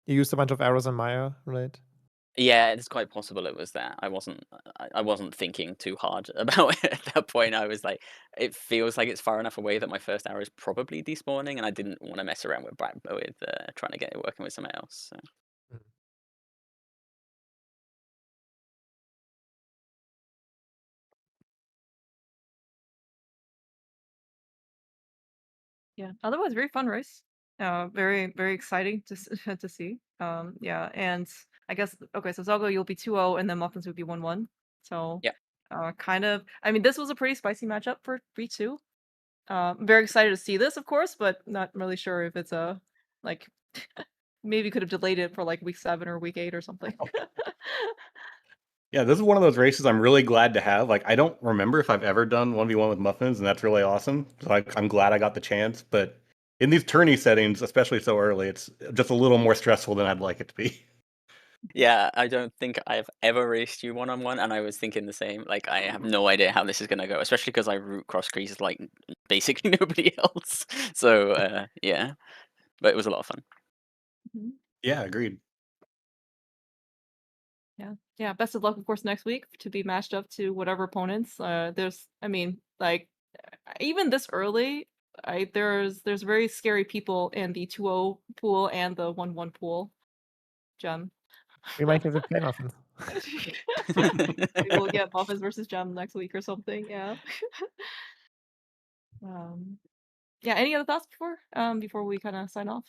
you used a bunch of arrows on Maya, right? Yeah, it's quite possible it was that. I wasn't thinking too hard about it at that point. I was like, it feels like it's far enough away that my first arrow is probably despawning, and I didn't want to mess around with trying to get it working with something else. So. Yeah. Otherwise, very fun race. Very very exciting to to see. Yeah, and I guess okay. So Zelda, you'll be 2-0, and then Muffins would be 1-1. So Yeah. kind of. I mean, this was a pretty spicy matchup for 3-2. I'm very excited to see this, of course, but not really sure if it's a like maybe could have delayed it for like week 7 or week 8 or something. Yeah, this is one of those races I'm really glad to have. Like, I don't remember if I've ever done 1v1 with Muffins, and that's really awesome. So I'm glad I got the chance. But in these tourney settings, especially so early, it's just a little more stressful than I'd like it to be. Yeah, I don't think I've ever raced you one-on-one, and I was thinking the same. Like, I have no idea how this is gonna go, especially because I root Crosskeys like basically nobody else. So yeah, but it was a lot of fun. Mhm. Yeah, agreed. Yeah. Best of luck, of course, next week to be matched up to whatever opponents. I mean, like even this early, there's very scary people in the 2-0 pool and the 1-1 pool. Gem. We might have to play Muffins. Maybe we'll get Muffins versus Gem next week or something. Yeah. Yeah. Any other thoughts before we kind of sign off?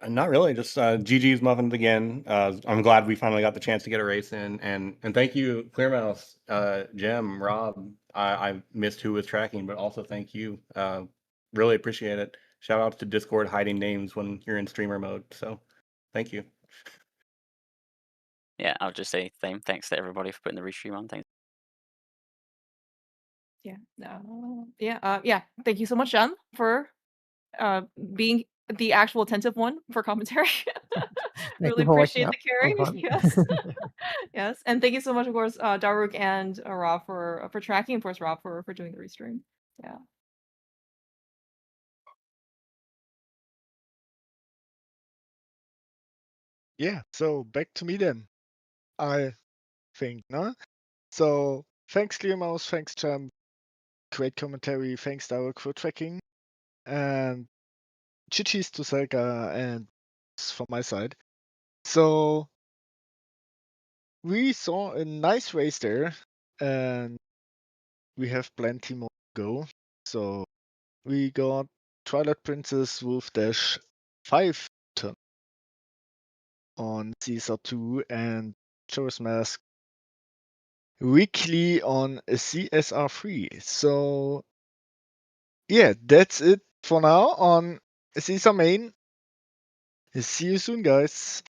Not really. Just GG's Muffins again. I'm glad we finally got the chance to get a race in, and thank you, Clearmouse, Jem, Rob. I missed who was tracking, but also thank you. Really appreciate it. Shout out to Discord hiding names when you're in streamer mode. So, thank you. Yeah, I'll just say thanks to everybody for putting the restream on. Thanks. Yeah. Yeah. Thank you so much, Jem, for being the actual attentive one for commentary. Really appreciate the caring. Yes. Yes. And thank you so much, of course, Daruk and Rob for tracking, of course, Rob for doing the restream. Yeah. Yeah, so back to me then. I think, no? So thanks Clearmouse, thanks Jam, great commentary, thanks Daruk for tracking, and GG's to Zelda and from my side. So we saw a nice race there, and we have plenty more to go. So we got Twilight Princess Wolf Dash 5 turn on Caesar 2 and Chora's Mask weekly on CSR 3. So yeah, that's it for now on Caesar main. See you soon, guys.